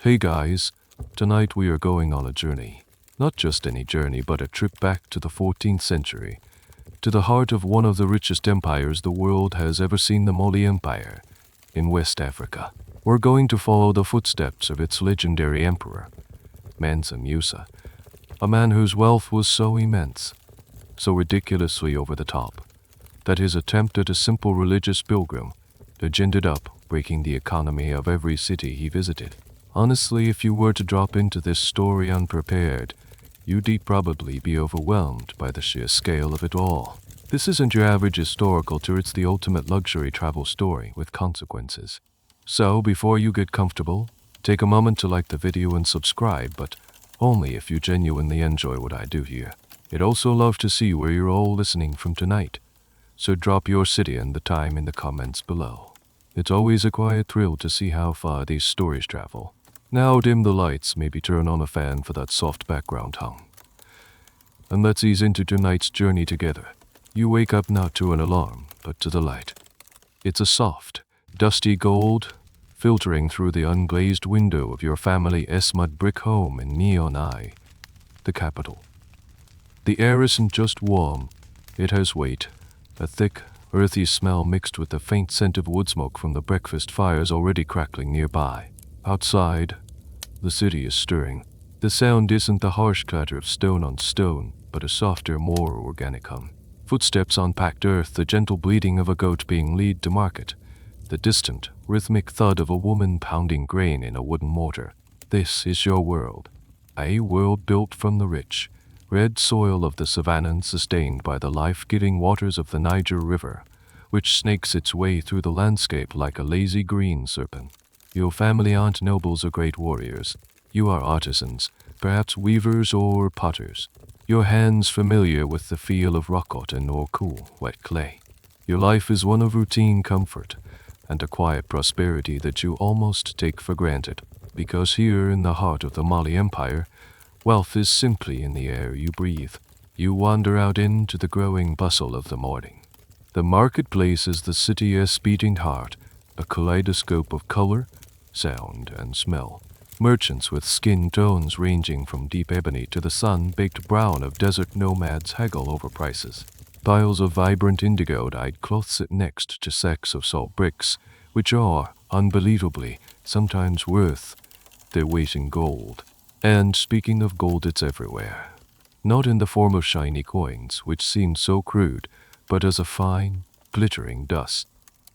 Hey guys, tonight we are going on a journey. Not just any journey, but a trip back to the 14th century, to the heart of one of the richest empires the world has ever seen, the Mali Empire, in West Africa. We're going to follow the footsteps of its legendary emperor, Mansa Musa, a man whose wealth was so immense, so ridiculously over the top, that his attempt at a simple religious pilgrimage ended up breaking the economy of every city he visited. Honestly, if you were to drop into this story unprepared, you'd probably be overwhelmed by the sheer scale of it all. This isn't your average historical tour, it's the ultimate luxury travel story with consequences. So, before you get comfortable, take a moment to like the video and subscribe, but only if you genuinely enjoy what I do here. I'd also love to see where you're all listening from tonight, so drop your city and the time in the comments below. It's always a quiet thrill to see how far these stories travel. Now dim the lights, maybe turn on a fan for that soft background hum. And let's ease into tonight's journey together. You wake up not to an alarm, but to the light. It's a soft, dusty gold, filtering through the unglazed window of your family's mud brick home in Niamey, the capital. The air isn't just warm, it has weight, a thick, earthy smell mixed with the faint scent of wood smoke from the breakfast fires already crackling nearby. Outside, the city is stirring. The sound isn't the harsh clatter of stone on stone, but a softer, more organic hum. Footsteps on packed earth, the gentle bleating of a goat being led to market, the distant, rhythmic thud of a woman pounding grain in a wooden mortar. This is your world. A world built from the rich, red soil of the savannah and sustained by the life-giving waters of the Niger River, which snakes its way through the landscape like a lazy green serpent. Your family aren't nobles or great warriors. You are artisans, perhaps weavers or potters. Your hands familiar with the feel of rock cotton or cool, wet clay. Your life is one of routine comfort and a quiet prosperity that you almost take for granted, because here in the heart of the Mali Empire, wealth is simply in the air you breathe. You wander out into the growing bustle of the morning. The marketplace is the city's beating heart, a kaleidoscope of color, sound, and smell. Merchants with skin tones ranging from deep ebony to the sun-baked brown of desert nomads haggle over prices. Piles of vibrant indigo-dyed cloth sit next to sacks of salt bricks, which are, unbelievably, sometimes worth their weight in gold. And speaking of gold, it's everywhere. Not in the form of shiny coins, which seem so crude, but as a fine, glittering dust.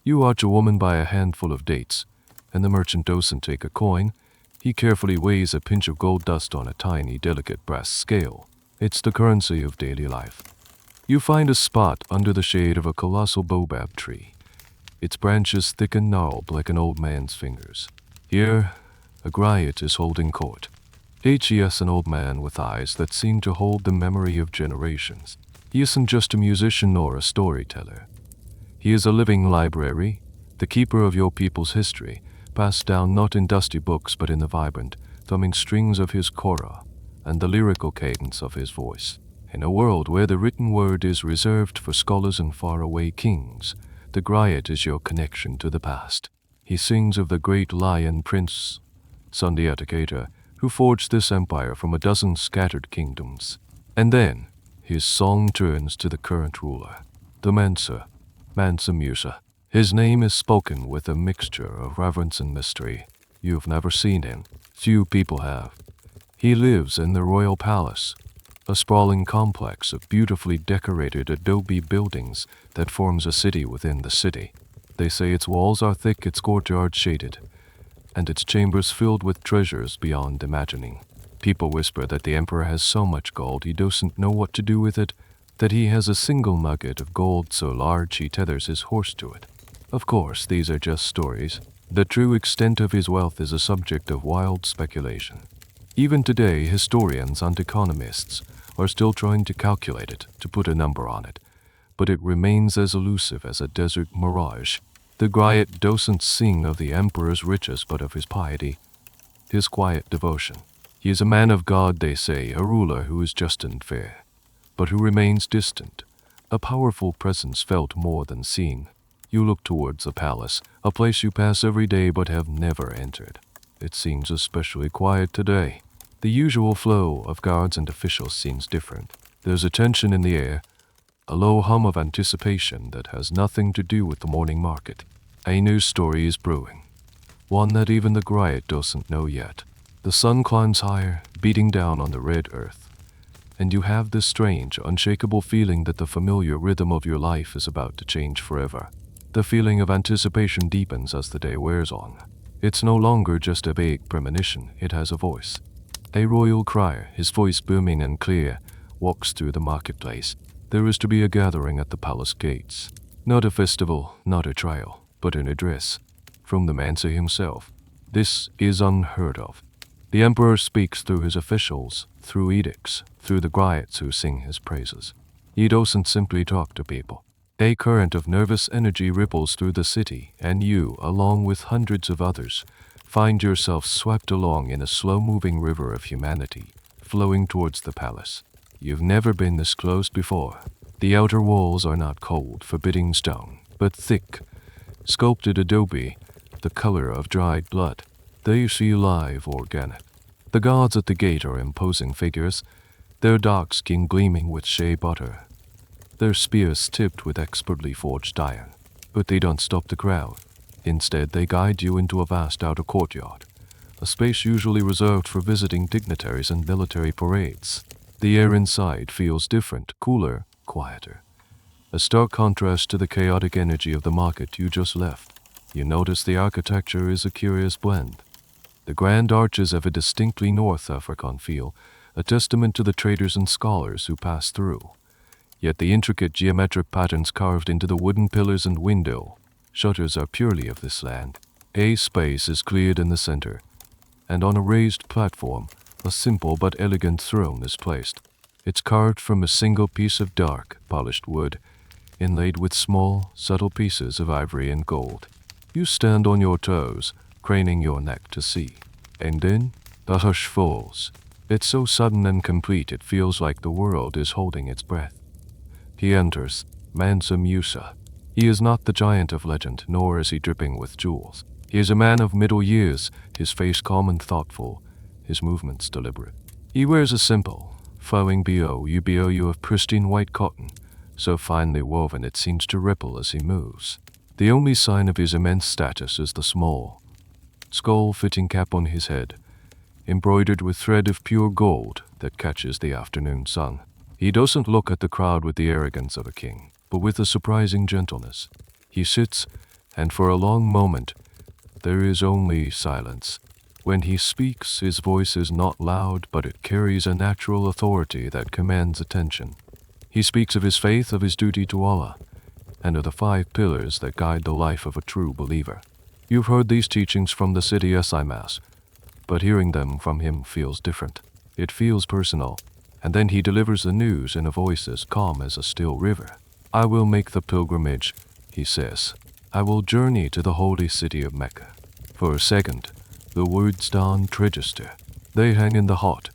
You watch a woman buy a handful of dates, and the merchant doesn't take a coin. He carefully weighs a pinch of gold dust on a tiny, delicate brass scale. It's the currency of daily life. You find a spot under the shade of a colossal baobab tree, its branches thick and gnarled like an old man's fingers. Here, a griot is holding court. H.E.S. an old man with eyes that seem to hold the memory of generations. He isn't just a musician or a storyteller. He is a living library, the keeper of your people's history, passed down not in dusty books but in the vibrant, thumbing strings of his kora and the lyrical cadence of his voice. In a world where the written word is reserved for scholars and faraway kings, the griot is your connection to the past. He sings of the great lion prince, Sundiata, who forged this empire from a dozen scattered kingdoms. And then, his song turns to the current ruler, the Mansa Musa. His name is spoken with a mixture of reverence and mystery. You've never seen him. Few people have. He lives in the royal palace, a sprawling complex of beautifully decorated adobe buildings that forms a city within the city. They say its walls are thick, its courtyard shaded, and its chambers filled with treasures beyond imagining. People whisper that the emperor has so much gold he doesn't know what to do with it, that he has a single nugget of gold so large he tethers his horse to it. Of course, these are just stories. The true extent of his wealth is a subject of wild speculation. Even today, historians and economists are still trying to calculate it, to put a number on it, but it remains as elusive as a desert mirage. The griot doesn't sing of the emperor's riches, but of his piety, his quiet devotion. He is a man of God, they say, a ruler who is just and fair, but who remains distant, a powerful presence felt more than seen. You look towards the palace, a place you pass every day but have never entered. It seems especially quiet today. The usual flow of guards and officials seems different. There's a tension in the air, a low hum of anticipation that has nothing to do with the morning market. A news story is brewing, one that even the griot doesn't know yet. The sun climbs higher, beating down on the red earth, and you have this strange, unshakable feeling that the familiar rhythm of your life is about to change forever. The feeling of anticipation deepens as the day wears on. It's no longer just a vague premonition, it has a voice. A royal crier, his voice booming and clear, walks through the marketplace. There is to be a gathering at the palace gates. Not a festival, not a trial, but an address from the Mansa himself. This is unheard of. The emperor speaks through his officials, through edicts, through the griots who sing his praises. He doesn't simply talk to people. A current of nervous energy ripples through the city, and you, along with hundreds of others, find yourself swept along in a slow-moving river of humanity, flowing towards the palace. You've never been this close before. The outer walls are not cold, forbidding stone, but thick, sculpted adobe, the color of dried blood. They feel live, organic. The guards at the gate are imposing figures, their dark skin gleaming with shea butter, their spears tipped with expertly forged iron. But they don't stop the crowd. Instead, they guide you into a vast outer courtyard, a space usually reserved for visiting dignitaries and military parades. The air inside feels different, cooler, quieter. A stark contrast to the chaotic energy of the market you just left. You notice the architecture is a curious blend. The grand arches have a distinctly North African feel, a testament to the traders and scholars who pass through. Yet the intricate geometric patterns carved into the wooden pillars and window shutters are purely of this land. A space is cleared in the center, and on a raised platform, a simple but elegant throne is placed. It's carved from a single piece of dark, polished wood, inlaid with small, subtle pieces of ivory and gold. You stand on your toes, craning your neck to see. And then, the hush falls. It's so sudden and complete it feels like the world is holding its breath. He enters, Mansa Musa. He is not the giant of legend, nor is he dripping with jewels. He is a man of middle years, his face calm and thoughtful, his movements deliberate. He wears a simple, flowing BOU of pristine white cotton, so finely woven it seems to ripple as he moves. The only sign of his immense status is the small, skull-fitting cap on his head, embroidered with thread of pure gold that catches the afternoon sun. He doesn't look at the crowd with the arrogance of a king, but with a surprising gentleness. He sits, and for a long moment, there is only silence. When he speaks, his voice is not loud, but it carries a natural authority that commands attention. He speaks of his faith, of his duty to Allah, and of the 5 pillars that guide the life of a true believer. You've heard these teachings from the city Mass, but hearing them from him feels different. It feels personal, and then he delivers the news in a voice as calm as a still river. I will make the pilgrimage, he says. I will journey to the holy city of Mecca. For a second, the words don't register. They hang in the hot,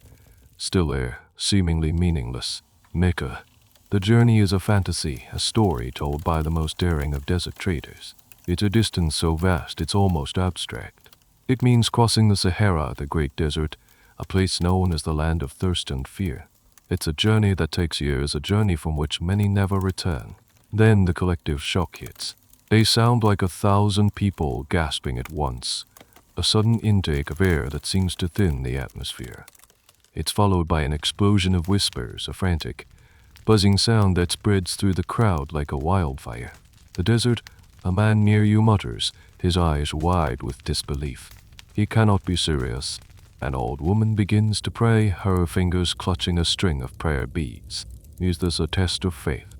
still air, seemingly meaningless. Mecca. The journey is a fantasy, a story told by the most daring of desert traders. It's a distance so vast it's almost abstract. It means crossing the Sahara, the great desert, a place known as the land of thirst and fear. It's a journey that takes years, a journey from which many never return. Then the collective shock hits. They sound like 1,000 people gasping at once, a sudden intake of air that seems to thin the atmosphere. It's followed by an explosion of whispers, a frantic, buzzing sound that spreads through the crowd like a wildfire. The desert, a man near you mutters, his eyes wide with disbelief. He cannot be serious. An old woman begins to pray, her fingers clutching a string of prayer beads. Is this a test of faith?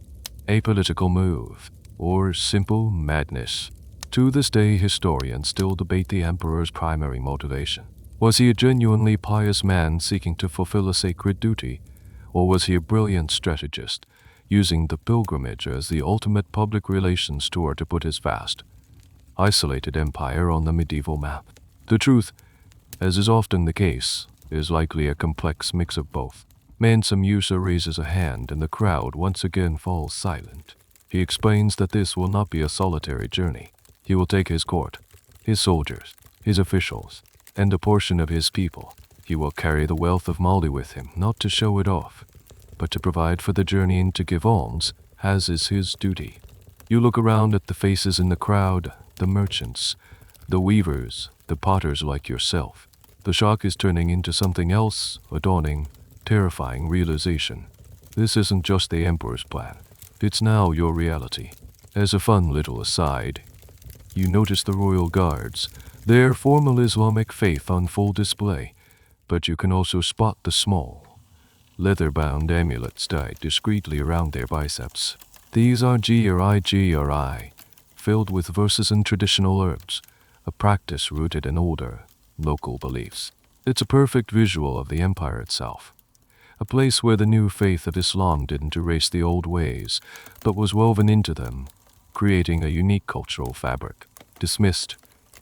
A political move? Or simple madness? To this day, historians still debate the emperor's primary motivation. Was he a genuinely pious man seeking to fulfill a sacred duty? Or was he a brilliant strategist, using the pilgrimage as the ultimate public relations tour to put his vast, isolated empire on the medieval map? The truth, as is often the case, is likely a complex mix of both. Mansa Musa raises a hand and the crowd once again falls silent. He explains that this will not be a solitary journey. He will take his court, his soldiers, his officials, and a portion of his people. He will carry the wealth of Mali with him, not to show it off, but to provide for the journey and to give alms, as is his duty. You look around at the faces in the crowd, the merchants, the weavers, the potters like yourself. The shock is turning into something else, a dawning, terrifying realization. This isn't just the emperor's plan. It's now your reality. As a fun little aside, you notice the royal guards, their formal Islamic faith on full display, but you can also spot the small, leather-bound amulets tied discreetly around their biceps. These are gri, filled with verses and traditional herbs, a practice rooted in older, local beliefs. It's a perfect visual of the empire itself, a place where the new faith of Islam didn't erase the old ways, but was woven into them, creating a unique cultural fabric. Dismissed,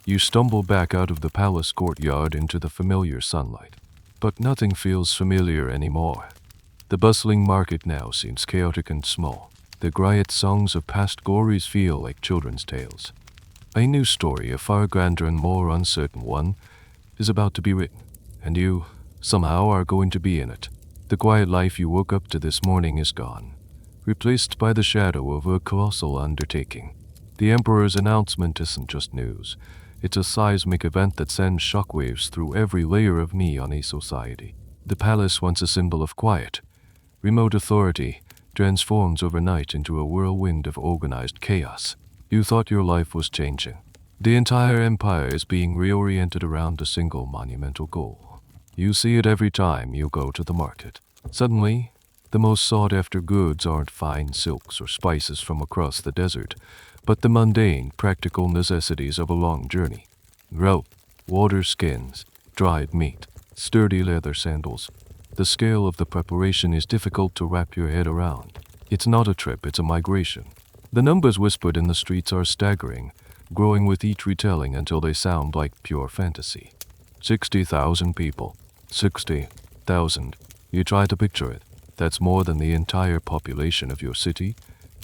you stumble back out of the palace courtyard into the familiar sunlight. But nothing feels familiar anymore. The bustling market now seems chaotic and small. The griot songs of past glories feel like children's tales. A new story, a far grander and more uncertain one, is about to be written, and you, somehow, are going to be in it. The quiet life you woke up to this morning is gone, replaced by the shadow of a colossal undertaking. The Emperor's announcement isn't just news. It's a seismic event that sends shockwaves through every layer of Miani society. The palace, once a symbol of quiet, remote authority, transforms overnight into a whirlwind of organized chaos. You thought your life was changing. The entire empire is being reoriented around a single monumental goal. You see it every time you go to the market. Suddenly, the most sought-after goods aren't fine silks or spices from across the desert, but the mundane, practical necessities of a long journey. Rope, water skins, dried meat, sturdy leather sandals. The scale of the preparation is difficult to wrap your head around. It's not a trip, it's a migration. The numbers whispered in the streets are staggering, growing with each retelling until they sound like pure fantasy. 60,000 people. 60,000. You try to picture it. That's more than the entire population of your city,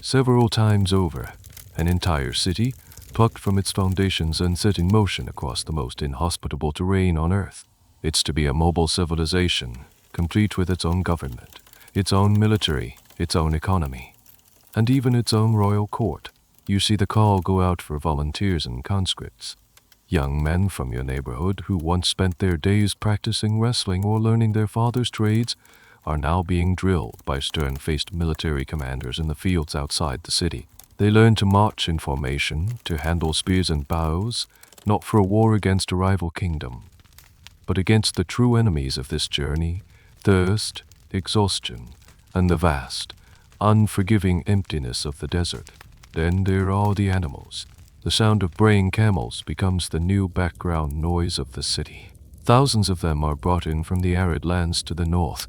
several times over. An entire city, plucked from its foundations and set in motion across the most inhospitable terrain on Earth. It's to be a mobile civilization, complete with its own government, its own military, its own economy, and even its own royal court. You see the call go out for volunteers and conscripts. Young men from your neighborhood who once spent their days practicing wrestling or learning their father's trades are now being drilled by stern-faced military commanders in the fields outside the city. They learn to march in formation, to handle spears and bows, not for a war against a rival kingdom, but against the true enemies of this journey, thirst, exhaustion, and the vast, unforgiving emptiness of the desert. Then there are the animals. The sound of braying camels becomes the new background noise of the city. Thousands of them are brought in from the arid lands to the north,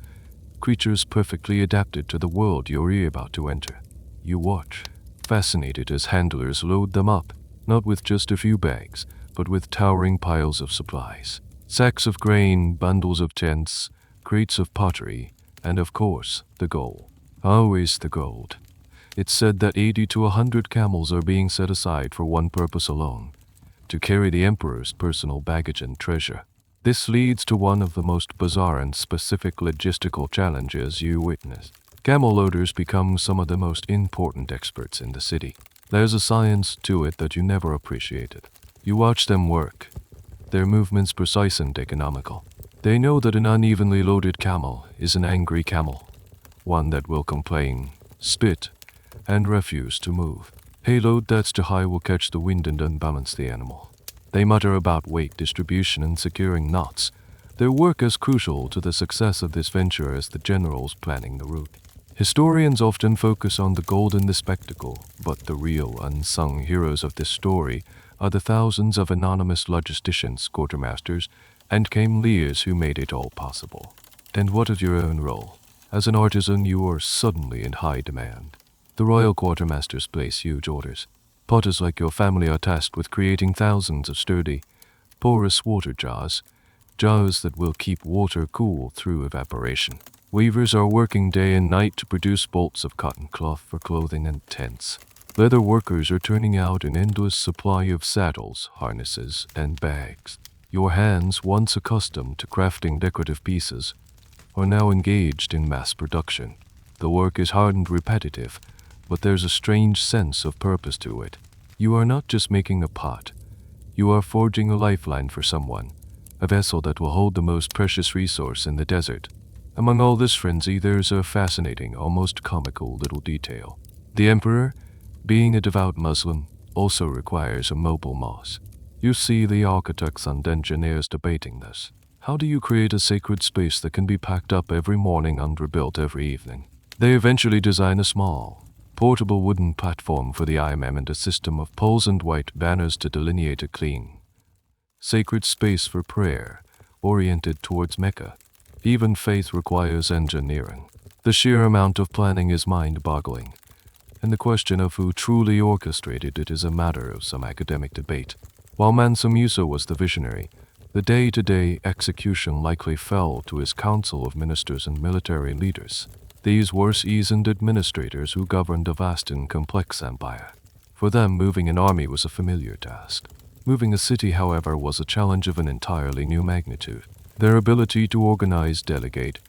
creatures perfectly adapted to the world you're about to enter. You watch, fascinated as handlers load them up, not with just a few bags, but with towering piles of supplies. Sacks of grain, bundles of tents, crates of pottery, and of course, the gold. Always the gold. It's said that 80 to 100 camels are being set aside for one purpose alone, to carry the emperor's personal baggage and treasure. This leads to one of the most bizarre and specific logistical challenges you witness. Camel loaders become some of the most important experts in the city. There's a science to it that you never appreciated. You watch them work, their movements precise and economical. They know that an unevenly loaded camel is an angry camel, one that will complain, spit, and refuse to move. A load that's too high will catch the wind and unbalance the animal. They mutter about weight distribution and securing knots. Their work is crucial to the success of this venture as the generals planning the route. Historians often focus on the gold in the spectacle, but the real unsung heroes of this story are the thousands of anonymous logisticians, quartermasters, and cameleers who made it all possible. And what of your own role? As an artisan, you are suddenly in high demand. The royal quartermasters place huge orders. Potters like your family are tasked with creating thousands of sturdy, porous water jars that will keep water cool through evaporation. Weavers are working day and night to produce bolts of cotton cloth for clothing and tents. Leather workers are turning out an endless supply of saddles, harnesses, and bags. Your hands, once accustomed to crafting decorative pieces, are now engaged in mass production. The work is hard and repetitive, but there's a strange sense of purpose to it. You are not just making a pot, you are forging a lifeline for someone, a vessel that will hold the most precious resource in the desert. Among all this frenzy, there's a fascinating, almost comical little detail. The emperor, being a devout Muslim, also requires a mobile mosque. You see the architects and engineers debating this. How do you create a sacred space that can be packed up every morning and rebuilt every evening? They eventually design a small, portable wooden platform for the imam and a system of poles and white banners to delineate a clean, sacred space for prayer, oriented towards Mecca. Even faith requires engineering. The sheer amount of planning is mind-boggling, and the question of who truly orchestrated it is a matter of some academic debate. While Mansa Musa was the visionary, the day-to-day execution likely fell to his council of ministers and military leaders. These were seasoned administrators who governed a vast and complex empire. For them, moving an army was a familiar task. Moving a city, however, was a challenge of an entirely new magnitude. Their ability to organize, delegate,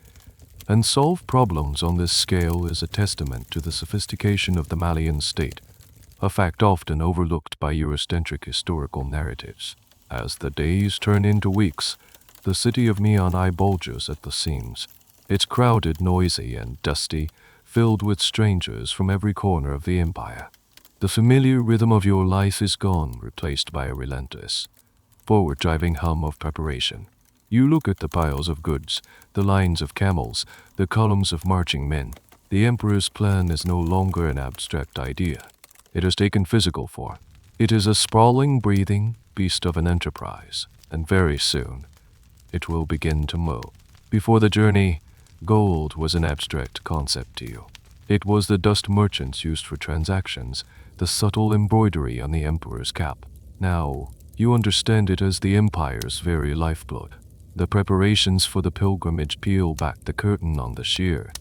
and solve problems on this scale is a testament to the sophistication of the Malian state, a fact often overlooked by Eurocentric historical narratives. As the days turn into weeks, the city of Neon Eye bulges at the seams. It's crowded, noisy, and dusty, filled with strangers from every corner of the empire. The familiar rhythm of your life is gone, replaced by a relentless, forward-driving hum of preparation. You look at the piles of goods, the lines of camels, the columns of marching men. The emperor's plan is no longer an abstract idea. It has taken physical form. It is a sprawling, breathing beast of an enterprise, and very soon it will begin to move. Before the journey, gold was an abstract concept to you. It was the dust merchants used for transactions, the subtle embroidery on the emperor's cap. Now, you understand it as the empire's very lifeblood. The preparations for the pilgrimage peel back the curtain on the sheer,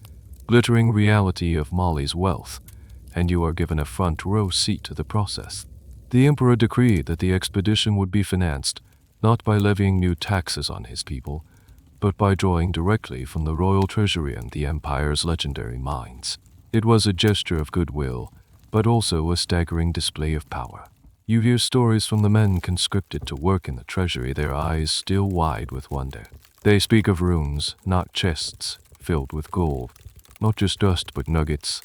glittering reality of Mali's wealth, and you are given a front row seat to the process. The emperor decreed that the expedition would be financed not by levying new taxes on his people, but by drawing directly from the royal treasury and the empire's legendary mines. It was a gesture of goodwill, but also a staggering display of power. You hear stories from the men conscripted to work in the treasury, their eyes still wide with wonder. They speak of rooms, not chests, filled with gold. Not just dust, but nuggets.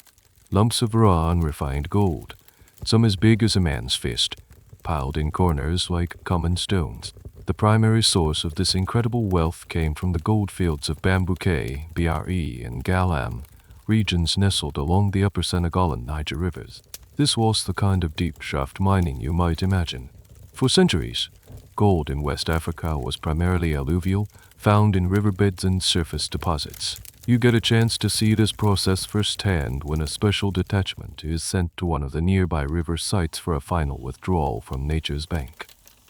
Lumps of raw, unrefined gold, some as big as a man's fist, piled in corners like common stones. The primary source of this incredible wealth came from the gold fields of Bambouke, Bre, and Galam, regions nestled along the upper Senegal and Niger rivers. This was the kind of deep shaft mining you might imagine. For centuries, gold in West Africa was primarily alluvial, found in riverbeds and surface deposits. You get a chance to see this process firsthand when a special detachment is sent to one of the nearby river sites for a final withdrawal from nature's bank.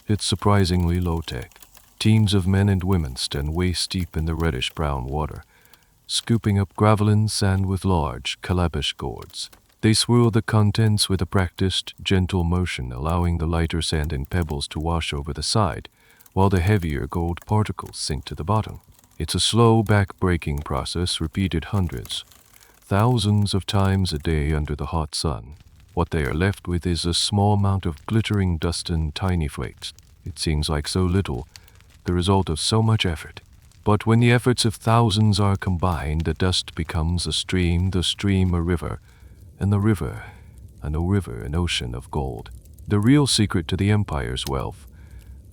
It's surprisingly low-tech. Teams of men and women stand waist-deep in the reddish-brown water, scooping up gravel and sand with large calabash gourds. They swirl the contents with a practiced, gentle motion, allowing the lighter sand and pebbles to wash over the side, while the heavier gold particles sink to the bottom. It's a slow, back-breaking process repeated hundreds, thousands of times a day under the hot sun. What they are left with is a small amount of glittering dust and tiny flakes. It seems like so little, the result of so much effort. But when the efforts of thousands are combined, the dust becomes a stream, the stream a river, and the river, an ocean of gold. The real secret to the empire's wealth,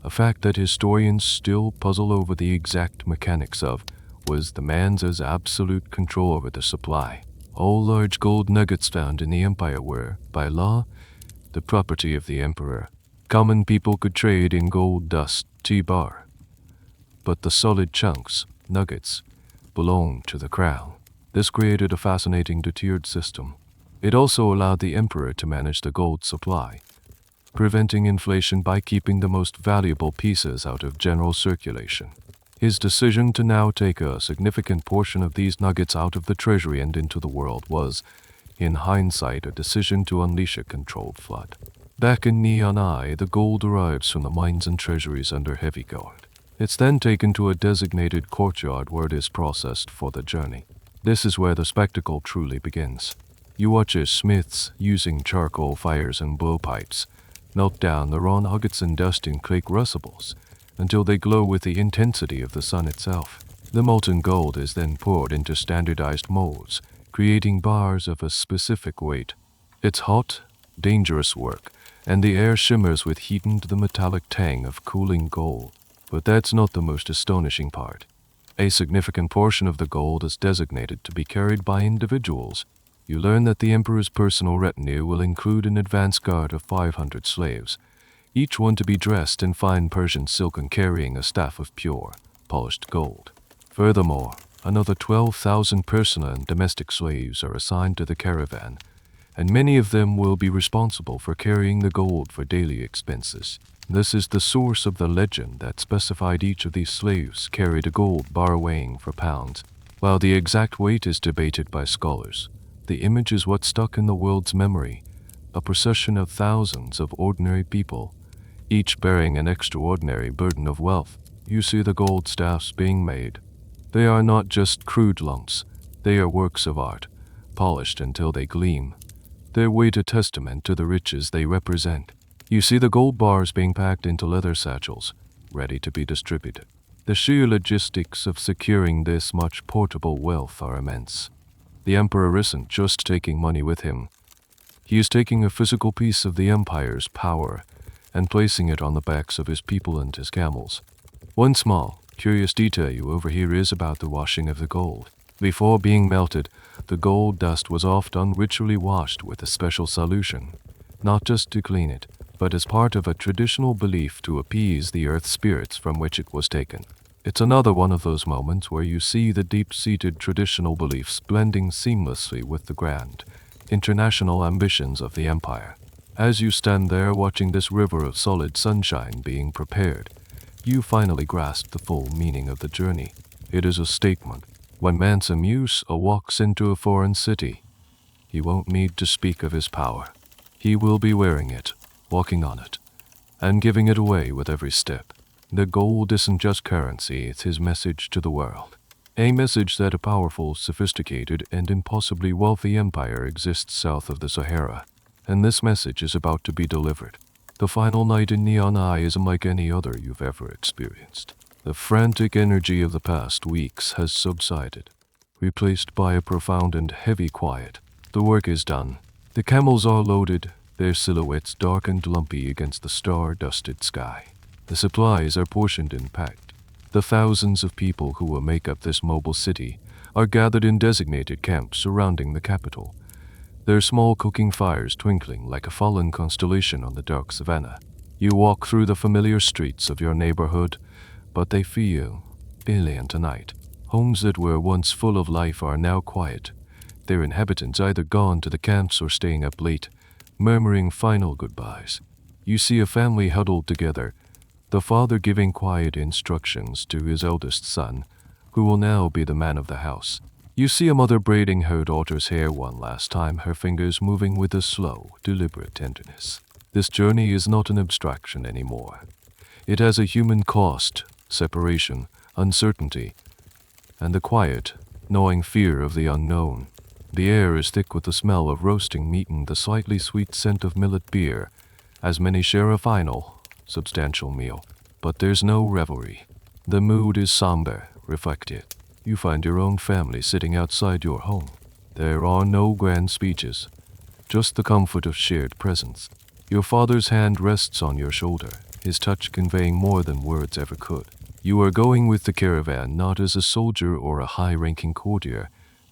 a fact that historians still puzzle over the exact mechanics of, was the man's absolute control over the supply. All large gold nuggets found in the empire were, by law, the property of the emperor. Common people could trade in gold dust, T-bar. But the solid chunks, nuggets, belonged to the crown. This created a fascinating tiered system. It also allowed the emperor to manage the gold supply, preventing inflation by keeping the most valuable pieces out of general circulation. His decision to now take a significant portion of these nuggets out of the treasury and into the world was, in hindsight, a decision to unleash a controlled flood. Back in Neon Eye, the gold arrives from the mines and treasuries under heavy guard. It's then taken to a designated courtyard where it is processed for the journey. This is where the spectacle truly begins. You watch as smiths, using charcoal fires and blowpipes, melt down the raw nuggets and dust in clay crucibles until they glow with the intensity of the sun itself. The molten gold is then poured into standardized molds, creating bars of a specific weight. It's hot, dangerous work, and the air shimmers with heat and the metallic tang of cooling gold. But that's not the most astonishing part. A significant portion of the gold is designated to be carried by individuals. You learn that the emperor's personal retinue will include an advance guard of 500 slaves, each one to be dressed in fine Persian silk and carrying a staff of pure, polished gold. Furthermore, another 12,000 personal and domestic slaves are assigned to the caravan, and many of them will be responsible for carrying the gold for daily expenses. This is the source of the legend that specified each of these slaves carried a gold bar weighing for pounds. While the exact weight is debated by scholars, the image is what stuck in the world's memory, a procession of thousands of ordinary people, each bearing an extraordinary burden of wealth. You see the gold staffs being made. They are not just crude lumps, they are works of art, polished until they gleam. Their weight a testament to the riches they represent. You see the gold bars being packed into leather satchels, ready to be distributed. The sheer logistics of securing this much portable wealth are immense. The emperor isn't just taking money with him. He is taking a physical piece of the empire's power and placing it on the backs of his people and his camels. One small, curious detail you overhear is about the washing of the gold. Before being melted, the gold dust was often ritually washed with a special solution, not just to clean it, but as part of a traditional belief to appease the earth spirits from which it was taken. It's another one of those moments where you see the deep-seated traditional beliefs blending seamlessly with the grand, international ambitions of the empire. As you stand there watching this river of solid sunshine being prepared, you finally grasp the full meaning of the journey. It is a statement. When Mansa Musa walks into a foreign city, he won't need to speak of his power. He will be wearing it, walking on it, and giving it away with every step. The gold isn't just currency, it's his message to the world. A message that a powerful, sophisticated, and impossibly wealthy empire exists south of the Sahara, and this message is about to be delivered. The final night in Neon Eye is unlike any other you've ever experienced. The frantic energy of the past weeks has subsided, replaced by a profound and heavy quiet. The work is done. The camels are loaded, their silhouettes dark and lumpy against the star-dusted sky. The supplies are portioned and packed. The thousands of people who will make up this mobile city are gathered in designated camps surrounding the capital, their small cooking fires twinkling like a fallen constellation on the dark savannah. You walk through the familiar streets of your neighborhood, but they feel alien tonight. Homes that were once full of life are now quiet, their inhabitants either gone to the camps or staying up late, murmuring final goodbyes. You see a family huddled together, the father giving quiet instructions to his eldest son, who will now be the man of the house. You see a mother braiding her daughter's hair one last time, her fingers moving with a slow, deliberate tenderness. This journey is not an abstraction anymore. It has a human cost, separation, uncertainty, and the quiet, gnawing fear of the unknown. The air is thick with the smell of roasting meat and the slightly sweet scent of millet beer, as many share a final, substantial meal. But there's no revelry. The mood is somber, reflective. You find your own family sitting outside your home. There are no grand speeches, just the comfort of shared presence. Your father's hand rests on your shoulder, his touch conveying more than words ever could. You are going with the caravan not as a soldier or a high-ranking courtier,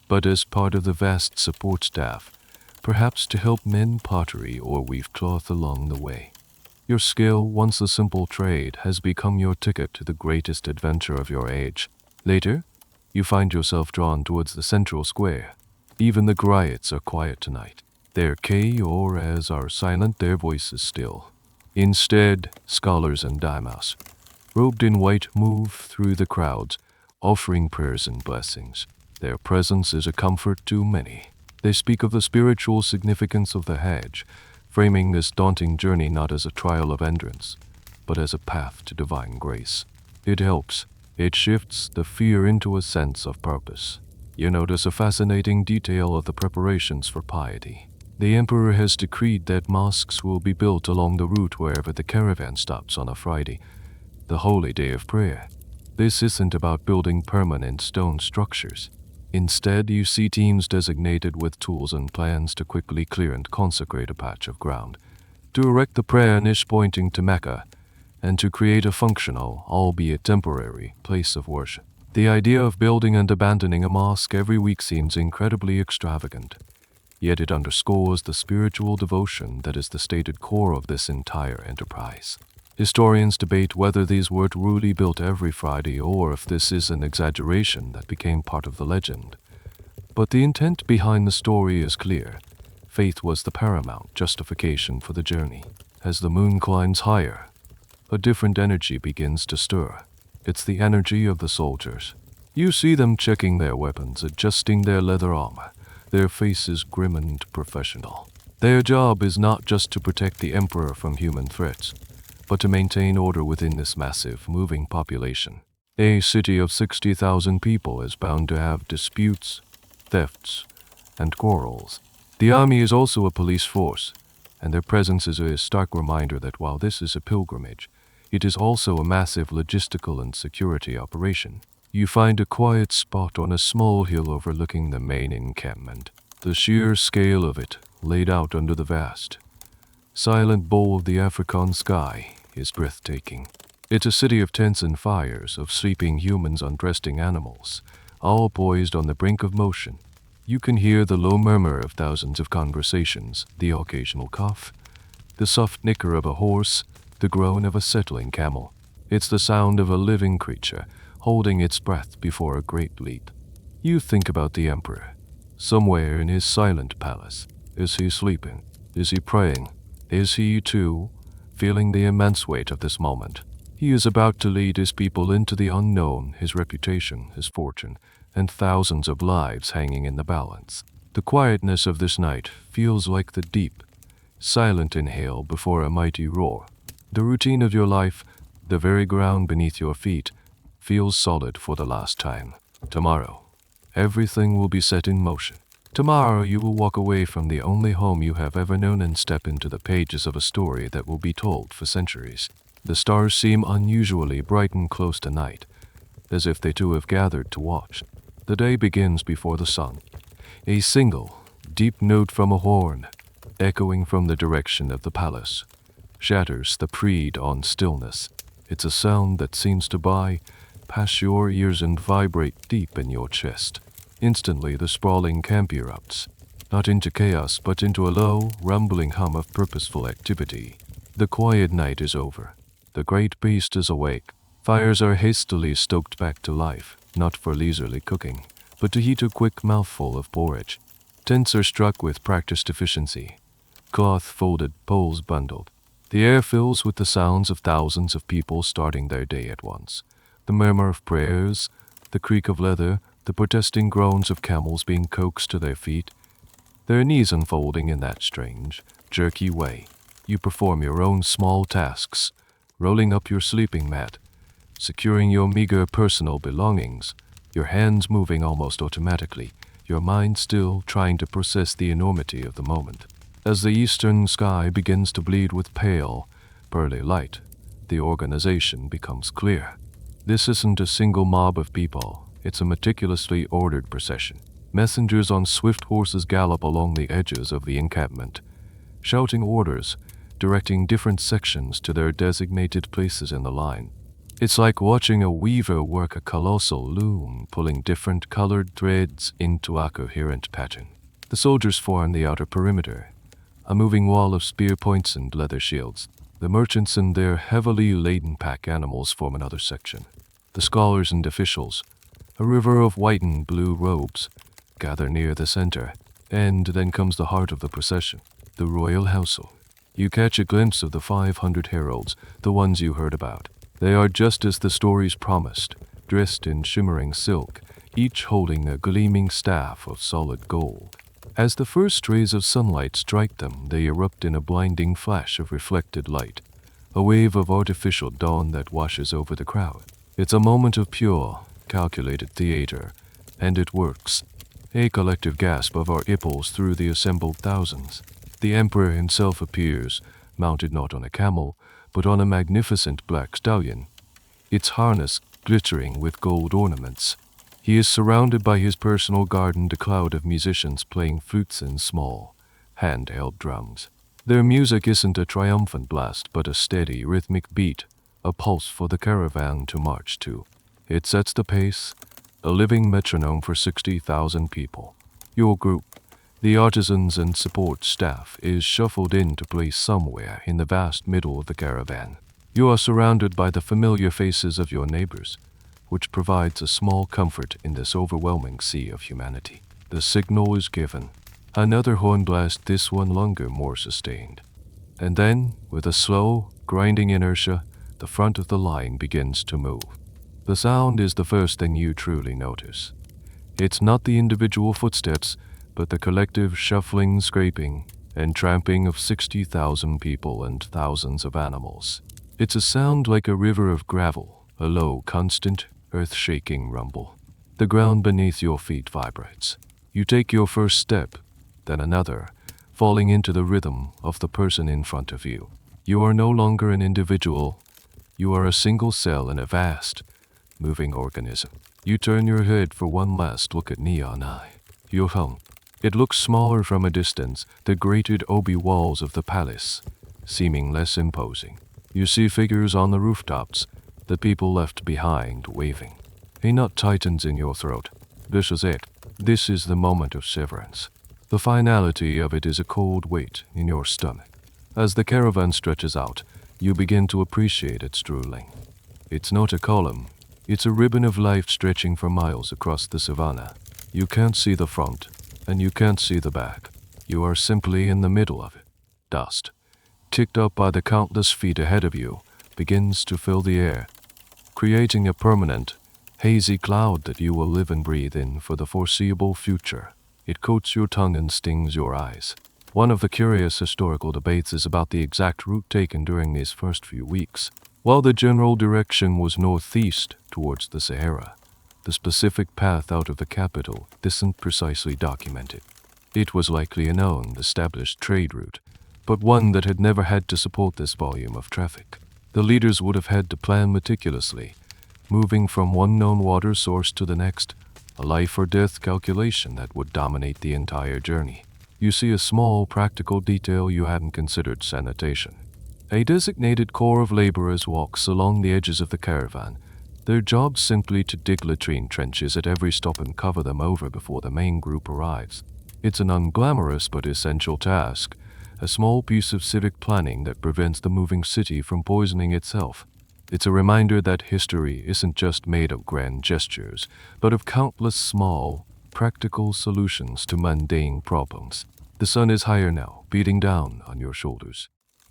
but as part of the vast support staff, perhaps to help mend pottery or weave cloth along the way. Your skill, once a simple trade, has become your ticket to the greatest adventure of your age. Later, you find yourself drawn towards the central square. Even the griots are quiet tonight. Their K-or-as are silent, their voices still. Instead, scholars and daimos, robed in white, move through the crowds, offering prayers and blessings. Their presence is a comfort to many. They speak of the spiritual significance of the Hajj, framing this daunting journey not as a trial of endurance, but as a path to divine grace. It helps. It shifts the fear into a sense of purpose. You notice a fascinating detail of the preparations for piety. The emperor has decreed that mosques will be built along the route wherever the caravan stops on a Friday, the holy day of prayer. This isn't about building permanent stone structures. Instead, you see teams designated with tools and plans to quickly clear and consecrate a patch of ground, to erect the prayer niche pointing to Mecca, and to create a functional, albeit temporary, place of worship. The idea of building and abandoning a mosque every week seems incredibly extravagant, yet it underscores the spiritual devotion that is the stated core of this entire enterprise. Historians debate whether these were truly built every Friday or if this is an exaggeration that became part of the legend. But the intent behind the story is clear. Faith was the paramount justification for the journey. As the moon climbs higher, a different energy begins to stir. It's the energy of the soldiers. You see them checking their weapons, adjusting their leather armor, their faces grim and professional. Their job is not just to protect the emperor from human threats, but to maintain order within this massive, moving population. A city of 60,000 people is bound to have disputes, thefts, and quarrels. The army is also a police force, and their presence is a stark reminder that while this is a pilgrimage, it is also a massive logistical and security operation. You find a quiet spot on a small hill overlooking the main encampment. The sheer scale of it, laid out under the vast, silent bowl of the African sky, is breathtaking. It's a city of tents and fires, of sleeping humans undressing animals, all poised on the brink of motion. You can hear the low murmur of thousands of conversations, the occasional cough, the soft nicker of a horse, the groan of a settling camel. It's the sound of a living creature, holding its breath before a great leap. You think about the emperor, somewhere in his silent palace. Is he sleeping? Is he praying? Is he, too, feeling the immense weight of this moment? He is about to lead his people into the unknown, his reputation, his fortune, and thousands of lives hanging in the balance. The quietness of this night feels like the deep, silent inhale before a mighty roar. The routine of your life, the very ground beneath your feet, feels solid for the last time. Tomorrow, everything will be set in motion. Tomorrow you will walk away from the only home you have ever known and step into the pages of a story that will be told for centuries. The stars seem unusually bright and close to night, as if they too have gathered to watch. The day begins before the sun. A single, deep note from a horn, echoing from the direction of the palace, shatters the pre-dawn stillness. It's a sound that seems to pass your ears and vibrate deep in your chest. Instantly the sprawling camp erupts, not into chaos but into a low, rumbling hum of purposeful activity. The quiet night is over. The great beast is awake. Fires are hastily stoked back to life, not for leisurely cooking, but to heat a quick mouthful of porridge. Tents are struck with practiced efficiency, cloth folded, poles bundled. The air fills with the sounds of thousands of people starting their day at once. The murmur of prayers, the creak of leather, the protesting groans of camels being coaxed to their feet, their knees unfolding in that strange, jerky way. You perform your own small tasks, rolling up your sleeping mat, securing your meager personal belongings, your hands moving almost automatically, your mind still trying to process the enormity of the moment. As the eastern sky begins to bleed with pale, pearly light, the organization becomes clear. This isn't a single mob of people. It's a meticulously ordered procession. Messengers on swift horses gallop along the edges of the encampment, shouting orders, directing different sections to their designated places in the line. It's like watching a weaver work a colossal loom, pulling different colored threads into a coherent pattern. The soldiers form the outer perimeter, a moving wall of spear points and leather shields. The merchants and their heavily laden pack animals form another section. The scholars and officials, a river of white and blue robes, gather near the center, and then comes the heart of the procession, the royal household. You catch a glimpse of the 500 heralds, the ones you heard about. They are just as the stories promised, dressed in shimmering silk, each holding a gleaming staff of solid gold. As the first rays of sunlight strike them, they erupt in a blinding flash of reflected light, a wave of artificial dawn that washes over the crowd. It's a moment of pure, calculated theater, and it works. A collective gasp of our ripples through the assembled thousands. The emperor himself appears, mounted not on a camel, but on a magnificent black stallion, its harness glittering with gold ornaments. He is surrounded by his personal guard and a cloud of musicians playing flutes and small, hand-held drums. Their music isn't a triumphant blast, but a steady, rhythmic beat, a pulse for the caravan to march to. It sets the pace, a living metronome for 60,000 people. Your group, the artisans and support staff, is shuffled into place somewhere in the vast middle of the caravan. You are surrounded by the familiar faces of your neighbors, which provides a small comfort in this overwhelming sea of humanity. The signal is given. Another horn blast, this one longer, more sustained. And then, with a slow, grinding inertia, the front of the line begins to move. The sound is the first thing you truly notice. It's not the individual footsteps, but the collective shuffling, scraping, and tramping of 60,000 people and thousands of animals. It's a sound like a river of gravel, a low, constant, earth-shaking rumble. The ground beneath your feet vibrates. You take your first step, then another, falling into the rhythm of the person in front of you. You are no longer an individual. You are a single cell in a vast, moving organism. You turn your head for one last look at Neon Eye. Your home. It looks smaller from a distance, the grated obi walls of the palace, seeming less imposing. You see figures on the rooftops, the people left behind waving. A knot tightens in your throat. This is it. This is the moment of severance. The finality of it is a cold weight in your stomach. As the caravan stretches out, you begin to appreciate its true length. It's not a column. It's a ribbon of life stretching for miles across the savannah. You can't see the front, and you can't see the back. You are simply in the middle of it. Dust, kicked up by the countless feet ahead of you, begins to fill the air, creating a permanent, hazy cloud that you will live and breathe in for the foreseeable future. It coats your tongue and stings your eyes. One of the curious historical debates is about the exact route taken during these first few weeks. While the general direction was northeast towards the Sahara, the specific path out of the capital isn't precisely documented. It was likely a known, established trade route, but one that had never had to support this volume of traffic. The leaders would have had to plan meticulously, moving from one known water source to the next, a life or death calculation that would dominate the entire journey. You see a small practical detail you hadn't considered: sanitation. A designated corps of laborers walks along the edges of the caravan, their job simply to dig latrine trenches at every stop and cover them over before the main group arrives. It's an unglamorous but essential task, a small piece of civic planning that prevents the moving city from poisoning itself. It's a reminder that history isn't just made of grand gestures, but of countless small, practical solutions to mundane problems. The sun is higher now, beating down on your shoulders.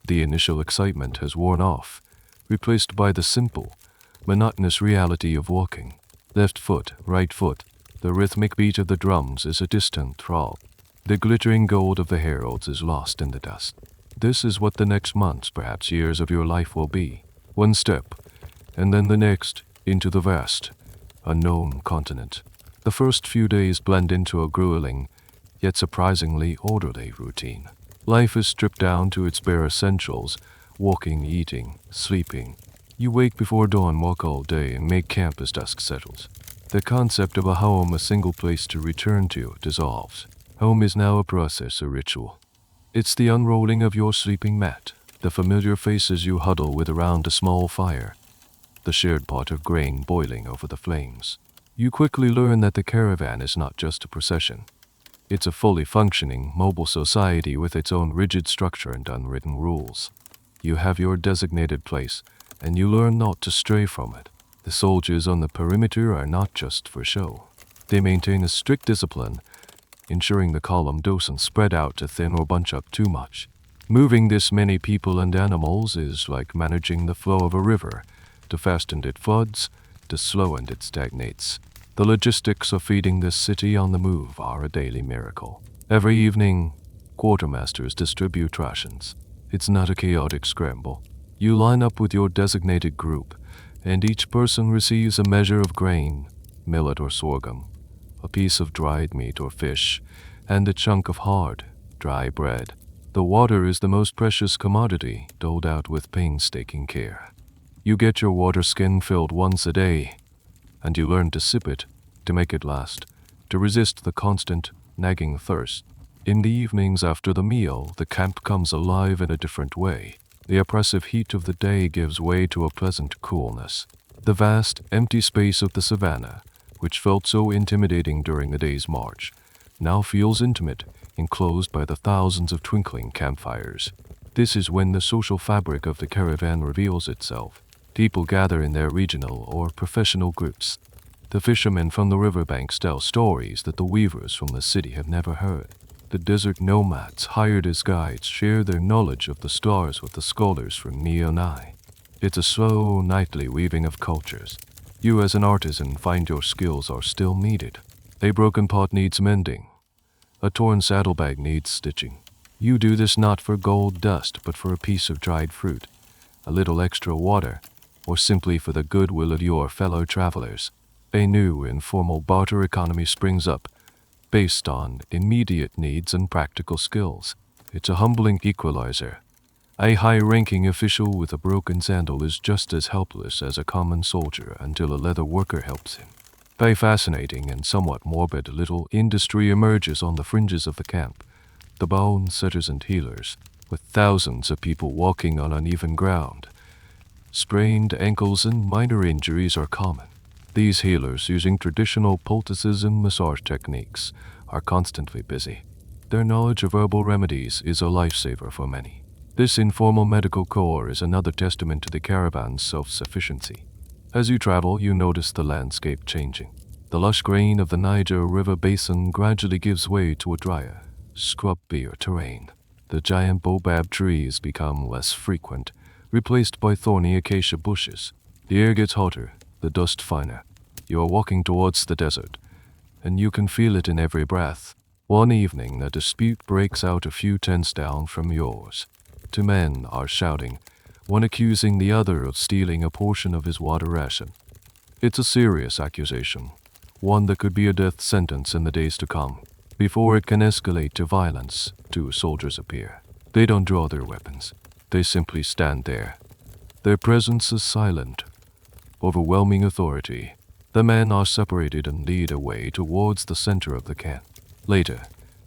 The initial excitement has worn off, replaced by the simple, monotonous reality of walking. Left foot, right foot, the rhythmic beat of the drums is a distant throb. The glittering gold of the heralds is lost in the dust. This is what the next months, perhaps years of your life will be. One step, and then the next, into the vast, unknown continent. The first few days blend into a grueling, yet surprisingly orderly routine. Life is stripped down to its bare essentials: walking, eating, sleeping. You wake before dawn, walk all day, and make camp as dusk settles. The concept of a home, a single place to return to, dissolves. Home is now a process, a ritual. It's the unrolling of your sleeping mat, the familiar faces you huddle with around a small fire, the shared pot of grain boiling over the flames. You quickly learn that the caravan is not just a procession. It's a fully functioning, mobile society with its own rigid structure and unwritten rules. You have your designated place, and you learn not to stray from it. The soldiers on the perimeter are not just for show. They maintain a strict discipline, ensuring the column doesn't spread out to thin or bunch up too much. Moving this many people and animals is like managing the flow of a river. To fasten it floods, to slow it stagnates. The logistics of feeding this city on the move are a daily miracle. Every evening, quartermasters distribute rations. It's not a chaotic scramble. You line up with your designated group, and each person receives a measure of grain, millet or sorghum, a piece of dried meat or fish, and a chunk of hard, dry bread. The water is the most precious commodity, doled out with painstaking care. You get your water skin filled once a day, and you learn to sip it, to make it last, to resist the constant, nagging thirst. In the evenings after the meal, the camp comes alive in a different way. The oppressive heat of the day gives way to a pleasant coolness. The vast, empty space of the savannah, which felt so intimidating during the day's march, now feels intimate, enclosed by the thousands of twinkling campfires. This is when the social fabric of the caravan reveals itself. People gather in their regional or professional groups. The fishermen from the riverbanks tell stories that the weavers from the city have never heard. The desert nomads hired as guides share their knowledge of the stars with the scholars from near. It's a slow, nightly weaving of cultures. You as an artisan find your skills are still needed. A broken pot needs mending. A torn saddlebag needs stitching. You do this not for gold dust, but for a piece of dried fruit, a little extra water, or simply for the goodwill of your fellow travelers. A new informal barter economy springs up, based on immediate needs and practical skills. It's a humbling equalizer. A high-ranking official with a broken sandal is just as helpless as a common soldier until a leather worker helps him. A fascinating and somewhat morbid little industry emerges on the fringes of the camp, the bone setters and healers, with thousands of people walking on uneven ground. Sprained ankles and minor injuries are common. These healers, using traditional poultices and massage techniques, are constantly busy. Their knowledge of herbal remedies is a lifesaver for many. This informal medical corps is another testament to the caravan's self-sufficiency. As you travel, you notice the landscape changing. The lush green of the Niger River basin gradually gives way to a drier, scrubbier terrain. The giant baobab trees become less frequent, replaced by thorny acacia bushes. The air gets hotter, the dust finer. You are walking towards the desert, and you can feel it in every breath. One evening, a dispute breaks out a few tents down from yours. Two men are shouting, one accusing the other of stealing a portion of his water ration. It's a serious accusation, one that could be a death sentence in the days to come. Before it can escalate to violence, two soldiers appear. They don't draw their weapons. They simply stand there. Their presence is silent, overwhelming authority. The men are separated and lead away towards the center of the camp. Later,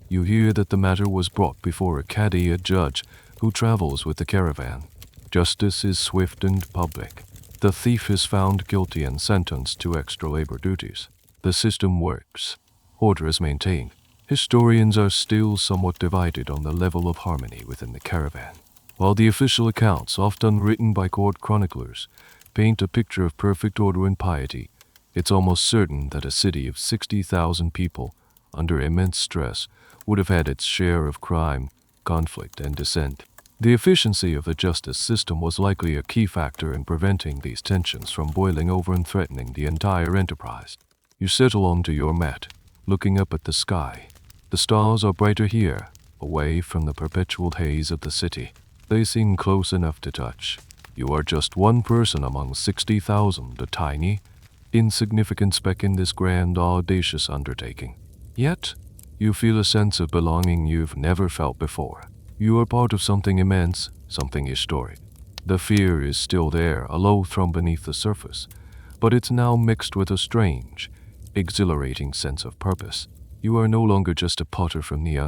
you hear that the matter was brought before a cadi, a judge, who travels with the caravan. Justice is swift and public. The thief is found guilty and sentenced to extra labor duties. The system works. Order is maintained. Historians are still somewhat divided on the level of harmony within the caravan. While the official accounts, often written by court chroniclers, paint a picture of perfect order and piety, it's almost certain that a city of 60,000 people, under immense stress, would have had its share of crime, conflict, and dissent. The efficiency of the justice system was likely a key factor in preventing these tensions from boiling over and threatening the entire enterprise. You settle onto your mat, looking up at the sky. The stars are brighter here, away from the perpetual haze of the city. They seem close enough to touch. You are just one person among 60,000, a tiny, insignificant speck in this grand, audacious undertaking. Yet, you feel a sense of belonging you've never felt before. You are part of something immense, something historic. The fear is still there, a low thrum beneath the surface, but it's now mixed with a strange, exhilarating sense of purpose. You are no longer just a potter from near.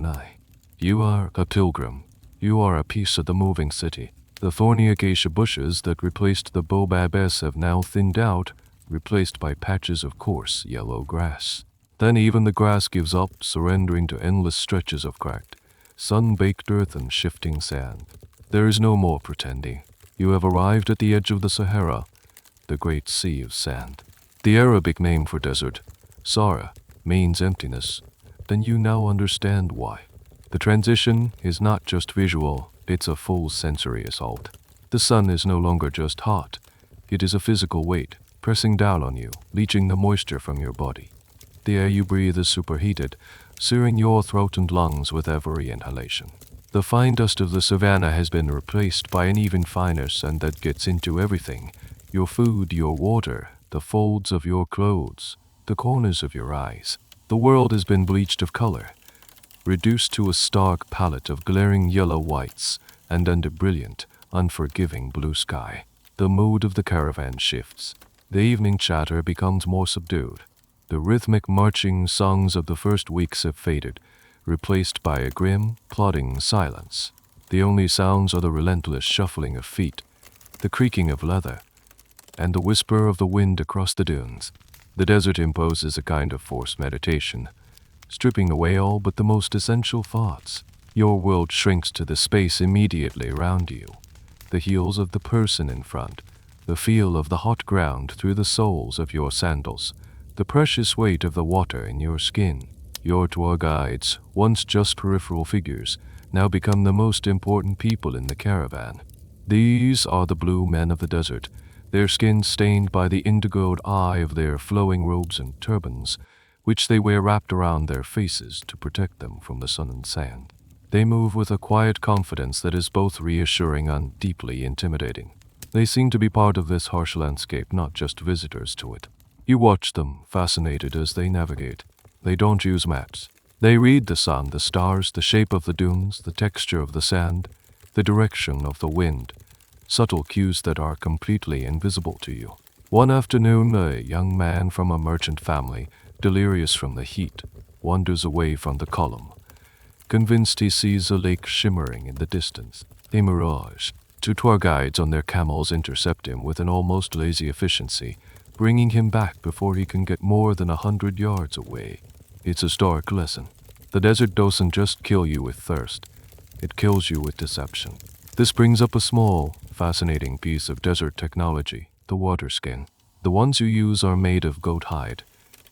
You are a pilgrim. You are a piece of the moving city. The thorny acacia bushes that replaced the baobabs have now thinned out, replaced by patches of coarse yellow grass. Then even the grass gives up, surrendering to endless stretches of cracked, sun-baked earth and shifting sand. There is no more pretending. You have arrived at the edge of the Sahara, the great sea of sand. The Arabic name for desert, Sahara, means emptiness. Then you now understand why. The transition is not just visual, it's a full sensory assault. The sun is no longer just hot. It is a physical weight, pressing down on you, leaching the moisture from your body. The air you breathe is superheated, searing your throat and lungs with every inhalation. The fine dust of the savannah has been replaced by an even finer scent that gets into everything: your food, your water, the folds of your clothes, the corners of your eyes. The world has been bleached of color, reduced to a stark palette of glaring yellow whites, and under brilliant, unforgiving blue sky. The mood of the caravan shifts. The evening chatter becomes more subdued. The rhythmic marching songs of the first weeks have faded, replaced by a grim, plodding silence. The only sounds are the relentless shuffling of feet, the creaking of leather, and the whisper of the wind across the dunes. The desert imposes a kind of forced meditation, stripping away all but the most essential thoughts. Your world shrinks to the space immediately around you, the heels of the person in front, the feel of the hot ground through the soles of your sandals, the precious weight of the water in your skin. Your tour guides, once just peripheral figures, now become the most important people in the caravan. These are the blue men of the desert, their skin stained by the indigoed eye of their flowing robes and turbans, which they wear wrapped around their faces to protect them from the sun and sand. They move with a quiet confidence that is both reassuring and deeply intimidating. They seem to be part of this harsh landscape, not just visitors to it. You watch them, fascinated as they navigate. They don't use maps. They read the sun, the stars, the shape of the dunes, the texture of the sand, the direction of the wind, subtle cues that are completely invisible to you. One afternoon, a young man from a merchant family, delirious from the heat, wanders away from the column, convinced he sees a lake shimmering in the distance. A mirage. Two tour guides on their camels intercept him with an almost lazy efficiency, bringing him back before he can get more than 100 yards away. It's a stark lesson. The desert doesn't just kill you with thirst, it kills you with deception. This brings up a small, fascinating piece of desert technology: the water skin. The ones you use are made of goat hide,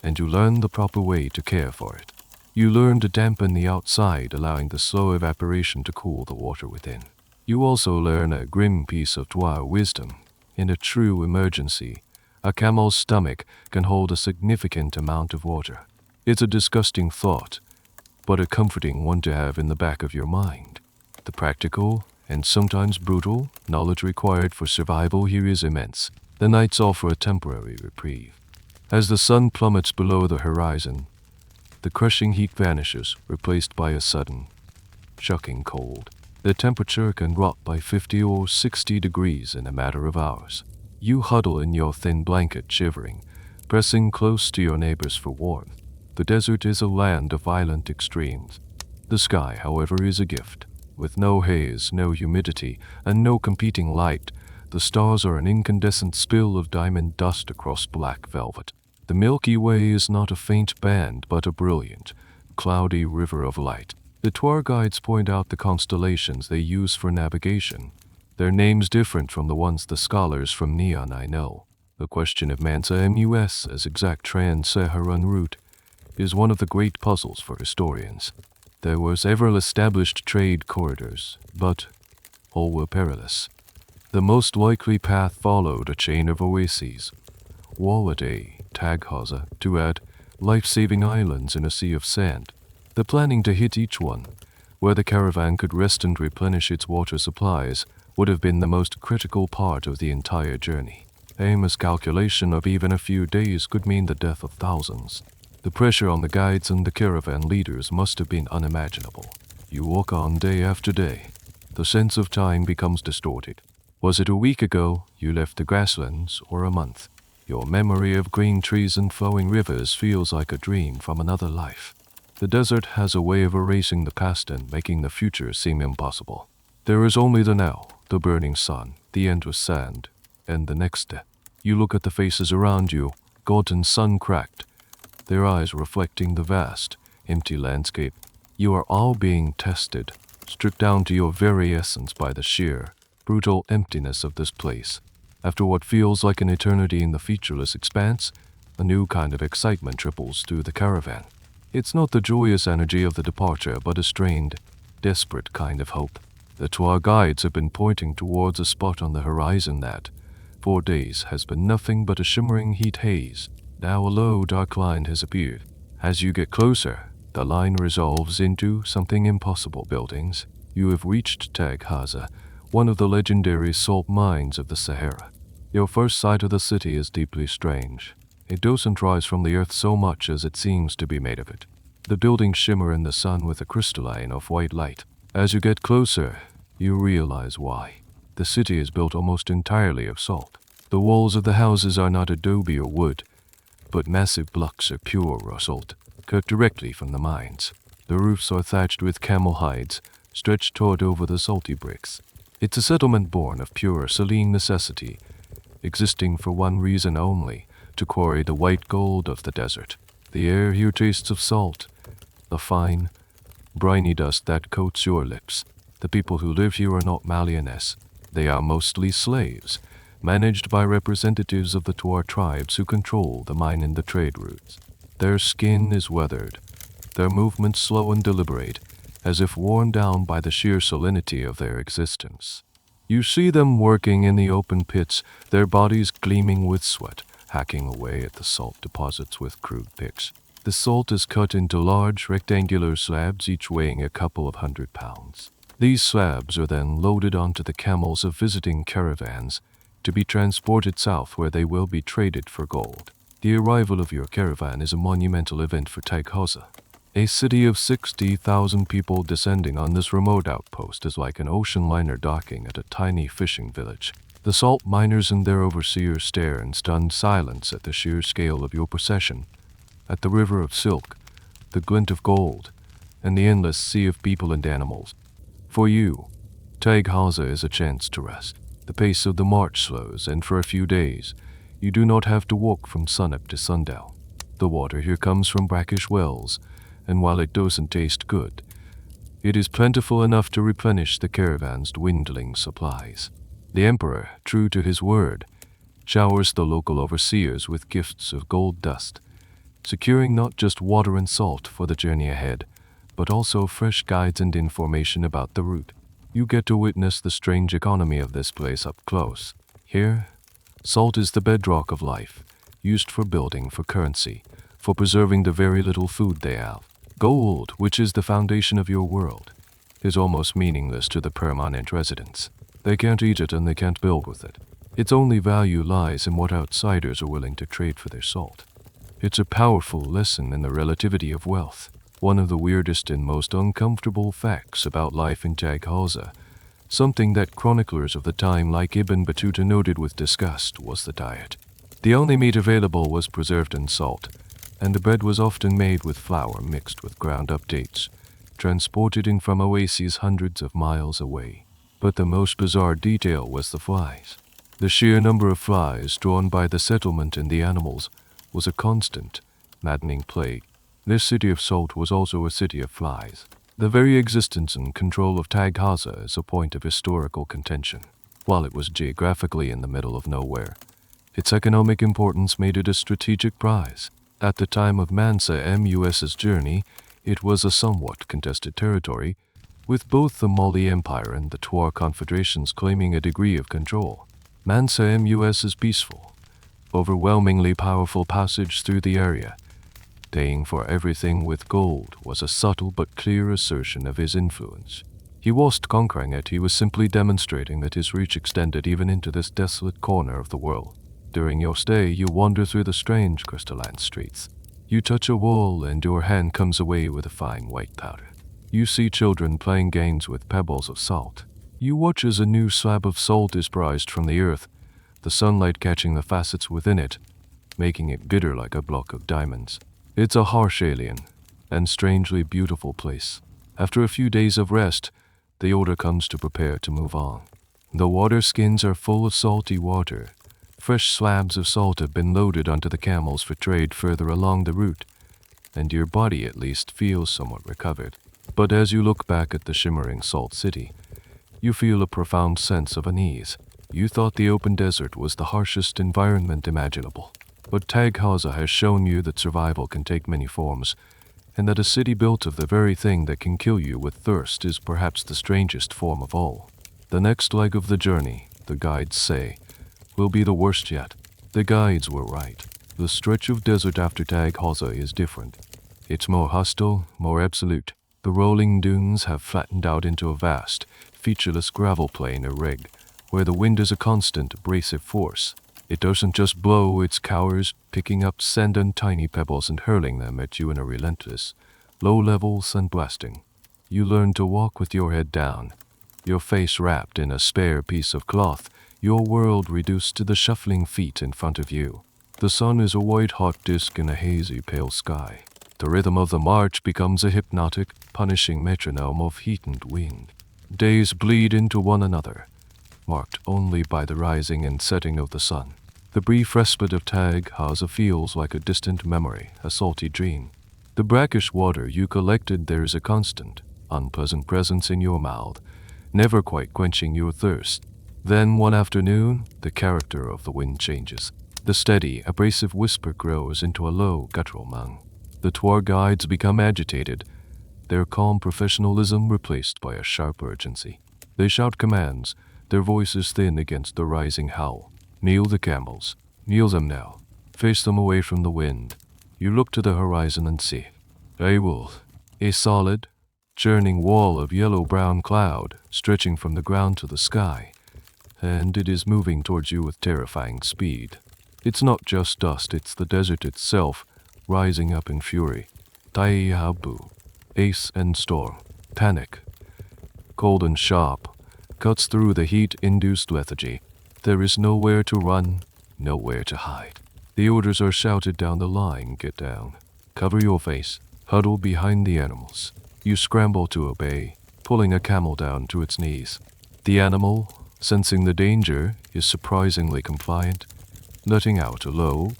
and you learn the proper way to care for it. You learn to dampen the outside, allowing the slow evaporation to cool the water within. You also learn a grim piece of Twa wisdom. In a true emergency, a camel's stomach can hold a significant amount of water. It's a disgusting thought, but a comforting one to have in the back of your mind. The practical, and sometimes brutal, knowledge required for survival here is immense. The nights offer a temporary reprieve. As the sun plummets below the horizon, the crushing heat vanishes, replaced by a sudden, shocking cold. The temperature can drop by 50 or 60 degrees in a matter of hours. You huddle in your thin blanket, shivering, pressing close to your neighbors for warmth. The desert is a land of violent extremes. The sky, however, is a gift. With no haze, no humidity, and no competing light, the stars are an incandescent spill of diamond dust across black velvet. The Milky Way is not a faint band, but a brilliant, cloudy river of light. The tour guides point out the constellations they use for navigation. Their names different from the ones the scholars from Neon I know. The question of Mansa Musa as exact trans-Saharan route is one of the great puzzles for historians. There was ever-established trade corridors, but all were perilous. The most likely path followed a chain of oases, Waladay, Taghaza, Tuad, life-saving islands in a sea of sand. The planning to hit each one, where the caravan could rest and replenish its water supplies, would have been the most critical part of the entire journey. A miscalculation of even a few days could mean the death of thousands. The pressure on the guides and the caravan leaders must have been unimaginable. You walk on day after day. The sense of time becomes distorted. Was it a week ago you left the grasslands, or a month? Your memory of green trees and flowing rivers feels like a dream from another life. The desert has a way of erasing the past and making the future seem impossible. There is only the now, the burning sun, the endless sand, and the next step. You look at the faces around you, golden sun-cracked, their eyes reflecting the vast, empty landscape. You are all being tested, stripped down to your very essence by the sheer, brutal emptiness of this place. After what feels like an eternity in the featureless expanse, a new kind of excitement triples through the caravan. It's not the joyous energy of the departure, but a strained, desperate kind of hope. The tour guides have been pointing towards a spot on the horizon that, for days, has been nothing but a shimmering heat haze. Now a low, dark line has appeared. As you get closer, the line resolves into something impossible. Buildings. You have reached Tag Haza, one of the legendary salt mines of the Sahara. Your first sight of the city is deeply strange. It doesn't rise from the earth so much as it seems to be made of it. The buildings shimmer in the sun with a crystalline of white light. As you get closer, you realize why. The city is built almost entirely of salt. The walls of the houses are not adobe or wood, but massive blocks of pure raw salt, cut directly from the mines. The roofs are thatched with camel hides, stretched taut over the salty bricks. It's a settlement born of pure saline necessity, existing for one reason only, to quarry the white gold of the desert. The air here tastes of salt, the fine, briny dust that coats your lips. The people who live here are not Malianese. They are mostly slaves, managed by representatives of the Tuareg tribes who control the mine and the trade routes. Their skin is weathered, their movements slow and deliberate, as if worn down by the sheer salinity of their existence. You see them working in the open pits, their bodies gleaming with sweat, hacking away at the salt deposits with crude picks. The salt is cut into large rectangular slabs, each weighing a couple of 100 pounds. These slabs are then loaded onto the camels of visiting caravans to be transported south, where they will be traded for gold. The arrival of your caravan is a monumental event for Tag Haza. A city of 60,000 people descending on this remote outpost is like an ocean liner docking at a tiny fishing village. The salt miners and their overseers stare in stunned silence at the sheer scale of your procession, at the river of silk, the glint of gold, and the endless sea of people and animals. For you, Tag Haza is a chance to rest. The pace of the march slows, and for a few days, you do not have to walk from sunup to sundown. The water here comes from brackish wells, and while it doesn't taste good, it is plentiful enough to replenish the caravan's dwindling supplies. The emperor, true to his word, showers the local overseers with gifts of gold dust, securing not just water and salt for the journey ahead, but also fresh guides and information about the route. You get to witness the strange economy of this place up close. Here, salt is the bedrock of life, used for building, for currency, for preserving the very little food they have. Gold, which is the foundation of your world, is almost meaningless to the permanent residents. They can't eat it and they can't build with it. Its only value lies in what outsiders are willing to trade for their salt. It's a powerful lesson in the relativity of wealth. One of the weirdest and most uncomfortable facts about life in Tag Haza, something that chroniclers of the time like Ibn Battuta noted with disgust, was the diet. The only meat available was preserved in salt, and the bread was often made with flour mixed with ground-up dates, transported in from oases hundreds of miles away. But the most bizarre detail was the flies. The sheer number of flies drawn by the settlement and the animals was a constant, maddening plague. This city of salt was also a city of flies. The very existence and control of Tag Haza is a point of historical contention. While it was geographically in the middle of nowhere, its economic importance made it a strategic prize. At the time of Mansa Musa's journey, it was a somewhat contested territory, with both the Mali Empire and the Tuareg confederations claiming a degree of control. Mansa Musa's peaceful, overwhelmingly powerful passage through the area, paying for everything with gold, was a subtle but clear assertion of his influence. He wasn't conquering it, he was simply demonstrating that his reach extended even into this desolate corner of the world. During your stay, you wander through the strange crystalline streets. You touch a wall and your hand comes away with a fine white powder. You see children playing games with pebbles of salt. You watch as a new slab of salt is prized from the earth, the sunlight catching the facets within it, making it glitter like a block of diamonds. It's a harsh, alien, and strangely beautiful place. After a few days of rest, the order comes to prepare to move on. The water skins are full of salty water. Fresh slabs of salt have been loaded onto the camels for trade further along the route, and your body at least feels somewhat recovered. But as you look back at the shimmering salt city, you feel a profound sense of unease. You thought the open desert was the harshest environment imaginable. But Tag Haza has shown you that survival can take many forms, and that a city built of the very thing that can kill you with thirst is perhaps the strangest form of all. The next leg of the journey, the guides say, will be the worst yet. The guides were right. The stretch of desert after Tag Haza is different. It's more hostile, more absolute. The rolling dunes have flattened out into a vast, featureless gravel plain or rig, where the wind is a constant, abrasive force. It doesn't just blow, it cowers, picking up sand and tiny pebbles and hurling them at you in a relentless, low-level sandblasting. You learn to walk with your head down, your face wrapped in a spare piece of cloth, your world reduced to the shuffling feet in front of you. The sun is a white-hot disk in a hazy, pale sky. The rhythm of the march becomes a hypnotic, punishing metronome of heat and wind. Days bleed into one another, marked only by the rising and setting of the sun. The brief respite of Tag Haza feels like a distant memory, a salty dream. The brackish water you collected there is a constant, unpleasant presence in your mouth, never quite quenching your thirst. Then one afternoon, the character of the wind changes. The steady, abrasive whisper grows into a low, guttural moan. The tour guides become agitated, their calm professionalism replaced by a sharp urgency. They shout commands, their voices thin against the rising howl. Kneel the camels. Kneel them now. Face them away from the wind. You look to the horizon and see a solid, churning wall of yellow-brown cloud stretching from the ground to the sky, and it is moving towards you with terrifying speed. It's not just dust, it's the desert itself, rising up in fury. Taihabu, ace and storm, panic, cold and sharp, cuts through the heat-induced lethargy. There is nowhere to run, nowhere to hide. The orders are shouted down the line, get down, cover your face, huddle behind the animals. You scramble to obey, pulling a camel down to its knees. The animal, sensing the danger, is surprisingly compliant, letting out a low,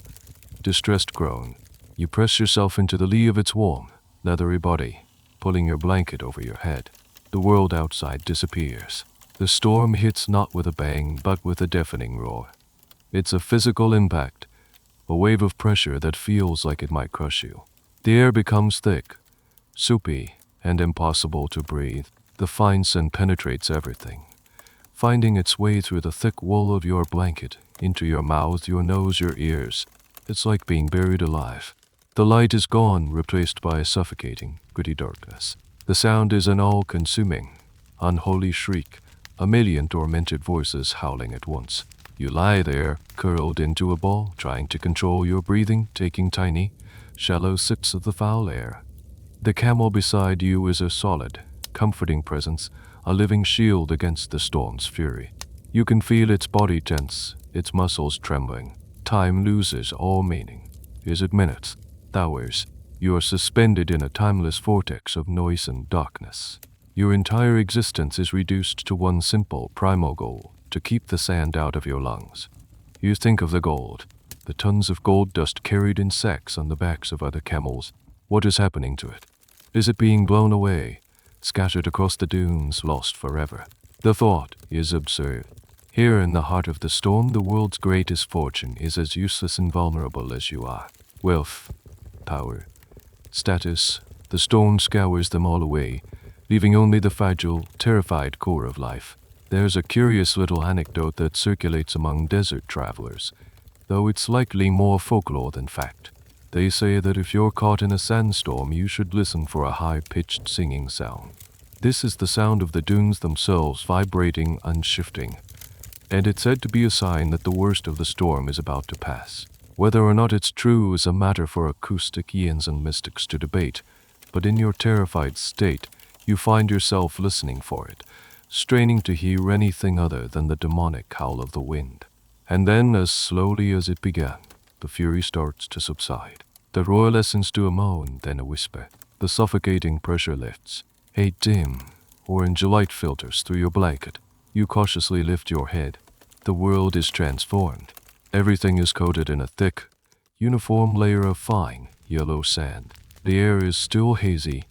distressed groan. You press yourself into the lee of its warm, leathery body, pulling your blanket over your head. The world outside disappears. The storm hits not with a bang, but with a deafening roar. It's a physical impact, a wave of pressure that feels like it might crush you. The air becomes thick, soupy, and impossible to breathe. The fine scent penetrates everything, finding its way through the thick wool of your blanket, into your mouth, your nose, your ears. It's like being buried alive. The light is gone, replaced by a suffocating, gritty darkness. The sound is an all-consuming, unholy shriek, a million tormented voices howling at once. You lie there, curled into a ball, trying to control your breathing, taking tiny, shallow sips of the foul air. The camel beside you is a solid, comforting presence, a living shield against the storm's fury. You can feel its body tense, its muscles trembling. Time loses all meaning. Is it minutes? Hours? You are suspended in a timeless vortex of noise and darkness. Your entire existence is reduced to one simple, primal goal, to keep the sand out of your lungs. You think of the gold, the tons of gold dust carried in sacks on the backs of other camels. What is happening to it? Is it being blown away, scattered across the dunes, lost forever? The thought is absurd. Here in the heart of the storm, the world's greatest fortune is as useless and vulnerable as you are. Wealth, power, status, the storm scours them all away, leaving only the fragile, terrified core of life. There's a curious little anecdote that circulates among desert travelers, though it's likely more folklore than fact. They say that if you're caught in a sandstorm, you should listen for a high-pitched singing sound. This is the sound of the dunes themselves vibrating and shifting, and it's said to be a sign that the worst of the storm is about to pass. Whether or not it's true is a matter for acoustic Ians and mystics to debate, but in your terrified state, you find yourself listening for it, straining to hear anything other than the demonic howl of the wind. And then, as slowly as it began, the fury starts to subside. The roar lessens to a moan, then a whisper. The suffocating pressure lifts. A dim, orange light filters through your blanket. You cautiously lift your head. The world is transformed. Everything is coated in a thick, uniform layer of fine, yellow sand. The air is still hazy,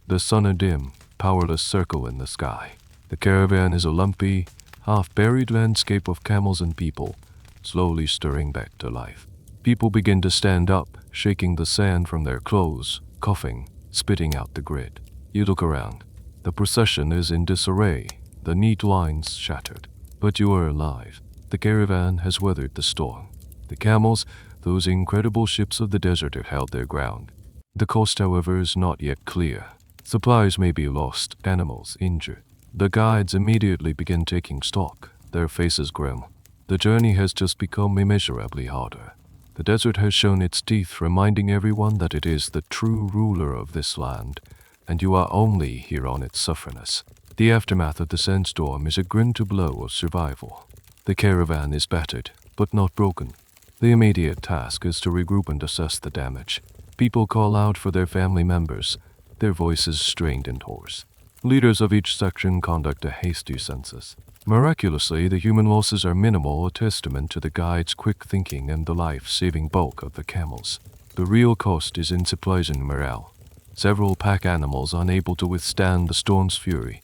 the sun a dim, powerless circle in the sky. The caravan is a lumpy, half-buried landscape of camels and people, slowly stirring back to life. People begin to stand up, shaking the sand from their clothes, coughing, spitting out the grit. You look around. The procession is in disarray, the neat lines shattered. But you are alive. The caravan has weathered the storm. The camels, those incredible ships of the desert, have held their ground. The cost, however, is not yet clear. Supplies may be lost, animals injured. The guides immediately begin taking stock, their faces grim. The journey has just become immeasurably harder. The desert has shown its teeth, reminding everyone that it is the true ruler of this land, and you are only here on its sufferness. The aftermath of the sandstorm is a grin to blow of survival. The caravan is battered, but not broken. The immediate task is to regroup and assess the damage. People call out for their family members, their voices strained and hoarse. Leaders of each section conduct a hasty census. Miraculously, the human losses are minimal, a testament to the guides' quick thinking and the life-saving bulk of the camels. The real cost is in supplies and morale. Several pack animals, unable to withstand the storm's fury,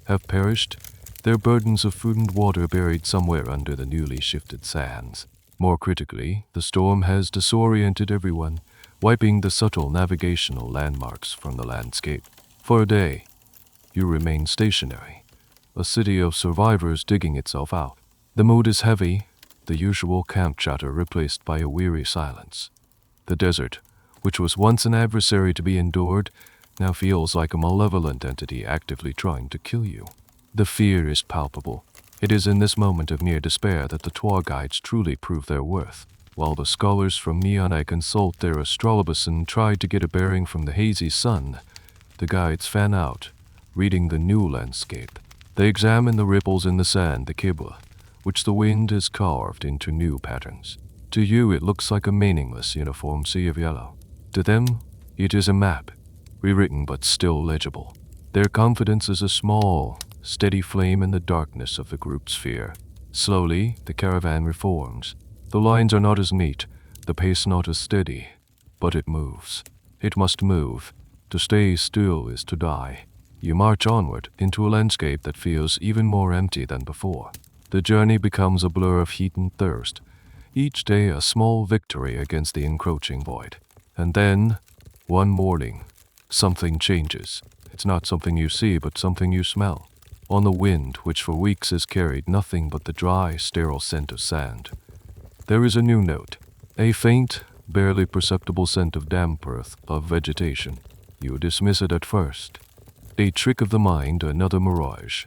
have perished, their burdens of food and water buried somewhere under the newly shifted sands. More critically, the storm has disoriented everyone, wiping the subtle navigational landmarks from the landscape. For a day, you remain stationary, a city of survivors digging itself out. The mood is heavy, the usual camp chatter replaced by a weary silence. The desert, which was once an adversary to be endured, now feels like a malevolent entity actively trying to kill you. The fear is palpable. It is in this moment of near despair that the tour guides truly prove their worth. While the scholars from Neon consult their astrolabus and try to get a bearing from the hazy sun, the guides fan out, reading the new landscape. They examine the ripples in the sand, the kibla, which the wind has carved into new patterns. To you, it looks like a meaningless uniform sea of yellow. To them, it is a map, rewritten but still legible. Their confidence is a small, steady flame in the darkness of the group's fear. Slowly, the caravan reforms. The lines are not as neat, the pace not as steady, but it moves. It must move. To stay still is to die. You march onward into a landscape that feels even more empty than before. The journey becomes a blur of heat and thirst, each day a small victory against the encroaching void. And then, one morning, something changes. It's not something you see, but something you smell. On the wind, which for weeks has carried nothing but the dry, sterile scent of sand, there is a new note, a faint, barely perceptible scent of damp earth, of vegetation. You dismiss it at first. A trick of the mind, another mirage.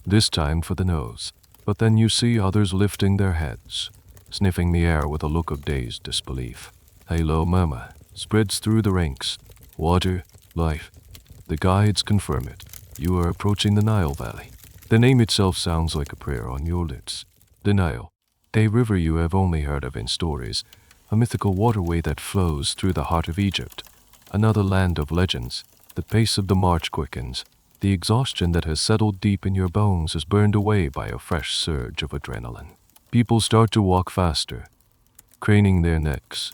This time for the nose. But then you see others lifting their heads, sniffing the air with a look of dazed disbelief. A low murmur spreads through the ranks. Water, life. The guides confirm it. You are approaching the Nile Valley. The name itself sounds like a prayer on your lips. The Nile, a river you have only heard of in stories, a mythical waterway that flows through the heart of Egypt. Another land of legends. The pace of the march quickens. The exhaustion that has settled deep in your bones is burned away by a fresh surge of adrenaline. People start to walk faster, craning their necks,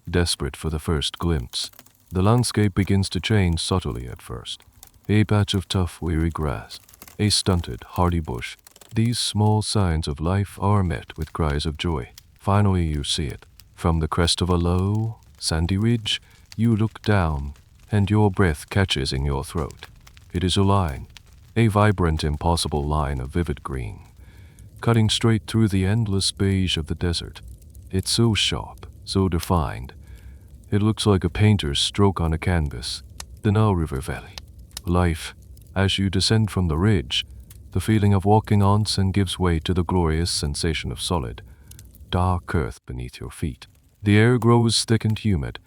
desperate for the first glimpse. The landscape begins to change subtly at first. A patch of tough, weary grass, a stunted, hardy bush. These small signs of life are met with cries of joy. Finally you see it. From the crest of a low, sandy ridge, you look down, and your breath catches in your throat. It is a line, a vibrant, impossible line of vivid green, cutting straight through the endless beige of the desert. It's so sharp, so defined. It looks like a painter's stroke on a canvas. The Nile River Valley. Life. As you descend from the ridge, the feeling of walking on sand gives way to the glorious sensation of solid, dark earth beneath your feet. The air grows thick and humid,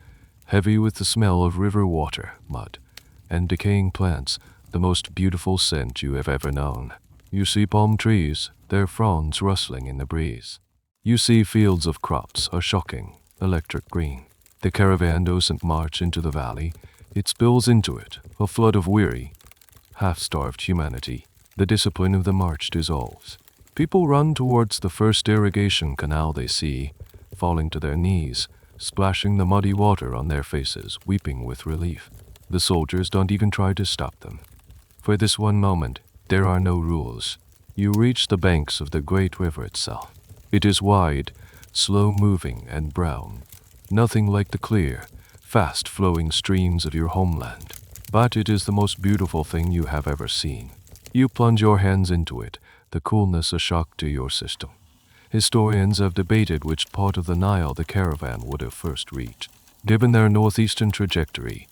heavy with the smell of river water, mud, and decaying plants, the most beautiful scent you have ever known. You see palm trees, their fronds rustling in the breeze. You see fields of crops, a shocking, electric green. The caravan doesn't march into the valley, it spills into it, a flood of weary, half-starved humanity. The discipline of the march dissolves. People run towards the first irrigation canal they see, falling to their knees, splashing the muddy water on their faces, weeping with relief. The soldiers don't even try to stop them. For this one moment, there are no rules. You reach the banks of the great river itself. It is wide, slow-moving, and brown. Nothing like the clear, fast-flowing streams of your homeland. But it is the most beautiful thing you have ever seen. You plunge your hands into it, the coolness a shock to your system. Historians have debated which part of the Nile the caravan would have first reached. Given their northeastern trajectory,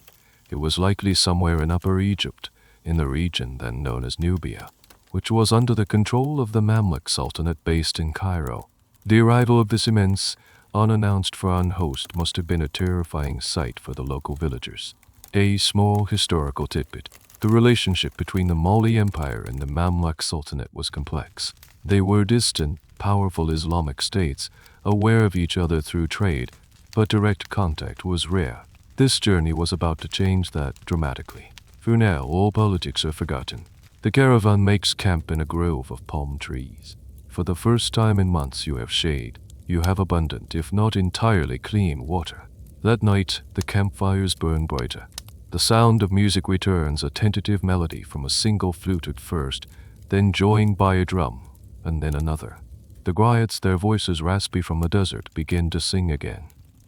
it was likely somewhere in Upper Egypt, in the region then known as Nubia, which was under the control of the Mamluk Sultanate based in Cairo. The arrival of this immense, unannounced foreign host must have been a terrifying sight for the local villagers. A small historical tidbit. The relationship between the Mali Empire and the Mamluk Sultanate was complex. They were distant, powerful Islamic states, aware of each other through trade, but direct contact was rare. This journey was about to change that dramatically. For now, all politics are forgotten. The caravan makes camp in a grove of palm trees. For the first time in months you have shade. You have abundant, if not entirely clean, water. That night, the campfires burn brighter. The sound of music returns, a tentative melody from a single flute at first, then joined by a drum, and then another. The griots, their voices raspy from the desert, begin to sing again.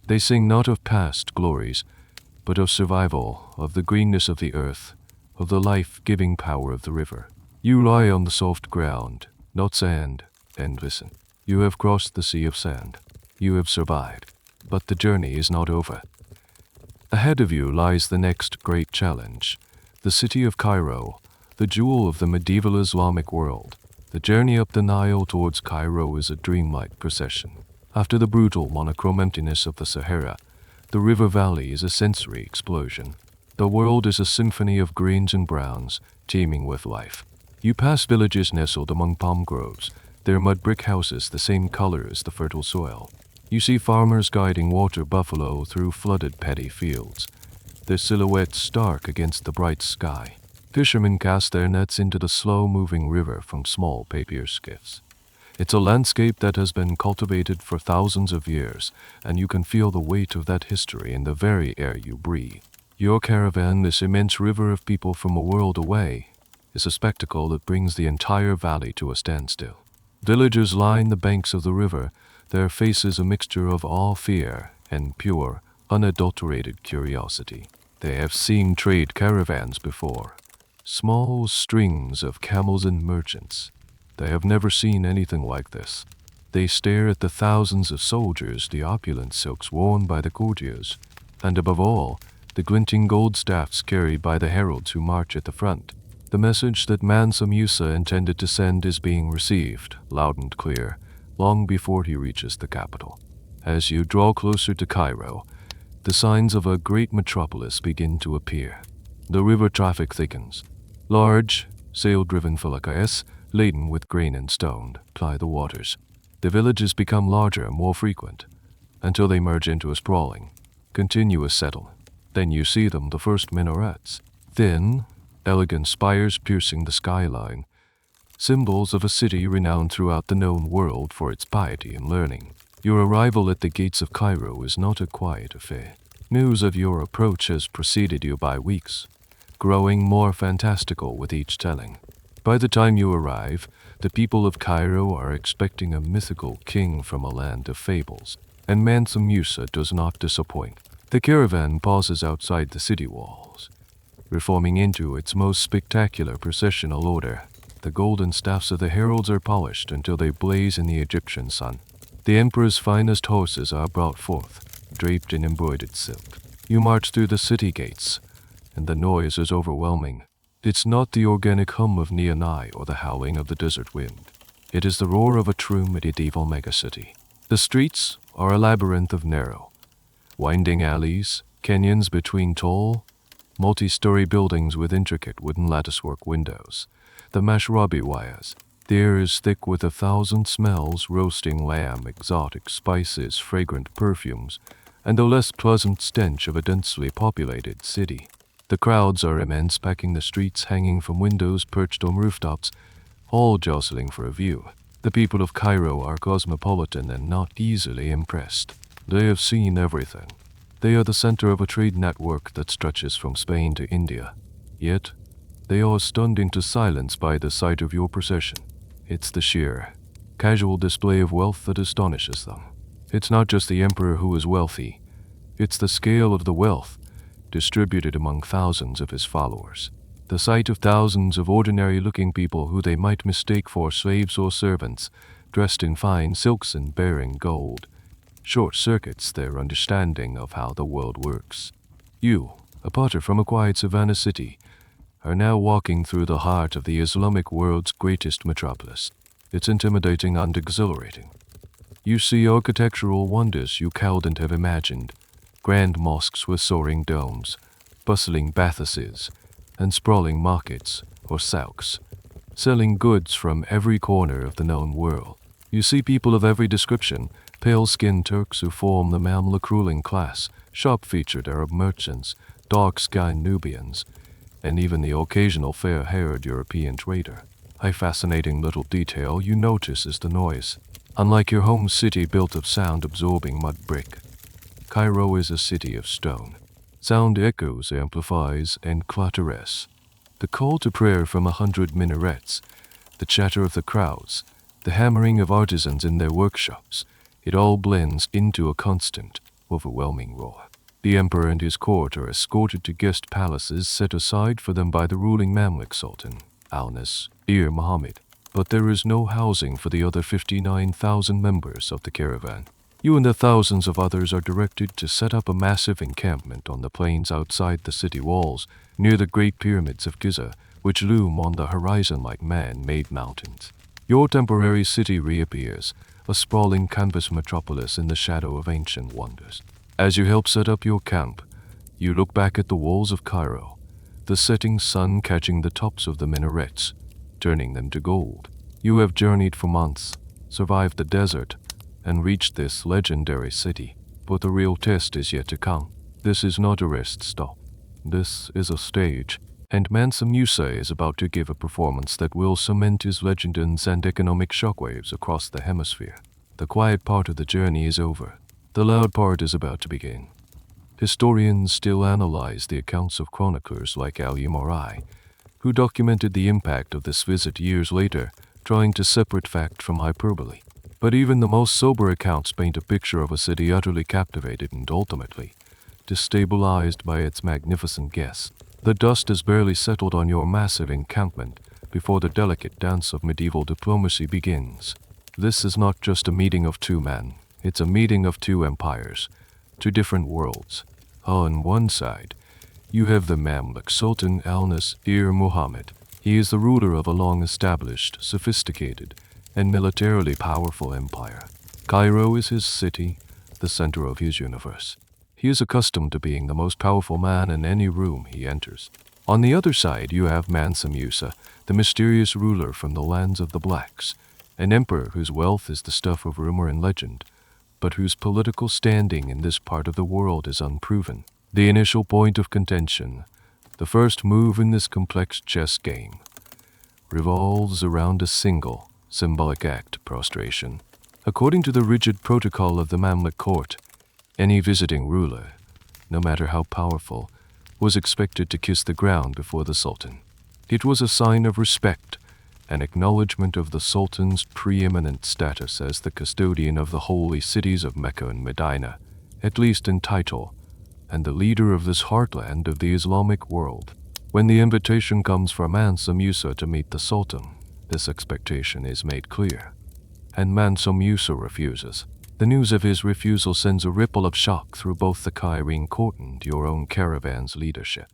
They sing not of past glories, but of survival, of the greenness of the earth, of the life-giving power of the river. You lie on the soft ground, not sand, and listen. You have crossed the sea of sand. You have survived. But the journey is not over. Ahead of you lies the next great challenge, the city of Cairo, the jewel of the medieval Islamic world. The journey up the Nile towards Cairo is a dreamlike procession. After the brutal monochrome emptiness of the Sahara, the river valley is a sensory explosion. The world is a symphony of greens and browns, teeming with life. You pass villages nestled among palm groves, their mud brick houses the same color as the fertile soil. You see farmers guiding water buffalo through flooded paddy fields, their silhouettes stark against the bright sky. Fishermen cast their nets into the slow-moving river from small papier skiffs. It's a landscape that has been cultivated for thousands of years, and you can feel the weight of that history in the very air you breathe. Your caravan, this immense river of people from a world away, is a spectacle that brings the entire valley to a standstill. Villagers line the banks of the river, their faces a mixture of awe, fear, and pure, unadulterated curiosity. They have seen trade caravans before, small strings of camels and merchants. They have never seen anything like this. They stare at the thousands of soldiers, the opulent silks worn by the courtiers, and above all, the glinting gold staffs carried by the heralds who march at the front. The message that Mansa Musa intended to send is being received, loud and clear, long before he reaches the capital. As you draw closer to Cairo, the signs of a great metropolis begin to appear. The river traffic thickens. Large, sail-driven feluccas, laden with grain and stone, ply the waters. The villages become larger and more frequent, until they merge into a sprawling, continuous settlement. Then you see them, the first minarets. Thin, elegant spires piercing the skyline, symbols of a city renowned throughout the known world for its piety and learning. Your arrival at the gates of Cairo is not a quiet affair. News of your approach has preceded you by weeks, growing more fantastical with each telling. By the time you arrive, the people of Cairo are expecting a mythical king from a land of fables, and Mansa Musa does not disappoint. The caravan pauses outside the city walls, reforming into its most spectacular processional order. The golden staffs of the heralds are polished until they blaze in the Egyptian sun. The emperor's finest horses are brought forth, draped in embroidered silk. You march through the city gates, and the noise is overwhelming. It's not the organic hum of neon or the howling of the desert wind. It is the roar of a true medieval megacity. The streets are a labyrinth of narrow, winding alleys, canyons between tall, multi-story buildings with intricate wooden latticework windows. The mashrabi wires. The air is thick with 1,000 smells, roasting lamb, exotic spices, fragrant perfumes, and the less pleasant stench of a densely populated city. The crowds are immense, packing the streets, hanging from windows, perched on rooftops, all jostling for a view. The people of Cairo are cosmopolitan and not easily impressed. They have seen everything. They are the center of a trade network that stretches from Spain to India. Yet, they are stunned into silence by the sight of your procession. It's the sheer, casual display of wealth that astonishes them. It's not just the emperor who is wealthy. It's the scale of the wealth, distributed among thousands of his followers. The sight of thousands of ordinary-looking people who they might mistake for slaves or servants, dressed in fine silks and bearing gold, short-circuits their understanding of how the world works. You, a potter from a quiet savannah city, are now walking through the heart of the Islamic world's greatest metropolis. It's intimidating and exhilarating. You see architectural wonders you couldn't have imagined, grand mosques with soaring domes, bustling bathhouses, and sprawling markets, or souks, selling goods from every corner of the known world. You see people of every description, pale-skinned Turks who form the Mamluk ruling class, sharp-featured Arab merchants, dark-skinned Nubians, and even the occasional fair-haired European trader. A fascinating little detail you notice is the noise. Unlike your home city built of sound-absorbing mud brick, Cairo is a city of stone. Sound echoes, amplifies, and clatters. The call to prayer from 100 minarets, the chatter of the crowds, the hammering of artisans in their workshops, it all blends into a constant, overwhelming roar. The emperor and his court are escorted to guest palaces set aside for them by the ruling Mamluk Sultan, Al-Nasir Muhammad. But there is no housing for the other 59,000 members of the caravan. You and the thousands of others are directed to set up a massive encampment on the plains outside the city walls, near the great pyramids of Giza, which loom on the horizon like man-made mountains. Your temporary city reappears, a sprawling canvas metropolis in the shadow of ancient wonders. As you help set up your camp, you look back at the walls of Cairo, the setting sun catching the tops of the minarets, turning them to gold. You have journeyed for months, survived the desert, and reached this legendary city. But the real test is yet to come. This is not a rest stop. This is a stage, and Mansa Musa is about to give a performance that will cement his legend and send economic shockwaves across the hemisphere. The quiet part of the journey is over. The loud part is about to begin. Historians still analyze the accounts of chroniclers like Al-Umari, who documented the impact of this visit years later, trying to separate fact from hyperbole. But even the most sober accounts paint a picture of a city utterly captivated and ultimately destabilized by its magnificent guests. The dust has barely settled on your massive encampment before the delicate dance of medieval diplomacy begins. This is not just a meeting of two men, it's a meeting of two empires, two different worlds. On one side, you have the Mamluk Sultan Al-Nasir Muhammad. He is the ruler of a long-established, sophisticated, and militarily powerful empire. Cairo is his city, the center of his universe. He is accustomed to being the most powerful man in any room he enters. On the other side, you have Mansa Musa, the mysterious ruler from the lands of the blacks, an emperor whose wealth is the stuff of rumor and legend, but whose political standing in this part of the world is unproven. The initial point of contention, the first move in this complex chess game, revolves around a single, symbolic act, prostration. According to the rigid protocol of the Mamluk court, any visiting ruler, no matter how powerful, was expected to kiss the ground before the Sultan. It was a sign of respect, an acknowledgement of the Sultan's preeminent status as the custodian of the holy cities of Mecca and Medina, at least in title, and the leader of this heartland of the Islamic world. When the invitation comes for Mansa Musa to meet the Sultan, this expectation is made clear, and Mansa Musa refuses. The news of his refusal sends a ripple of shock through both the Cairene court and your own caravan's leadership.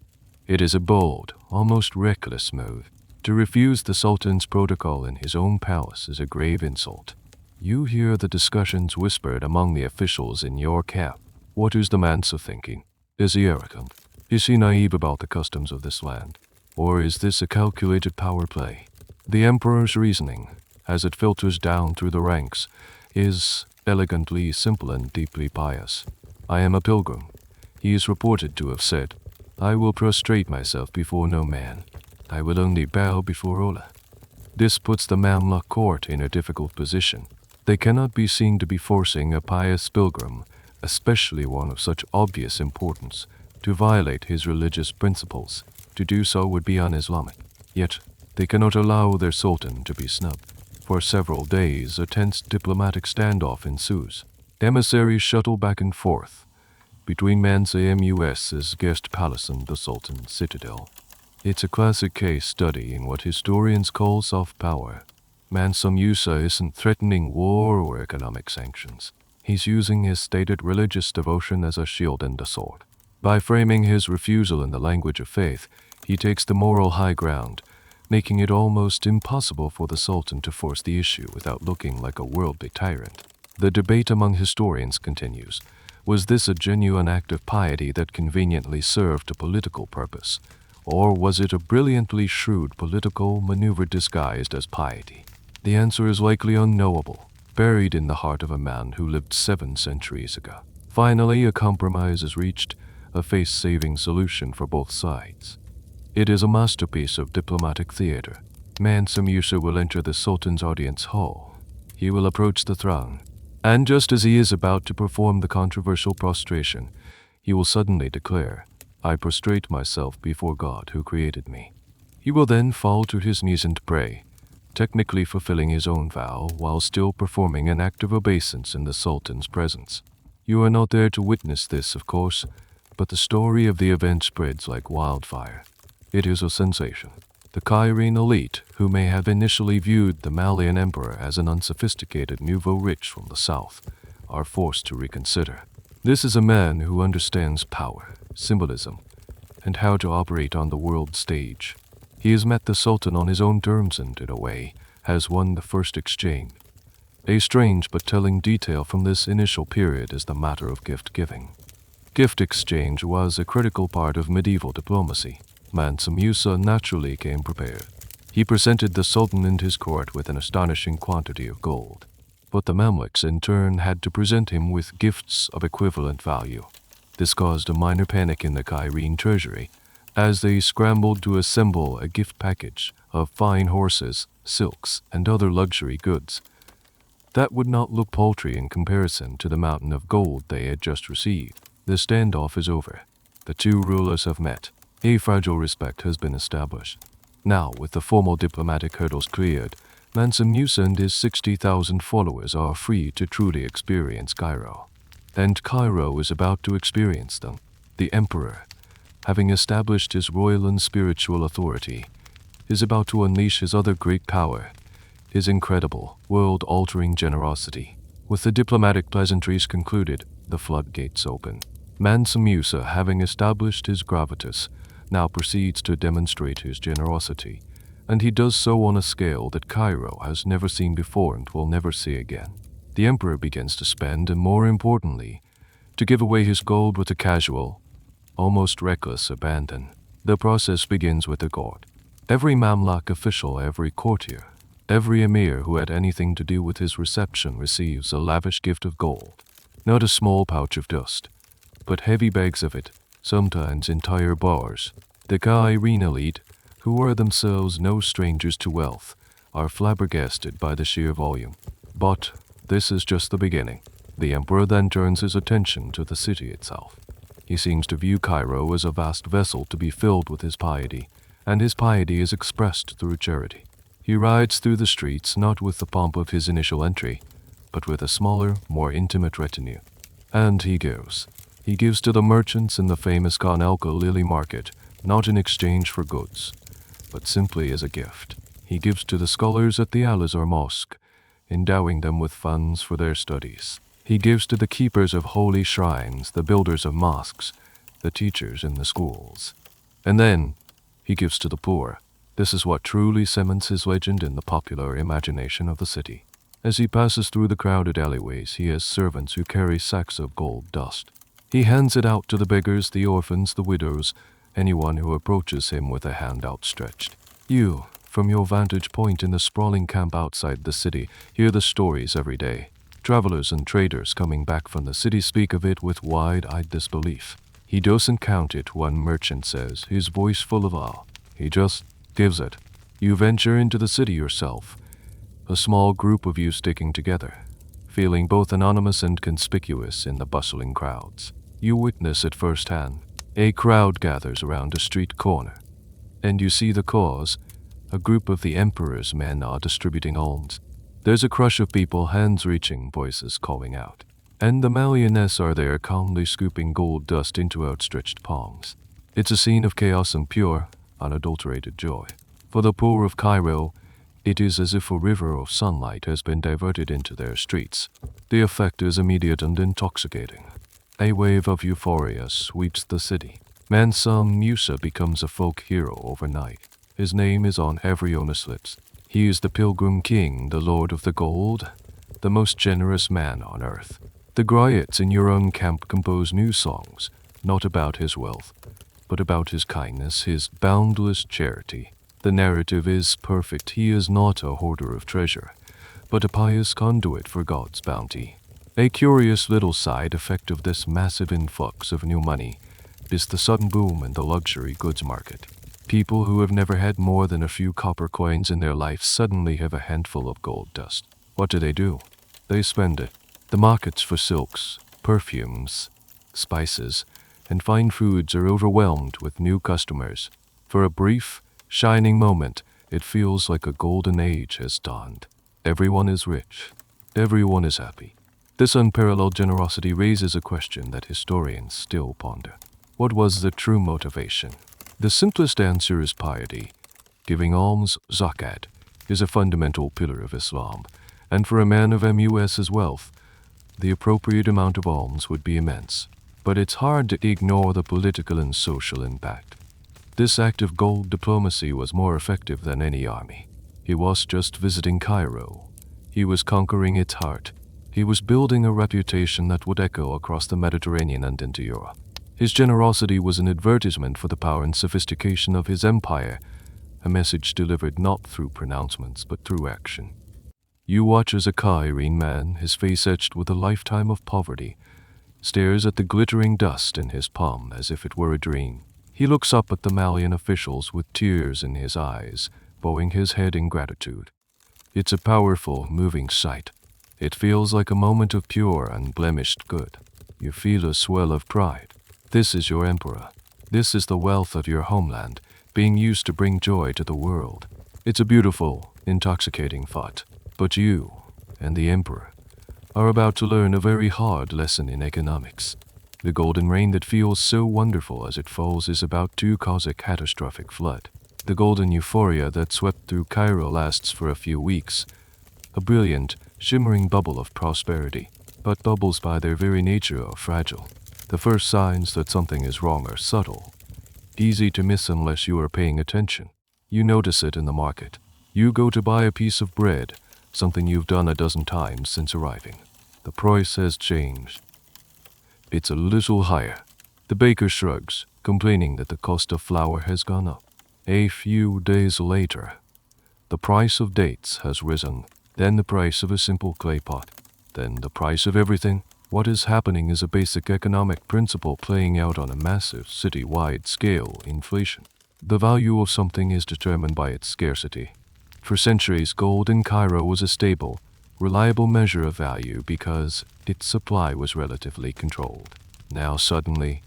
It is a bold, almost reckless move. To refuse the Sultan's protocol in his own palace is a grave insult. You hear the discussions whispered among the officials in your camp. What is the Mansa thinking? Is he arrogant? Is he naive about the customs of this land? Or is this a calculated power play? The emperor's reasoning, as it filters down through the ranks, is elegantly simple and deeply pious. I am a pilgrim. He is reported to have said, I will prostrate myself before no man. I will only bow before Allah. This puts the Mamluk court in a difficult position. They cannot be seen to be forcing a pious pilgrim, especially one of such obvious importance, to violate his religious principles. To do so would be un-Islamic. Yet, they cannot allow their sultan to be snubbed. For several days, a tense diplomatic standoff ensues. Emissaries shuttle back and forth between Mansa Mus's guest palace and the sultan's citadel. It's a classic case study in what historians call soft power. Mansa Musa isn't threatening war or economic sanctions. He's using his stated religious devotion as a shield and a sword. By framing his refusal in the language of faith, he takes the moral high ground, making it almost impossible for the Sultan to force the issue without looking like a worldly tyrant. The debate among historians continues. Was this a genuine act of piety that conveniently served a political purpose, or was it a brilliantly shrewd political maneuver disguised as piety? The answer is likely unknowable, buried in the heart of a man who lived 7 centuries ago. Finally, a compromise is reached, a face-saving solution for both sides. It is a masterpiece of diplomatic theater. Mansa Musa will enter the Sultan's audience hall. He will approach the throne, and just as he is about to perform the controversial prostration, he will suddenly declare, "I prostrate myself before God who created me." He will then fall to his knees and pray, technically fulfilling his own vow while still performing an act of obeisance in the Sultan's presence. You are not there to witness this, of course, but the story of the event spreads like wildfire. It is a sensation. The Cairene elite, who may have initially viewed the Malian emperor as an unsophisticated nouveau riche from the south, are forced to reconsider. This is a man who understands power, symbolism, and how to operate on the world stage. He has met the Sultan on his own terms and, in a way, has won the first exchange. A strange but telling detail from this initial period is the matter of gift-giving. Gift exchange was a critical part of medieval diplomacy. Mansa Musa naturally came prepared. He presented the Sultan and his court with an astonishing quantity of gold. But the Mamluks in turn had to present him with gifts of equivalent value. This caused a minor panic in the Cairene treasury, as they scrambled to assemble a gift package of fine horses, silks, and other luxury goods. That would not look paltry in comparison to the mountain of gold they had just received. The standoff is over. The two rulers have met. A fragile respect has been established. Now, with the formal diplomatic hurdles cleared, Mansa Musa and his 60,000 followers are free to truly experience Cairo. And Cairo is about to experience them. The emperor, having established his royal and spiritual authority, is about to unleash his other great power, his incredible, world-altering generosity. With the diplomatic pleasantries concluded, the floodgates open. Mansa Musa, having established his gravitas, now proceeds to demonstrate his generosity, and he does so on a scale that Cairo has never seen before and will never see again. The emperor begins to spend, and more importantly, to give away his gold with a casual, almost reckless abandon. The process begins with the court. Every Mamluk official, every courtier, every emir who had anything to do with his reception receives a lavish gift of gold. Not a small pouch of dust, but heavy bags of it, sometimes entire bars. The Cairene elite, who are themselves no strangers to wealth, are flabbergasted by the sheer volume. But this is just the beginning. The emperor then turns his attention to the city itself. He seems to view Cairo as a vast vessel to be filled with his piety, and his piety is expressed through charity. He rides through the streets not with the pomp of his initial entry, but with a smaller, more intimate retinue. And he gives. He gives to the merchants in the famous Khan Elka Lily Market, not in exchange for goods, but simply as a gift. He gives to the scholars at the Al-Azhar Mosque, endowing them with funds for their studies. He gives to the keepers of holy shrines, the builders of mosques, the teachers in the schools. And then, he gives to the poor. This is what truly cements his legend in the popular imagination of the city. As he passes through the crowded alleyways, he has servants who carry sacks of gold dust. He hands it out to the beggars, the orphans, the widows, anyone who approaches him with a hand outstretched. You, from your vantage point in the sprawling camp outside the city, hear the stories every day. Travelers and traders coming back from the city speak of it with wide-eyed disbelief. He doesn't count it, one merchant says, his voice full of awe. He just gives it. You venture into the city yourself, a small group of you sticking together, feeling both anonymous and conspicuous in the bustling crowds. You witness it firsthand. A crowd gathers around a street corner, and you see the cause. A group of the emperor's men are distributing alms. There's a crush of people, hands reaching, voices calling out. And the Malianess are there calmly scooping gold dust into outstretched palms. It's a scene of chaos and pure, unadulterated joy. For the poor of Cairo, It is as if a river of sunlight has been diverted into their streets. The effect is immediate and intoxicating. A wave of euphoria sweeps the city. Mansa Musa becomes a folk hero overnight. His name is on every owner's lips. He is the pilgrim king, the lord of the gold, the most generous man on earth. The griots in your own camp compose new songs, not about his wealth, but about his kindness, his boundless charity. The narrative is perfect. He is not a hoarder of treasure, but a pious conduit for God's bounty. A curious little side effect of this massive influx of new money is the sudden boom in the luxury goods market. People who have never had more than a few copper coins in their life suddenly have a handful of gold dust. What do? They spend it. The markets for silks, perfumes, spices, and fine foods are overwhelmed with new customers. For a brief, shining moment, it feels like a golden age has dawned. Everyone is rich. Everyone is happy. This unparalleled generosity raises a question that historians still ponder. What was the true motivation? The simplest answer is piety. Giving alms, zakat, is a fundamental pillar of Islam, and for a man of Mus's wealth, the appropriate amount of alms would be immense. But it's hard to ignore the political and social impact. This act of gold diplomacy was more effective than any army. He was just visiting Cairo. He was conquering its heart. He was building a reputation that would echo across the Mediterranean and into Europe. His generosity was an advertisement for the power and sophistication of his empire, a message delivered not through pronouncements but through action. You watch as a Cairene man, his face etched with a lifetime of poverty, stares at the glittering dust in his palm as if it were a dream. He looks up at the Malian officials with tears in his eyes, bowing his head in gratitude. It's a powerful, moving sight. It feels like a moment of pure, unblemished good. You feel a swell of pride. This is your emperor. This is the wealth of your homeland, being used to bring joy to the world. It's a beautiful, intoxicating thought. But you and the emperor are about to learn a very hard lesson in economics. The golden rain that feels so wonderful as it falls is about to cause a catastrophic flood. The golden euphoria that swept through Cairo lasts for a few weeks, a brilliant, shimmering bubble of prosperity. But bubbles by their very nature are fragile. The first signs that something is wrong are subtle, easy to miss unless you are paying attention. You notice it in the market. You go to buy a piece of bread, something you've done a dozen times since arriving. The price has changed. It's a little higher. The baker shrugs, complaining that the cost of flour has gone up. A few days later, the price of dates has risen, then the price of a simple clay pot, then the price of everything. What is happening is a basic economic principle playing out on a massive city-wide scale: inflation. The value of something is determined by its scarcity. For centuries, gold in Cairo was a stable, reliable measure of value because its supply was relatively controlled. Now suddenly,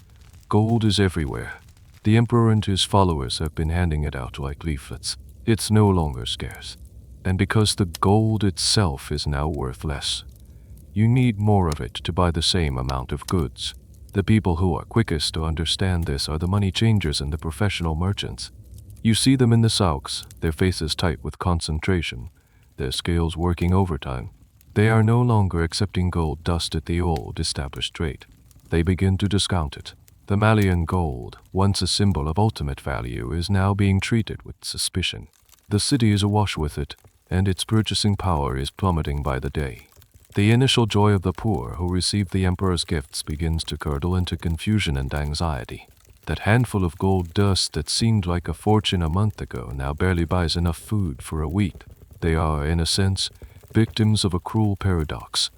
gold is everywhere. The emperor and his followers have been handing it out like leaflets. It's no longer scarce. And because the gold itself is now worth less, you need more of it to buy the same amount of goods. The people who are quickest to understand this are the money changers and the professional merchants. You see them in the souks, their faces tight with concentration, their scales working overtime. They are no longer accepting gold dust at the old established rate. They begin to discount it. The Malian gold, once a symbol of ultimate value, is now being treated with suspicion. The city is awash with it, and its purchasing power is plummeting by the day. The initial joy of the poor who receive the emperor's gifts begins to curdle into confusion and anxiety. That handful of gold dust that seemed like a fortune a month ago now barely buys enough food for a week. They are, in a sense, victims of a cruel paradox.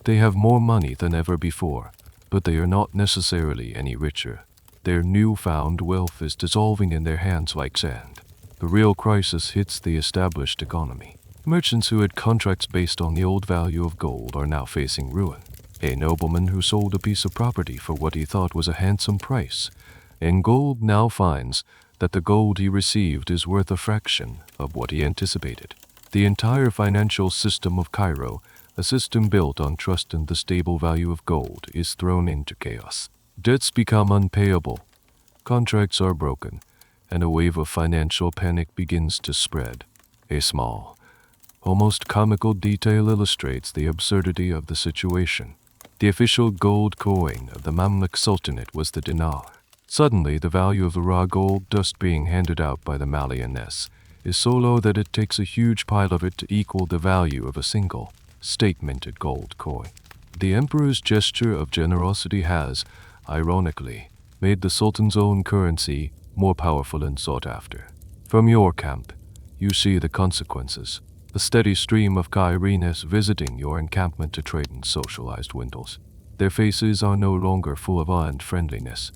They have more money than ever before, but they are not necessarily any richer. Their newfound wealth is dissolving in their hands like sand. The real crisis hits the established economy. Merchants who had contracts based on the old value of gold are now facing ruin. A nobleman who sold a piece of property for what he thought was a handsome price in gold now finds that the gold he received is worth a fraction of what he anticipated. The entire financial system of Cairo, a system built on trust and the stable value of gold, is thrown into chaos. Debts become unpayable, contracts are broken, and a wave of financial panic begins to spread. A small, almost comical detail illustrates the absurdity of the situation. The official gold coin of the Mamluk Sultanate was the dinar. Suddenly, the value of the raw gold dust being handed out by the Malianess is so low that it takes a huge pile of it to equal the value of a single state-minted gold coin. The emperor's gesture of generosity has, ironically, made the Sultan's own currency more powerful and sought after. From your camp, you see the consequences. A steady stream of Cairenes visiting your encampment to trade in socialized windows. Their faces are no longer full of awe and friendliness.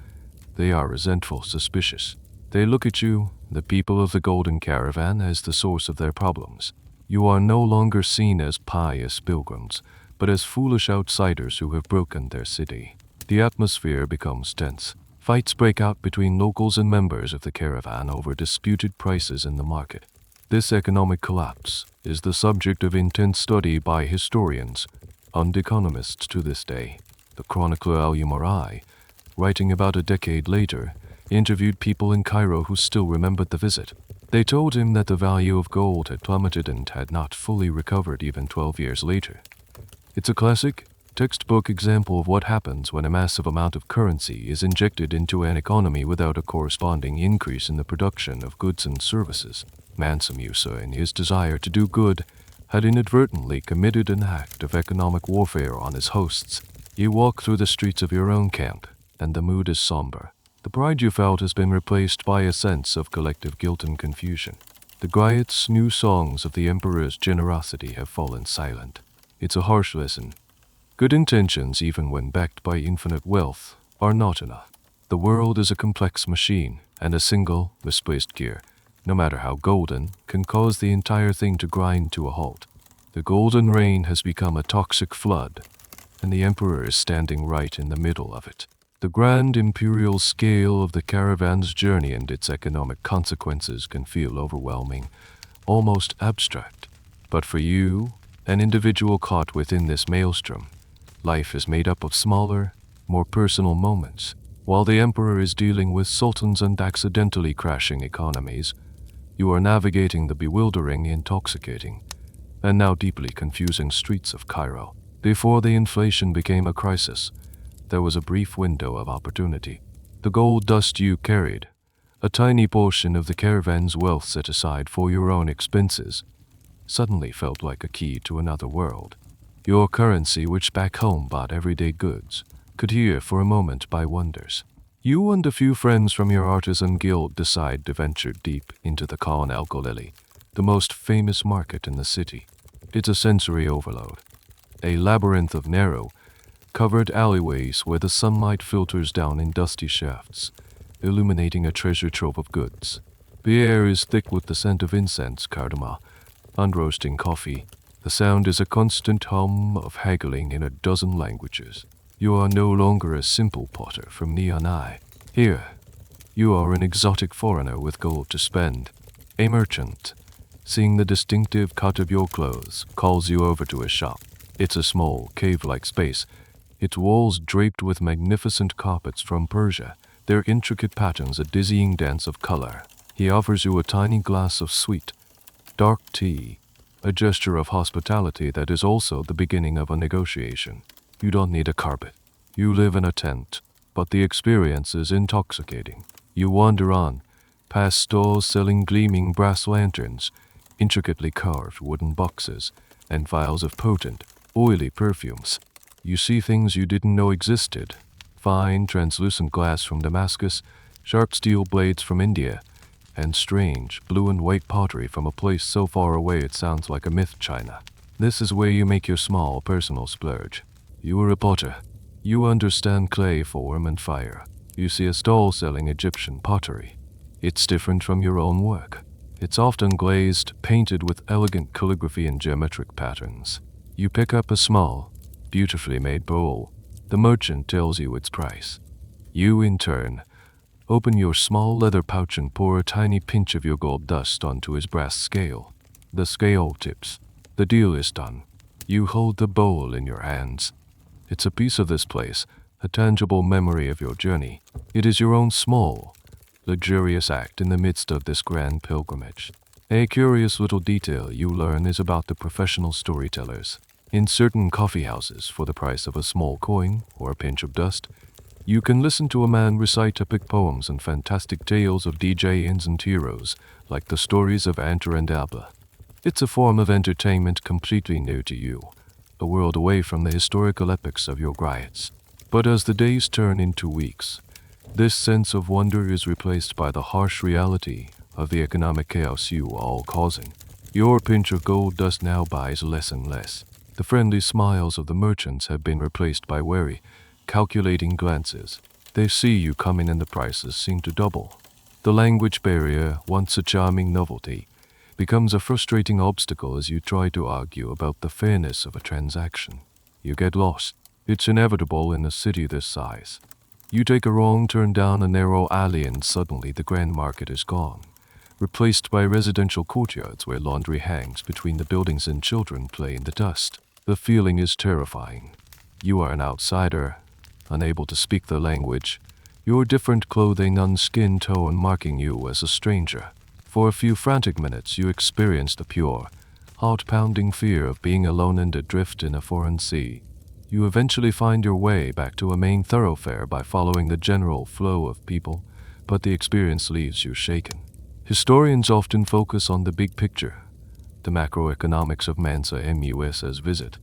They are resentful, suspicious. They look at you, the people of the Golden Caravan, as the source of their problems. You are no longer seen as pious pilgrims, but as foolish outsiders who have broken their city. The atmosphere becomes tense. Fights break out between locals and members of the caravan over disputed prices in the market. This economic collapse is the subject of intense study by historians and economists to this day. The chronicler Al-Umarai, writing about a decade later, interviewed people in Cairo who still remembered the visit. They told him that the value of gold had plummeted and had not fully recovered even 12 years later. It's a classic, textbook example of what happens when a massive amount of currency is injected into an economy without a corresponding increase in the production of goods and services. Mansa Musa, in his desire to do good, had inadvertently committed an act of economic warfare on his hosts. You walk through the streets of your own camp, and the mood is somber. The pride you felt has been replaced by a sense of collective guilt and confusion. The Griot's new songs of the emperor's generosity have fallen silent. It's a harsh lesson. Good intentions, even when backed by infinite wealth, are not enough. The world is a complex machine, and a single, misplaced gear, no matter how golden, can cause the entire thing to grind to a halt. The golden rain has become a toxic flood, and the emperor is standing right in the middle of it. The grand imperial scale of the caravan's journey and its economic consequences can feel overwhelming, almost abstract. But for you, an individual caught within this maelstrom, life is made up of smaller, more personal moments. While the emperor is dealing with sultans and accidentally crashing economies, you are navigating the bewildering, intoxicating, and now deeply confusing streets of Cairo. Before the inflation became a crisis, there was a brief window of opportunity. The gold dust you carried, a tiny portion of the caravan's wealth set aside for your own expenses, suddenly felt like a key to another world. Your currency, which back home bought everyday goods, could here for a moment buy wonders. You and a few friends from your artisan guild decide to venture deep into the Khan el-Golili, the most famous market in the city. It's a sensory overload, a labyrinth of narrow, covered alleyways where the sunlight filters down in dusty shafts, illuminating a treasure trove of goods. The air is thick with the scent of incense, cardamom, and roasting coffee. The sound is a constant hum of haggling in a dozen languages. You are no longer a simple potter from Nianai. Here, you are an exotic foreigner with gold to spend. A merchant, seeing the distinctive cut of your clothes, calls you over to his shop. It's a small, cave-like space, its walls draped with magnificent carpets from Persia, their intricate patterns a dizzying dance of color. He offers you a tiny glass of sweet, dark tea, a gesture of hospitality that is also the beginning of a negotiation. You don't need a carpet. You live in a tent, but the experience is intoxicating. You wander on, past stalls selling gleaming brass lanterns, intricately carved wooden boxes, and vials of potent, oily perfumes. You see things you didn't know existed. Fine, translucent glass from Damascus, sharp steel blades from India, and strange, blue and white pottery from a place so far away it sounds like a myth China. This is where you make your small, personal splurge. You are a potter. You understand clay, form, and fire. You see a stall selling Egyptian pottery. It's different from your own work. It's often glazed, painted with elegant calligraphy and geometric patterns. You pick up a small, beautifully made bowl. The merchant tells you its price. You, in turn, open your small leather pouch and pour a tiny pinch of your gold dust onto his brass scale. The scale tips. The deal is done. You hold the bowl in your hands. It's a piece of this place, a tangible memory of your journey. It is your own small, luxurious act in the midst of this grand pilgrimage. A curious little detail you learn is about the professional storytellers. In certain coffee houses, for the price of a small coin or a pinch of dust, you can listen to a man recite epic poems and fantastic tales of DJs and heroes, like the stories of Enter and Abba. It's a form of entertainment completely new to you, a world away from the historical epics of your riots. But as the days turn into weeks, this sense of wonder is replaced by the harsh reality of the economic chaos you are all causing. Your pinch of gold dust now buys less and less. The friendly smiles of the merchants have been replaced by wary, calculating glances. They see you coming and the prices seem to double. The language barrier, once a charming novelty, becomes a frustrating obstacle as you try to argue about the fairness of a transaction. You get lost. It's inevitable in a city this size. You take a wrong turn down a narrow alley and suddenly the grand market is gone, replaced by residential courtyards where laundry hangs between the buildings and children play in the dust. The feeling is terrifying. You are an outsider, unable to speak the language, your different clothing and skin tone marking you as a stranger. For a few frantic minutes you experience the pure, heart-pounding fear of being alone and adrift in a foreign sea. You eventually find your way back to a main thoroughfare by following the general flow of people, but the experience leaves you shaken. Historians often focus on the big picture, the macroeconomics of Mansa Musa's visit.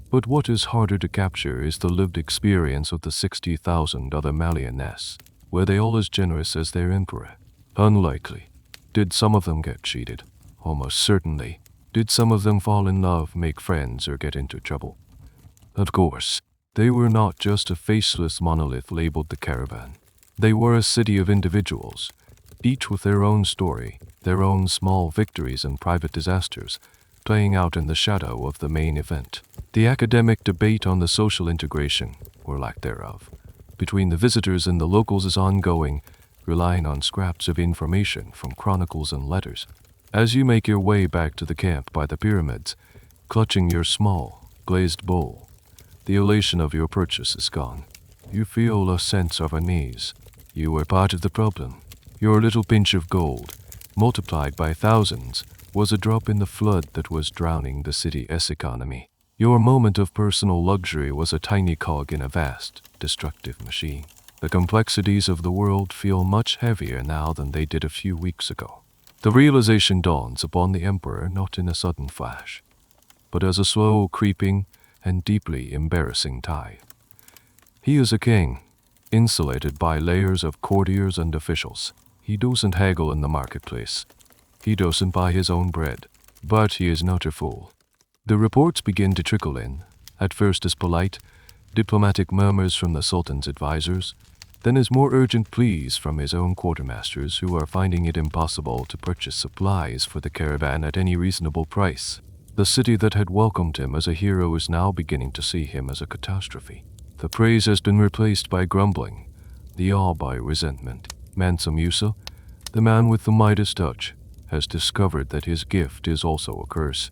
But what is harder to capture is the lived experience of the 60,000 other Malianese. Were they all as generous as their emperor? Unlikely. Did some of them get cheated? Almost certainly. Did some of them fall in love, make friends, or get into trouble? Of course, they were not just a faceless monolith labeled the caravan. They were a city of individuals, each with their own story, their own small victories and private disasters, playing out in the shadow of the main event. The academic debate on the social integration, or lack thereof, between the visitors and the locals is ongoing, relying on scraps of information from chronicles and letters. As you make your way back to the camp by the pyramids, clutching your small, glazed bowl, the elation of your purchase is gone. You feel a sense of unease. You were part of the problem. Your little pinch of gold, multiplied by thousands, was a drop in the flood that was drowning the city's economy. Your moment of personal luxury was a tiny cog in a vast, destructive machine. The complexities of the world feel much heavier now than they did a few weeks ago. The realization dawns upon the emperor not in a sudden flash, but as a slow, creeping, and deeply embarrassing tide. He is a king, insulated by layers of courtiers and officials. He doesn't haggle in the marketplace. He doesn't buy his own bread, but he is not a fool. The reports begin to trickle in, at first as polite, diplomatic murmurs from the Sultan's advisors, then as more urgent pleas from his own quartermasters who are finding it impossible to purchase supplies for the caravan at any reasonable price. The city that had welcomed him as a hero is now beginning to see him as a catastrophe. The praise has been replaced by grumbling, the awe by resentment. Mansa Musa, the man with the Midas touch, has discovered that his gift is also a curse.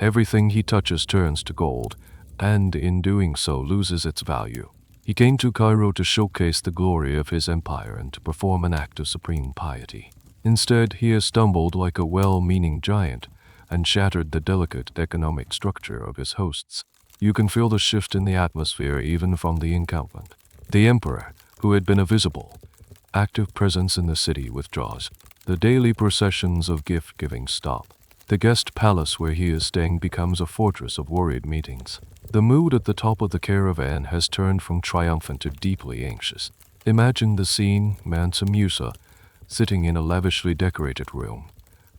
Everything he touches turns to gold, and in doing so loses its value. He came to Cairo to showcase the glory of his empire and to perform an act of supreme piety. Instead, he has stumbled like a well-meaning giant and shattered the delicate economic structure of his hosts. You can feel the shift in the atmosphere even from the encampment. The emperor, who had been a visible, active presence in the city, withdraws. The daily processions of gift-giving stop. The guest palace where he is staying becomes a fortress of worried meetings. The mood at the top of the caravan has turned from triumphant to deeply anxious. Imagine the scene: Mansa Musa, sitting in a lavishly decorated room,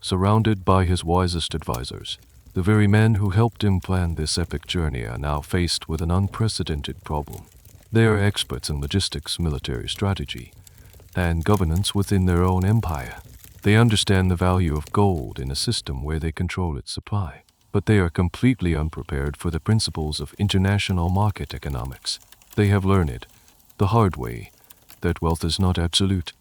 surrounded by his wisest advisors. The very men who helped him plan this epic journey are now faced with an unprecedented problem. They are experts in logistics, military strategy, and governance within their own empire. They understand the value of gold in a system where they control its supply, but they are completely unprepared for the principles of international market economics. They have learned, the hard way, that wealth is not absolute.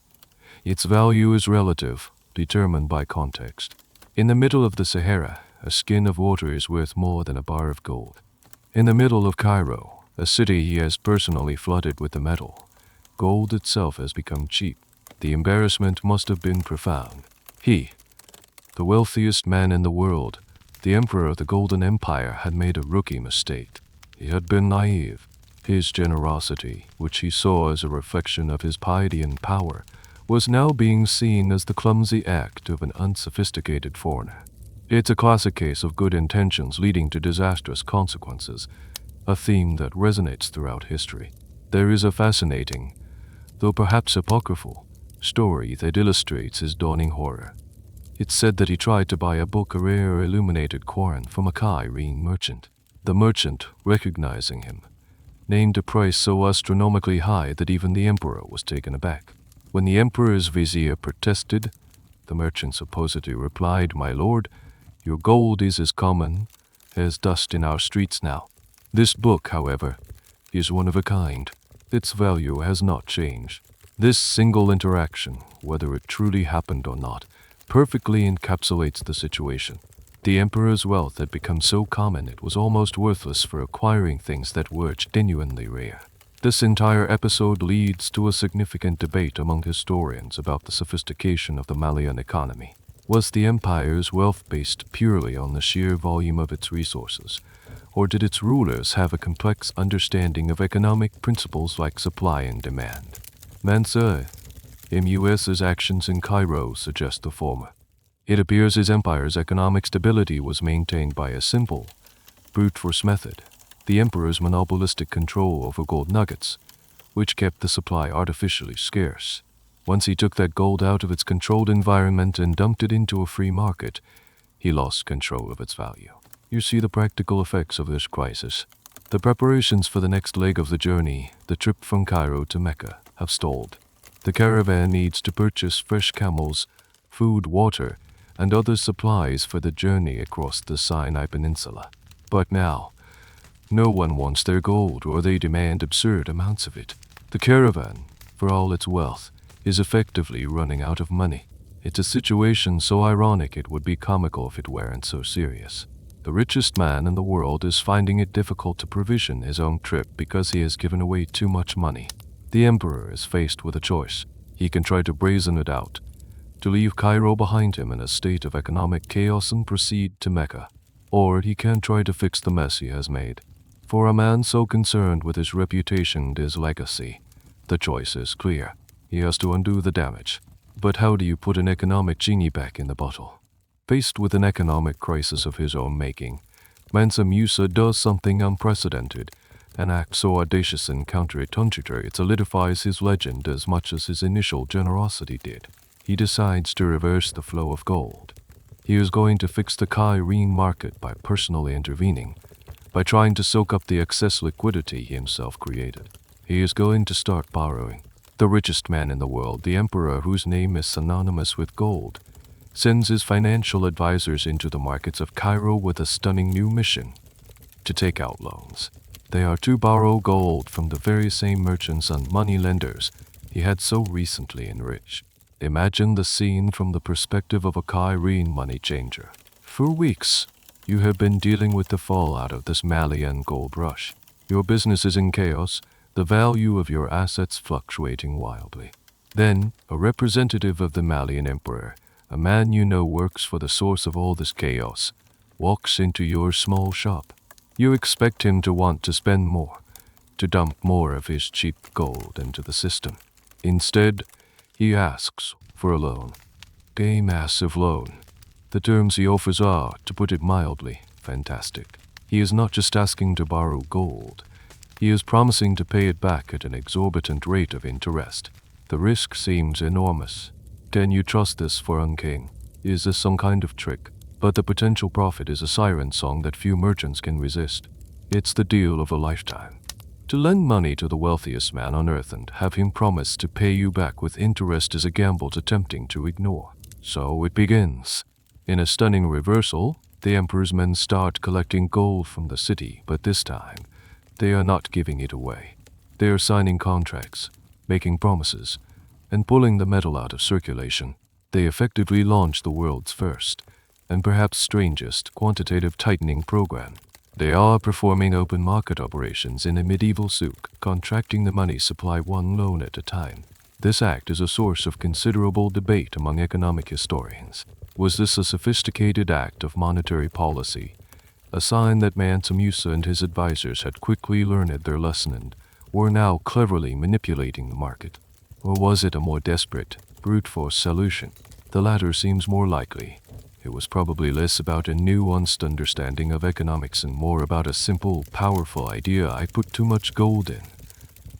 Its value is relative, determined by context. In the middle of the Sahara, a skin of water is worth more than a bar of gold. In the middle of Cairo, a city he has personally flooded with the metal, gold itself has become cheap. The embarrassment must have been profound. He, the wealthiest man in the world, the emperor of the Golden Empire, had made a rookie mistake. He had been naive. His generosity, which he saw as a reflection of his piety and power, was now being seen as the clumsy act of an unsophisticated foreigner. It's a classic case of good intentions leading to disastrous consequences, a theme that resonates throughout history. There is a fascinating, though perhaps apocryphal, story that illustrates his dawning horror. It's said that he tried to buy a book, a rare illuminated Quran, from a Cairene merchant. The merchant, recognizing him, named a price so astronomically high that even the emperor was taken aback. When the emperor's vizier protested, the merchant supposedly replied, "My lord, your gold is as common as dust in our streets now." This book, however, is one of a kind. Its value has not changed. This single interaction, whether it truly happened or not, perfectly encapsulates the situation. The emperor's wealth had become so common it was almost worthless for acquiring things that were genuinely rare. This entire episode leads to a significant debate among historians about the sophistication of the Malian economy. Was the empire's wealth based purely on the sheer volume of its resources, or did its rulers have a complex understanding of economic principles like supply and demand? Mansa Musa's actions in Cairo suggest the former. It appears his empire's economic stability was maintained by a simple, brute force method: the emperor's monopolistic control over gold nuggets, which kept the supply artificially scarce. Once he took that gold out of its controlled environment and dumped it into a free market, he lost control of its value. You see the practical effects of this crisis. The preparations for the next leg of the journey, the trip from Cairo to Mecca, have stalled. The caravan needs to purchase fresh camels, food, water, and other supplies for the journey across the Sinai Peninsula. But now, no one wants their gold, or they demand absurd amounts of it. The caravan, for all its wealth, is effectively running out of money. It's a situation so ironic it would be comical if it weren't so serious. The richest man in the world is finding it difficult to provision his own trip because he has given away too much money. The emperor is faced with a choice. He can try to brazen it out, to leave Cairo behind him in a state of economic chaos and proceed to Mecca. Or he can try to fix the mess he has made. For a man so concerned with his reputation and his legacy, the choice is clear. He has to undo the damage. But how do you put an economic genie back in the bottle? Faced with an economic crisis of his own making, Mansa Musa does something unprecedented. An act so audacious and counterintuitive it solidifies his legend as much as his initial generosity did. He decides to reverse the flow of gold. He is going to fix the Cairene market by personally intervening, by trying to soak up the excess liquidity he himself created. He is going to start borrowing. The richest man in the world, the emperor whose name is synonymous with gold, sends his financial advisors into the markets of Cairo with a stunning new mission: to take out loans. They are to borrow gold from the very same merchants and money lenders he had so recently enriched. Imagine the scene from the perspective of a Cairene money changer. For weeks, you have been dealing with the fallout of this Malian gold rush. Your business is in chaos, the value of your assets fluctuating wildly. Then, a representative of the Malian emperor, a man you know works for the source of all this chaos, walks into your small shop. You expect him to want to spend more, to dump more of his cheap gold into the system. Instead, he asks for a loan. A massive loan. The terms he offers are, to put it mildly, fantastic. He is not just asking to borrow gold. He is promising to pay it back at an exorbitant rate of interest. The risk seems enormous. Can you trust this foreign king? Is this some kind of trick? But the potential profit is a siren song that few merchants can resist. It's the deal of a lifetime. To lend money to the wealthiest man on earth and have him promise to pay you back with interest is a gamble too tempting to ignore. So it begins. In a stunning reversal, the emperor's men start collecting gold from the city, but this time, they are not giving it away. They are signing contracts, making promises, and pulling the metal out of circulation. They effectively launch the world's first, and perhaps strangest, quantitative tightening program. They are performing open market operations in a medieval souk, contracting the money supply one loan at a time. This act is a source of considerable debate among economic historians. Was this a sophisticated act of monetary policy, a sign that Mansa Musa and his advisors had quickly learned their lesson and were now cleverly manipulating the market? Or was it a more desperate, brute force solution? The latter seems more likely. It was probably less about a nuanced understanding of economics and more about a simple, powerful idea: I put too much gold in,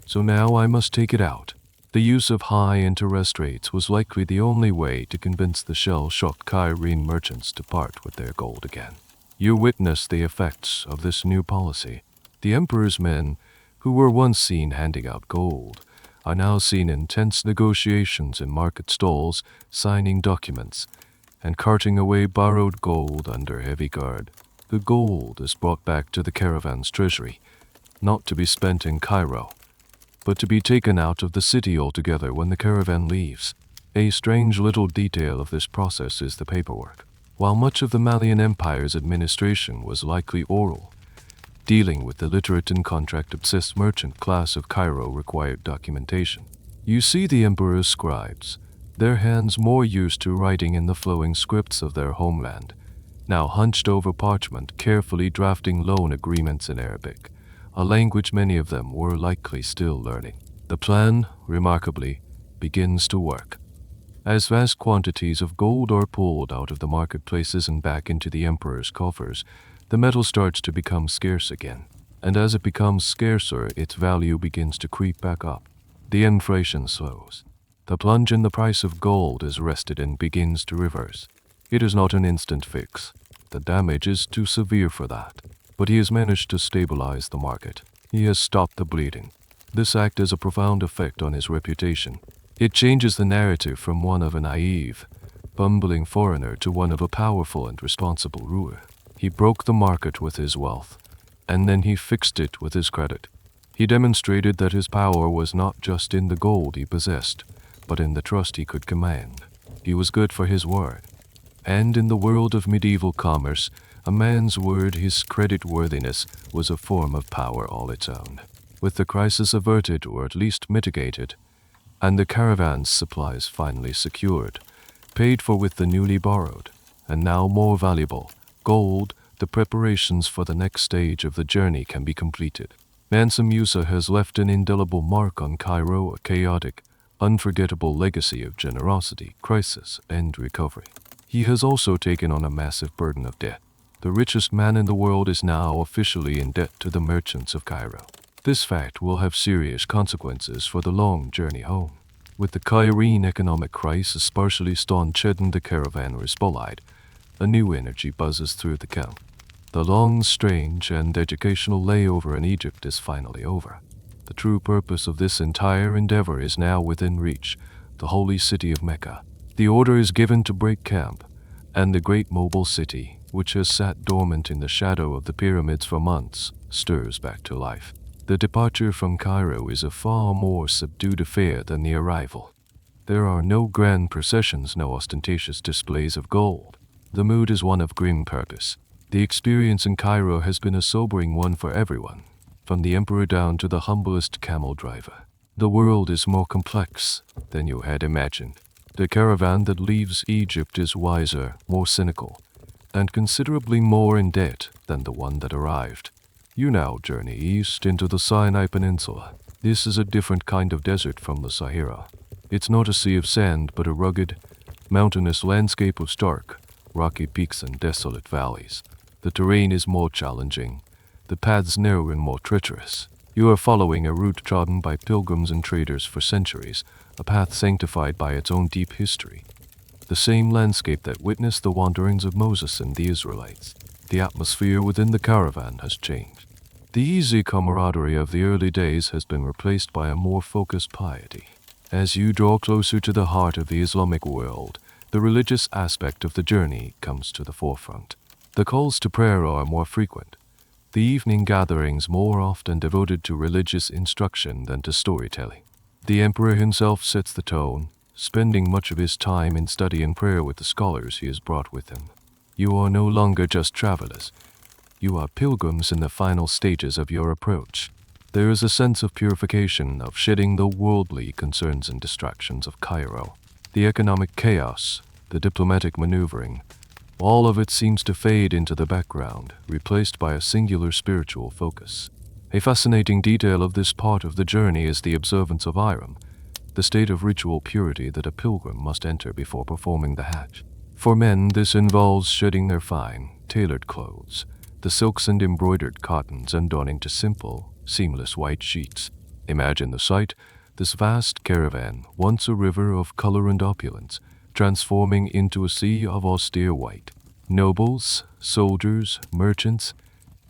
so now I must take it out. The use of high interest rates was likely the only way to convince the shell-shocked Cairene merchants to part with their gold again. You witnessed the effects of this new policy. The emperor's men, who were once seen handing out gold, are now seen in tense negotiations in market stalls, signing documents, and carting away borrowed gold under heavy guard. The gold is brought back to the caravan's treasury, not to be spent in Cairo, but to be taken out of the city altogether when the caravan leaves. A strange little detail of this process is the paperwork. While much of the Malian Empire's administration was likely oral, dealing with the literate and contract-obsessed merchant class of Cairo required documentation. You see the emperor's scribes, their hands more used to writing in the flowing scripts of their homeland, now hunched over parchment, carefully drafting loan agreements in Arabic, a language many of them were likely still learning. The plan, remarkably, begins to work. As vast quantities of gold are pulled out of the marketplaces and back into the emperor's coffers, the metal starts to become scarce again, and as it becomes scarcer, its value begins to creep back up. The inflation slows. The plunge in the price of gold is arrested and begins to reverse. It is not an instant fix. The damage is too severe for that, but he has managed to stabilize the market. He has stopped the bleeding. This act has a profound effect on his reputation. It changes the narrative from one of a naive, bumbling foreigner to one of a powerful and responsible ruler. He broke the market with his wealth, and then he fixed it with his credit. He demonstrated that his power was not just in the gold he possessed, but in the trust he could command. He was good for his word. And in the world of medieval commerce, a man's word, his creditworthiness, was a form of power all its own. With the crisis averted, or at least mitigated, and the caravan's supplies finally secured, paid for with the newly borrowed, and now more valuable, gold, the preparations for the next stage of the journey can be completed. Mansa Musa has left an indelible mark on Cairo, a chaotic, unforgettable legacy of generosity, crisis, and recovery. He has also taken on a massive burden of debt. The richest man in the world is now officially in debt to the merchants of Cairo. This fact will have serious consequences for the long journey home. With the Cairene economic crisis partially staunched and the caravan respolied, a new energy buzzes through the camp. The long, strange, and educational layover in Egypt is finally over. The true purpose of this entire endeavor is now within reach, the holy city of Mecca. The order is given to break camp, and the great mobile city, which has sat dormant in the shadow of the pyramids for months, stirs back to life. The departure from Cairo is a far more subdued affair than the arrival. There are no grand processions, no ostentatious displays of gold. The mood is one of grim purpose. The experience in Cairo has been a sobering one for everyone, from the emperor down to the humblest camel driver. The world is more complex than you had imagined. The caravan that leaves Egypt is wiser, more cynical, and considerably more in debt than the one that arrived. You now journey east into the Sinai Peninsula. This is a different kind of desert from the Sahara. It's not a sea of sand, but a rugged, mountainous landscape of stark, rocky peaks and desolate valleys. The terrain is more challenging, the paths narrow and more treacherous. You are following a route trodden by pilgrims and traders for centuries, a path sanctified by its own deep history. The same landscape that witnessed the wanderings of Moses and the Israelites. The atmosphere within the caravan has changed. The easy camaraderie of the early days has been replaced by a more focused piety. As you draw closer to the heart of the Islamic world, the religious aspect of the journey comes to the forefront. The calls to prayer are more frequent, the evening gatherings more often devoted to religious instruction than to storytelling. The emperor himself sets the tone, spending much of his time in study and prayer with the scholars he has brought with him. You are no longer just travelers. You are pilgrims in the final stages of your approach. There is a sense of purification, of shedding the worldly concerns and distractions of Cairo. The economic chaos, the diplomatic maneuvering. All of it seems to fade into the background, replaced by a singular spiritual focus. A fascinating detail of this part of the journey is the observance of Iram, the state of ritual purity that a pilgrim must enter before performing the Hajj. For men, this involves shedding their fine, tailored clothes, the silks and embroidered cottons, and donning to simple, seamless white sheets. Imagine the sight, this vast caravan, once a river of color and opulence, transforming into a sea of austere white. Nobles, soldiers, merchants,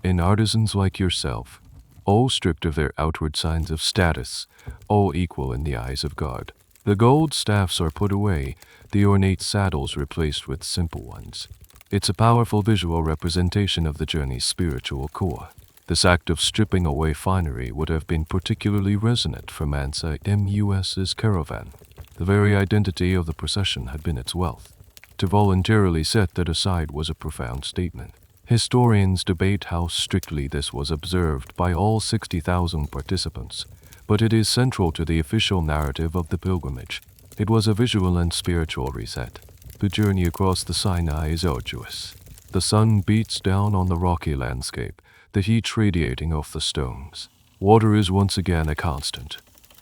and artisans like yourself, all stripped of their outward signs of status, all equal in the eyes of God. The gold staffs are put away, the ornate saddles replaced with simple ones. It's a powerful visual representation of the journey's spiritual core. This act of stripping away finery would have been particularly resonant for Mansa Musa's caravan. The very identity of the procession had been its wealth. To voluntarily set that aside was a profound statement. Historians debate how strictly this was observed by all 60,000 participants, but it is central to the official narrative of the pilgrimage. It was a visual and spiritual reset. The journey across the Sinai is arduous. The sun beats down on the rocky landscape, the heat radiating off the stones. Water is once again a constant,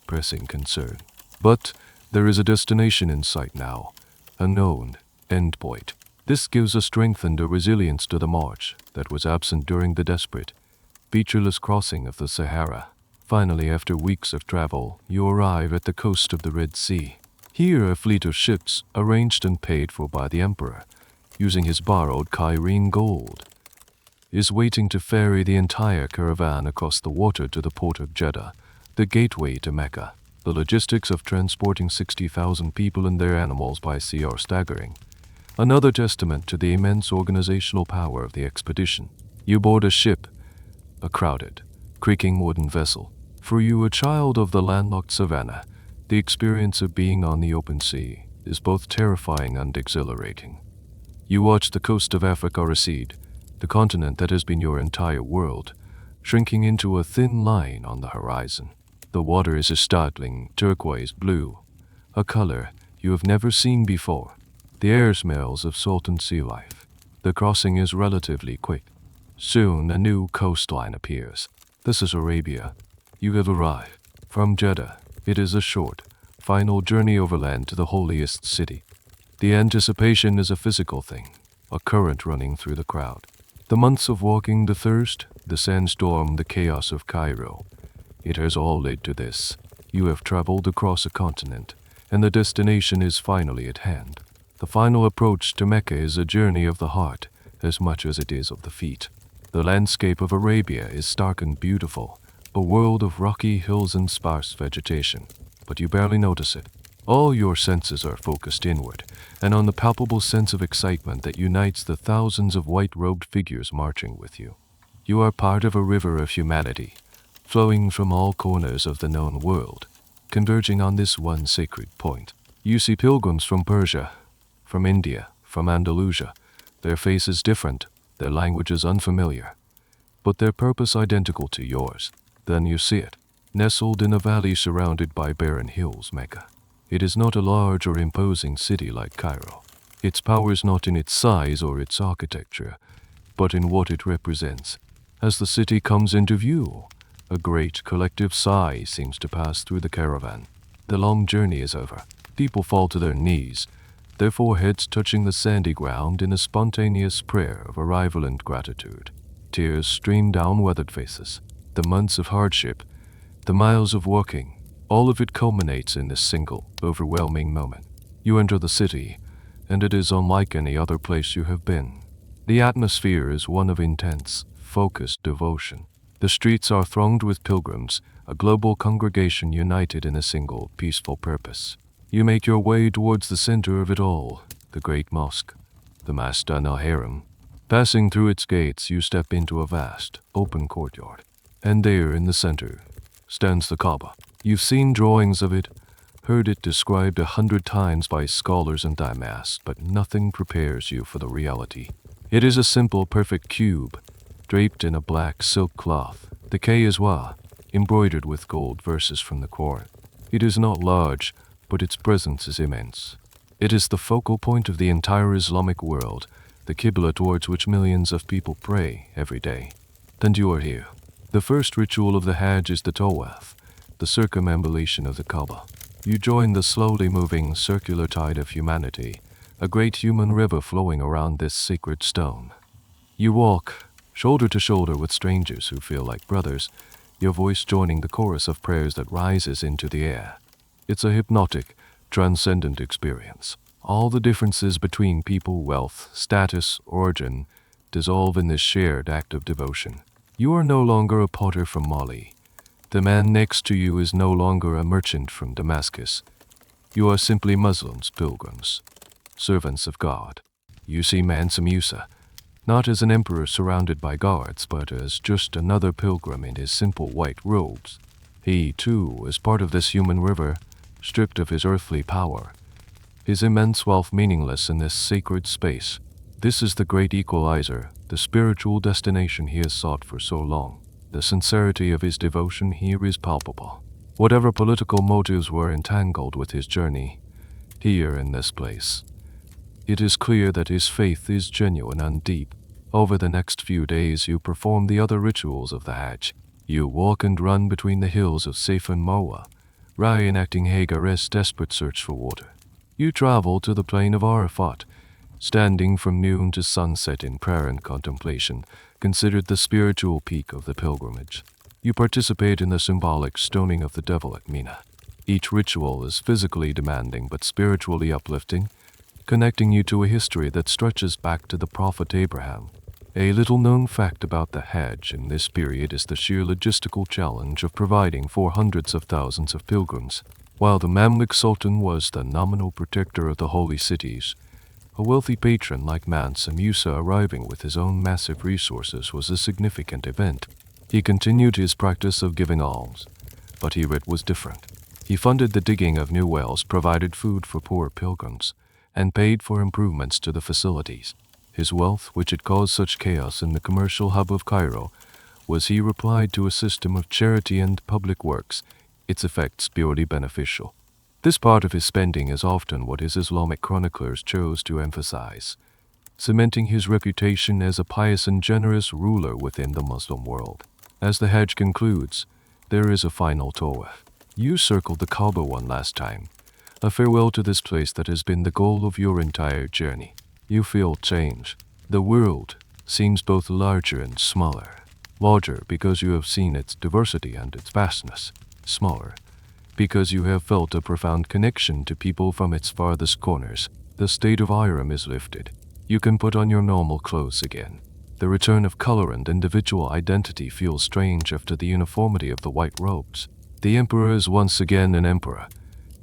pressing concern. But there is a destination in sight now, a known endpoint. This gives a strength and a resilience to the march that was absent during the desperate, featureless crossing of the Sahara. Finally, after weeks of travel, you arrive at the coast of the Red Sea. Here, a fleet of ships, arranged and paid for by the emperor, using his borrowed Cairene gold, is waiting to ferry the entire caravan across the water to the port of Jeddah, the gateway to Mecca. The logistics of transporting 60,000 people and their animals by sea are staggering, another testament to the immense organizational power of the expedition. You board a ship, a crowded, creaking wooden vessel. For you, a child of the landlocked savannah, the experience of being on the open sea is both terrifying and exhilarating. You watch the coast of Africa recede, the continent that has been your entire world, shrinking into a thin line on the horizon. The water is a startling turquoise blue, a color you have never seen before. The air smells of salt and sea life. The crossing is relatively quick. Soon a new coastline appears. This is Arabia. You have arrived. From Jeddah, it is a short, final journey overland to the holiest city. The anticipation is a physical thing, a current running through the crowd. The months of walking, the thirst, the sandstorm, the chaos of Cairo. It has all led to this. You have traveled across a continent, and the destination is finally at hand. The final approach to Mecca is a journey of the heart as much as it is of the feet. The landscape of Arabia is stark and beautiful, a world of rocky hills and sparse vegetation, but you barely notice it. All your senses are focused inward, and on the palpable sense of excitement that unites the thousands of white-robed figures marching with you. You are part of a river of humanity, flowing from all corners of the known world, converging on this one sacred point. You see pilgrims from Persia, from India, from Andalusia, their faces different, their languages unfamiliar, but their purpose identical to yours. Then you see it, nestled in a valley surrounded by barren hills, Mecca. It is not a large or imposing city like Cairo. Its power is not in its size or its architecture, but in what it represents. As the city comes into view, a great collective sigh seems to pass through the caravan. The long journey is over. People fall to their knees, their foreheads touching the sandy ground in a spontaneous prayer of arrival and gratitude. Tears stream down weathered faces. The months of hardship, the miles of walking, all of it culminates in this single, overwhelming moment. You enter the city, and it is unlike any other place you have been. The atmosphere is one of intense, focused devotion. The streets are thronged with pilgrims, a global congregation united in a single, peaceful purpose. You make your way towards the center of it all, the great mosque, the Masjid al-Haram. Passing through its gates, you step into a vast, open courtyard. And there, in the center, stands the Kaaba. You've seen drawings of it, heard it described 100 times by scholars and damasts, but nothing prepares you for the reality. It is a simple, perfect cube, draped in a black silk cloth, the Kayazwa, embroidered with gold verses from the Quran. It is not large, but its presence is immense. It is the focal point of the entire Islamic world, the Qibla towards which millions of people pray every day. And you are here. The first ritual of the Hajj is the Tawaf, the circumambulation of the Kaaba. You join the slowly moving circular tide of humanity, a great human river flowing around this sacred stone. You walk, shoulder to shoulder with strangers who feel like brothers, your voice joining the chorus of prayers that rises into the air. It's a hypnotic, transcendent experience. All the differences between people, wealth, status, origin, dissolve in this shared act of devotion. You are no longer a potter from Mali. The man next to you is no longer a merchant from Damascus. You are simply Muslims, pilgrims, servants of God. You see Mansa Musa, not as an emperor surrounded by guards, but as just another pilgrim in his simple white robes. He, too, was part of this human river, stripped of his earthly power, his immense wealth meaningless in this sacred space. This is the great equalizer, the spiritual destination he has sought for so long. The sincerity of his devotion here is palpable. Whatever political motives were entangled with his journey, here in this place, it is clear that his faith is genuine and deep. Over the next few days you perform the other rituals of the Hajj. You walk and run between the hills of Safa and Marwa, reenacting Hagar's desperate search for water. You travel to the plain of Arafat, standing from noon to sunset in prayer and contemplation, considered the spiritual peak of the pilgrimage. You participate in the symbolic stoning of the devil at Mina. Each ritual is physically demanding but spiritually uplifting, connecting you to a history that stretches back to the Prophet Abraham. A little-known fact about the Hajj in this period is the sheer logistical challenge of providing for hundreds of thousands of pilgrims. While the Mamluk Sultan was the nominal protector of the holy cities, a wealthy patron like Mansa Musa arriving with his own massive resources was a significant event. He continued his practice of giving alms, but it was different. He funded the digging of new wells, provided food for poor pilgrims, and paid for improvements to the facilities. His wealth, which had caused such chaos in the commercial hub of Cairo, he replied to a system of charity and public works, its effects purely beneficial. This part of his spending is often what his Islamic chroniclers chose to emphasize, cementing his reputation as a pious and generous ruler within the Muslim world. As the Hajj concludes, there is a final tawaf. You circled the Kaaba one last time, a farewell to this place that has been the goal of your entire journey. You feel change. The world seems both larger and smaller. Larger because you have seen its diversity and its vastness. Smaller because you have felt a profound connection to people from its farthest corners. The state of ihram is lifted. You can put on your normal clothes again. The return of color and individual identity feels strange after the uniformity of the white robes. The emperor is once again an emperor.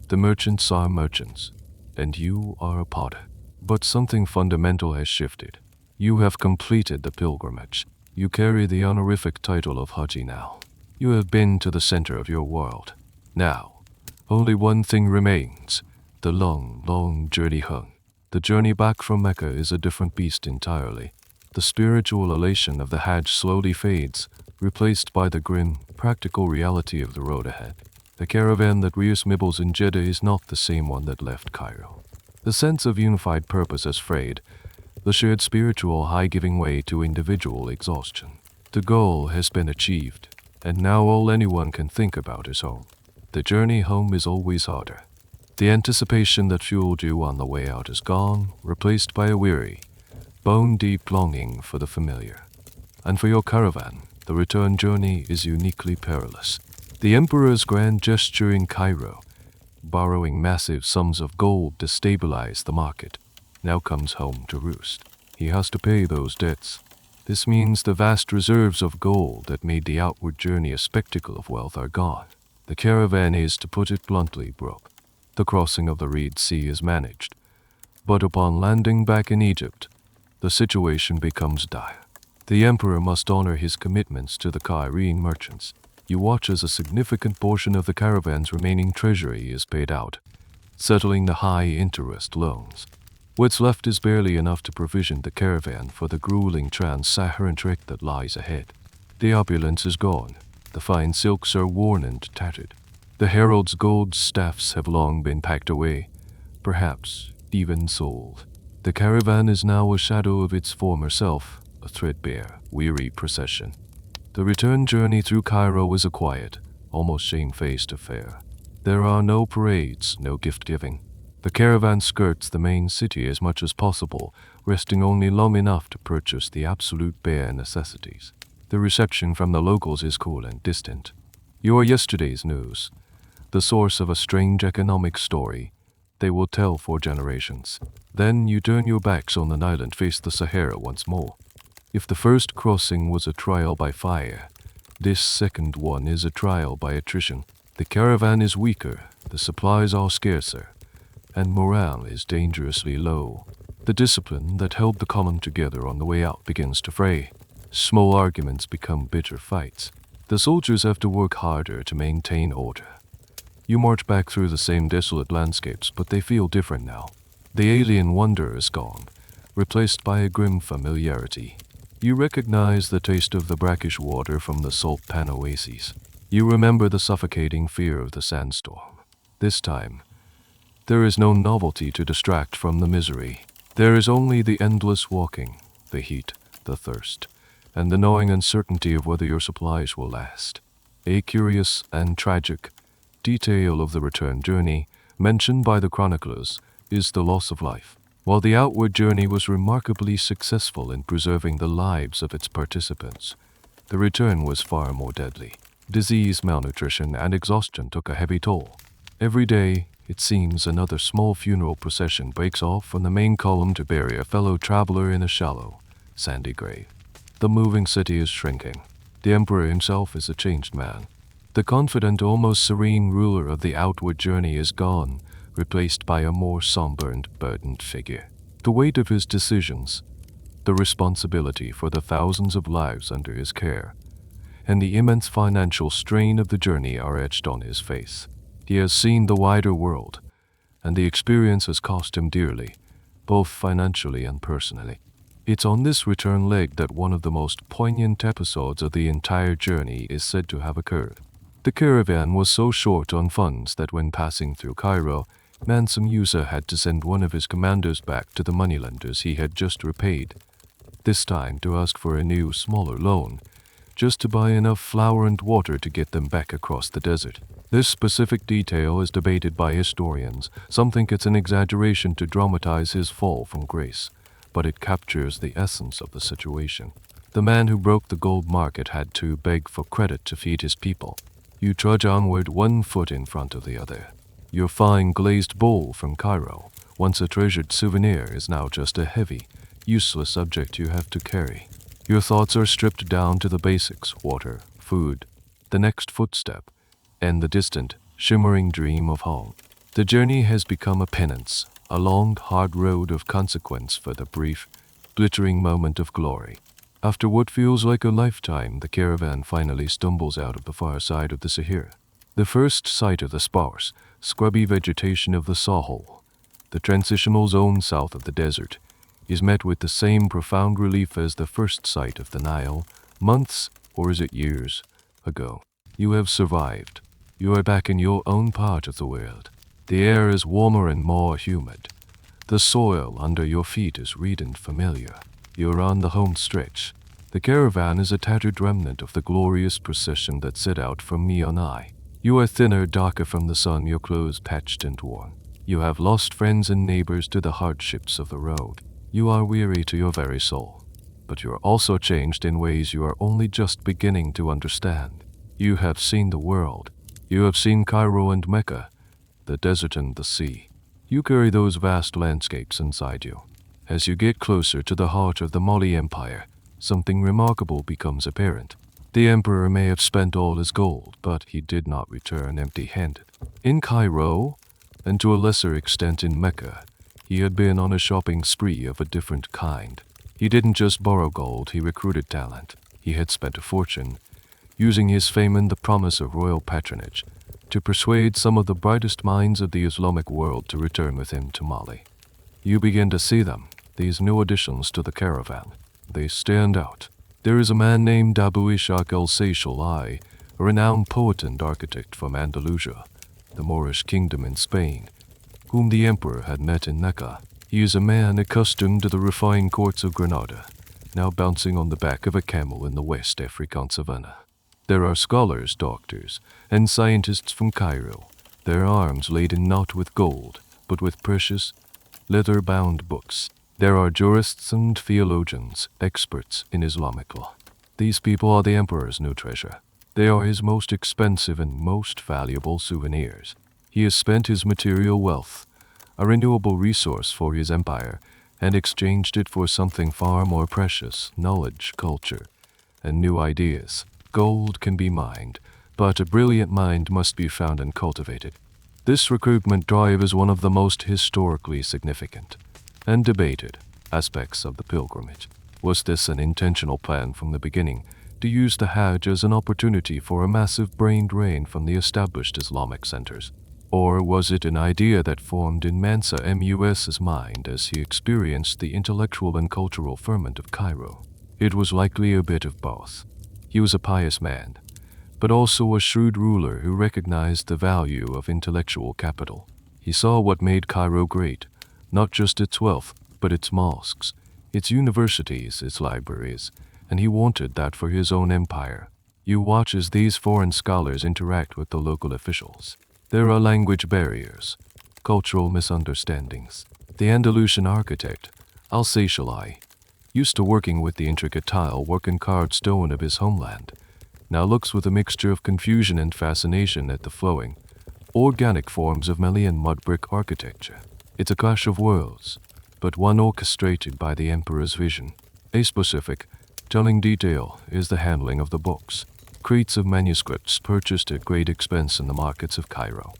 The merchants are merchants, and you are a potter. But something fundamental has shifted. You have completed the pilgrimage. You carry the honorific title of Haji now. You have been to the center of your world. Now, only one thing remains, the long, long journey home. The journey back from Mecca is a different beast entirely. The spiritual elation of the Hajj slowly fades, replaced by the grim, practical reality of the road ahead. The caravan that reassembles in Jeddah is not the same one that left Cairo. The sense of unified purpose has frayed, the shared spiritual high giving way to individual exhaustion. The goal has been achieved, and now all anyone can think about is home. The journey home is always harder. The anticipation that fueled you on the way out is gone, replaced by a weary, bone-deep longing for the familiar. And for your caravan, the return journey is uniquely perilous. The emperor's grand gesture in Cairo, borrowing massive sums of gold to stabilize the market, now comes home to roost. He has to pay those debts. This means the vast reserves of gold that made the outward journey a spectacle of wealth are gone. The caravan is, to put it bluntly, broke. The crossing of the Red Sea is managed, but upon landing back in Egypt, the situation becomes dire. The emperor must honor his commitments to the Cairene merchants. You watch as a significant portion of the caravan's remaining treasury is paid out, settling the high-interest loans. What's left is barely enough to provision the caravan for the grueling trans-Saharan trek that lies ahead. The opulence is gone. The fine silks are worn and tattered. The herald's gold staffs have long been packed away. Perhaps even sold. The caravan is now a shadow of its former self, a threadbare, weary procession. The return journey through Cairo is a quiet, almost shamefaced affair. There are no parades, no gift-giving. The caravan skirts the main city as much as possible, resting only long enough to purchase the absolute bare necessities. The reception from the locals is cool and distant. You are yesterday's news, the source of a strange economic story they will tell for generations. Then you turn your backs on the Nile and face the Sahara once more. If the first crossing was a trial by fire, this second one is a trial by attrition. The caravan is weaker, the supplies are scarcer, and morale is dangerously low. The discipline that held the column together on the way out begins to fray. Small arguments become bitter fights. The soldiers have to work harder to maintain order. You march back through the same desolate landscapes, but they feel different now. The alien wonder is gone, replaced by a grim familiarity. You recognize the taste of the brackish water from the salt pan oases. You remember the suffocating fear of the sandstorm. This time, there is no novelty to distract from the misery. There is only the endless walking, the heat, the thirst, and the gnawing uncertainty of whether your supplies will last. A curious and tragic detail of the return journey, mentioned by the chroniclers, is the loss of life. While the outward journey was remarkably successful in preserving the lives of its participants, the return was far more deadly. Disease, malnutrition, and exhaustion took a heavy toll. Every day, it seems, another small funeral procession breaks off from the main column to bury a fellow traveler in a shallow, sandy grave. The moving city is shrinking. The emperor himself is a changed man. The confident, almost serene ruler of the outward journey is gone, replaced by a more somber and burdened figure. The weight of his decisions, the responsibility for the thousands of lives under his care, and the immense financial strain of the journey are etched on his face. He has seen the wider world, and the experience has cost him dearly, both financially and personally. It's on this return leg that one of the most poignant episodes of the entire journey is said to have occurred. The caravan was so short on funds that when passing through Cairo, Mansa Musa had to send one of his commanders back to the moneylenders he had just repaid, this time to ask for a new, smaller loan, just to buy enough flour and water to get them back across the desert. This specific detail is debated by historians. Some think it's an exaggeration to dramatize his fall from grace, but it captures the essence of the situation. The man who broke the gold market had to beg for credit to feed his people. You trudge onward, one foot in front of the other. Your fine glazed bowl from Cairo, once a treasured souvenir, is now just a heavy, useless object you have to carry. Your thoughts are stripped down to the basics: water, food, the next footstep, and the distant, shimmering dream of home. The journey has become a penance, a long, hard road of consequence for the brief, glittering moment of glory. After what feels like a lifetime, the caravan finally stumbles out of the far side of the Sahara. The first sight of the sparse, scrubby vegetation of the Sahel, the transitional zone south of the desert, is met with the same profound relief as the first sight of the Nile, months, or is it years, ago. You have survived. You are back in your own part of the world. The air is warmer and more humid. The soil under your feet is reed and familiar. You are on the home stretch. The caravan is a tattered remnant of the glorious procession that set out from me on high. You are thinner, darker from the sun, your clothes patched and worn. You have lost friends and neighbors to the hardships of the road. You are weary to your very soul, but you are also changed in ways you are only just beginning to understand. You have seen the world. You have seen Cairo and Mecca, the desert and the sea. You carry those vast landscapes inside you. As you get closer to the heart of the Mali Empire, something remarkable becomes apparent. The emperor may have spent all his gold, but he did not return empty-handed. In Cairo, and to a lesser extent in Mecca, he had been on a shopping spree of a different kind. He didn't just borrow gold, he recruited talent. He had spent a fortune, using his fame and the promise of royal patronage, to persuade some of the brightest minds of the Islamic world to return with him to Mali. You begin to see them, these new additions to the caravan. They stand out. There is a man named Abu Ishaq el-Seychelles, a renowned poet and architect from Andalusia, the Moorish kingdom in Spain. whom the emperor had met in Mecca. He is a man accustomed to the refined courts of Granada, now bouncing on the back of a camel in the West African savannah. There are scholars, doctors, and scientists from Cairo, their arms laden not with gold, but with precious, leather-bound books. There are jurists and theologians, experts in Islamic law. These people are the emperor's new treasure. They are his most expensive and most valuable souvenirs. He has spent his material wealth, a renewable resource for his empire, and exchanged it for something far more precious: knowledge, culture, and new ideas. Gold can be mined, but a brilliant mind must be found and cultivated. This recruitment drive is one of the most historically significant and debated aspects of the pilgrimage. Was this an intentional plan from the beginning, to use the Hajj as an opportunity for a massive brain drain from the established Islamic centers? Or was it an idea that formed in Mansa Musa's mind as he experienced the intellectual and cultural ferment of Cairo? It was likely a bit of both. He was a pious man, but also a shrewd ruler who recognized the value of intellectual capital. He saw what made Cairo great, not just its wealth, but its mosques, its universities, its libraries, and he wanted that for his own empire. You watch as these foreign scholars interact with the local officials. There are language barriers, cultural misunderstandings. The Andalusian architect, Al-Seychelles, used to working with the intricate tile work and carved stone of his homeland, now looks with a mixture of confusion and fascination at the flowing, organic forms of Malian mud brick architecture. It's a clash of worlds, but one orchestrated by the emperor's vision. A specific, telling detail is the handling of the books. Crates of manuscripts purchased at great expense in the markets of Cairo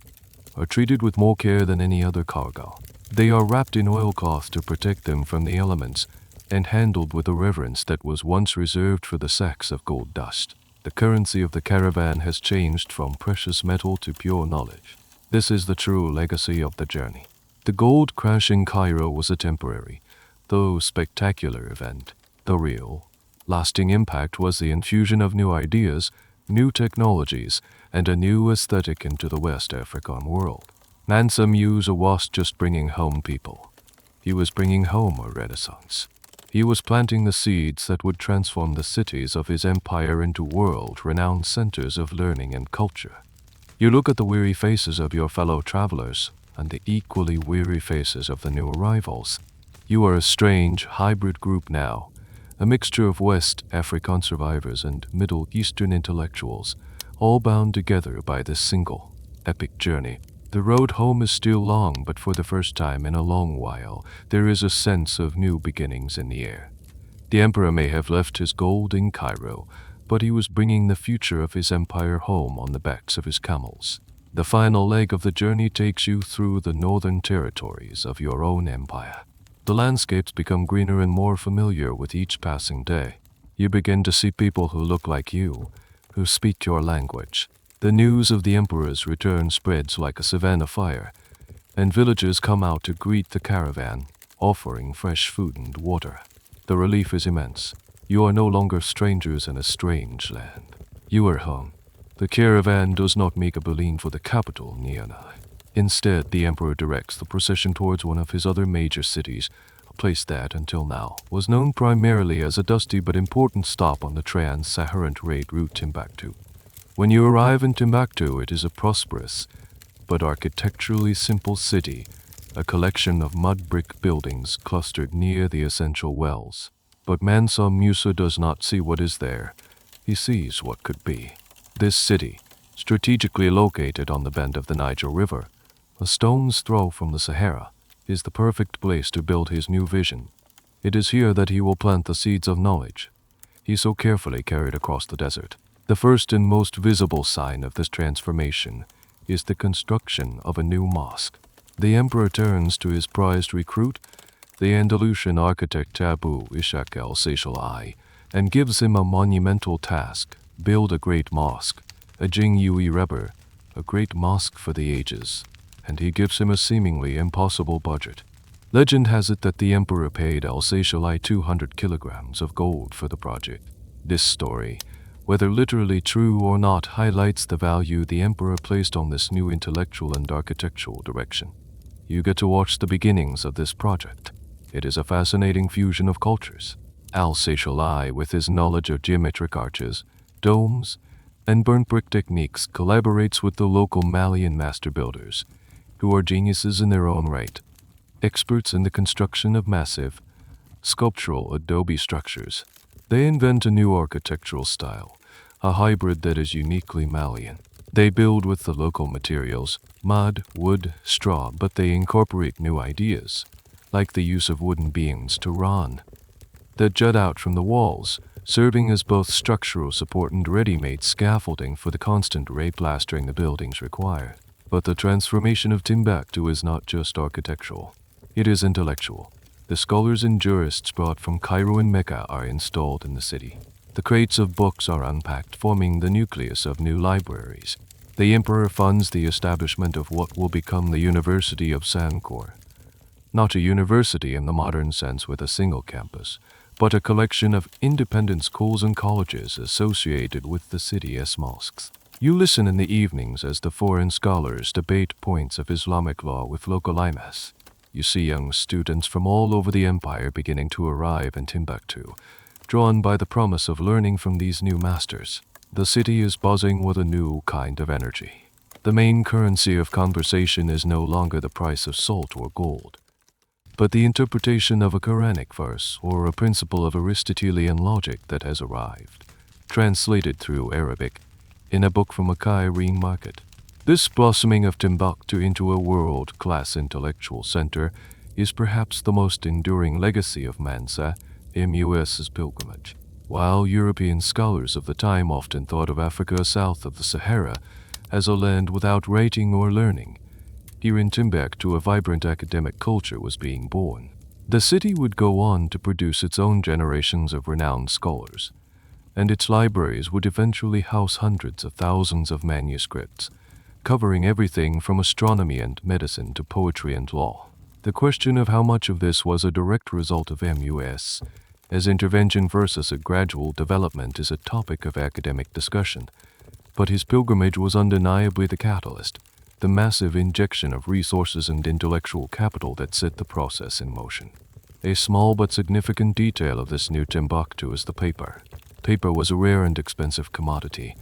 are treated with more care than any other cargo. They are wrapped in oilcloth to protect them from the elements and handled with a reverence that was once reserved for the sacks of gold dust. The currency of the caravan has changed from precious metal to pure knowledge. This is the true legacy of the journey. The gold crash in Cairo was a temporary, though spectacular event. The real, lasting impact was the infusion of new ideas, new technologies, and a new aesthetic into the West African world. Mansa Musa was just bringing home people. He was bringing home a renaissance. He was planting the seeds that would transform the cities of his empire into world-renowned centers of learning and culture. You look at the weary faces of your fellow travelers and the equally weary faces of the new arrivals. You are a strange, hybrid group now, a mixture of West African survivors and Middle Eastern intellectuals, all bound together by this single, epic journey. The road home is still long, but for the first time in a long while, there is a sense of new beginnings in the air. The emperor may have left his gold in Cairo, but he was bringing the future of his empire home on the backs of his camels. The final leg of the journey takes you through the northern territories of your own empire. The landscapes become greener and more familiar with each passing day. You begin to see people who look like you, who speak your language. The news of the emperor's return spreads like a savannah fire, and villagers come out to greet the caravan, offering fresh food and water. The relief is immense. You are no longer strangers in a strange land. You are home. The caravan does not make a beeline for the capital, Nianai. Instead, the emperor directs the procession towards one of his other major cities, a place that, until now, was known primarily as a dusty but important stop on the trans-Saharan trade route Timbuktu. When you arrive in Timbuktu, it is a prosperous but architecturally simple city, a collection of mud brick buildings clustered near the essential wells. But Mansa Musa does not see what is there. He sees what could be. This city, strategically located on the bend of the Niger River, a stone's throw from the Sahara, is the perfect place to build his new vision. It is here that he will plant the seeds of knowledge he so carefully carried across the desert. The first and most visible sign of this transformation is the construction of a new mosque. The emperor turns to his prized recruit, the Andalusian architect Abu Ishaq al-Seychelles, and gives him a monumental task: build a great mosque, a Jing-Yui Rebbe, a great mosque for the ages, and he gives him a seemingly impossible budget. Legend has it that the emperor paid al-Seychelles 200 kilograms of gold for the project. This story, whether literally true or not, highlights the value the emperor placed on this new intellectual and architectural direction. you get to watch the beginnings of this project. It is a fascinating fusion of cultures. Alsatial Eye, with his knowledge of geometric arches, domes, and burnt brick techniques, collaborates with the local Malian master builders, who are geniuses in their own right, experts in the construction of massive, sculptural adobe structures. They invent a new architectural style, a hybrid that is uniquely Malian. They build with the local materials, mud, wood, straw, but they incorporate new ideas, like the use of wooden beams to run, that jut out from the walls, serving as both structural support and ready-made scaffolding for the constant replastering the buildings require. But the transformation of Timbuktu is not just architectural. It is intellectual. The scholars and jurists brought from Cairo and Mecca are installed in the city. The crates of books are unpacked, forming the nucleus of new libraries. The emperor funds the establishment of what will become the University of Sankor. Not a university in the modern sense with a single campus, but a collection of independent schools and colleges associated with the city as mosques. You listen in the evenings as the foreign scholars debate points of Islamic law with local imams. You see young students from all over the empire beginning to arrive in Timbuktu, drawn by the promise of learning from these new masters. The city is buzzing with a new kind of energy. The main currency of conversation is no longer the price of salt or gold, but the interpretation of a Quranic verse or a principle of Aristotelian logic that has arrived, translated through Arabic, in a book from a Cairene market. This blossoming of Timbuktu into a world-class intellectual center is perhaps the most enduring legacy of Mansa Musa's pilgrimage. While European scholars of the time often thought of Africa south of the Sahara as a land without writing or learning, here in Timbuktu a vibrant academic culture was being born. The city would go on to produce its own generations of renowned scholars, and its libraries would eventually house hundreds of thousands of manuscripts, covering everything from astronomy and medicine to poetry and law. The question of how much of this was a direct result of MUS as intervention versus a gradual development is a topic of academic discussion, but his pilgrimage was undeniably the catalyst, the massive injection of resources and intellectual capital that set the process in motion. A small but significant detail of this new Timbuktu is the paper. Paper was a rare and expensive commodity,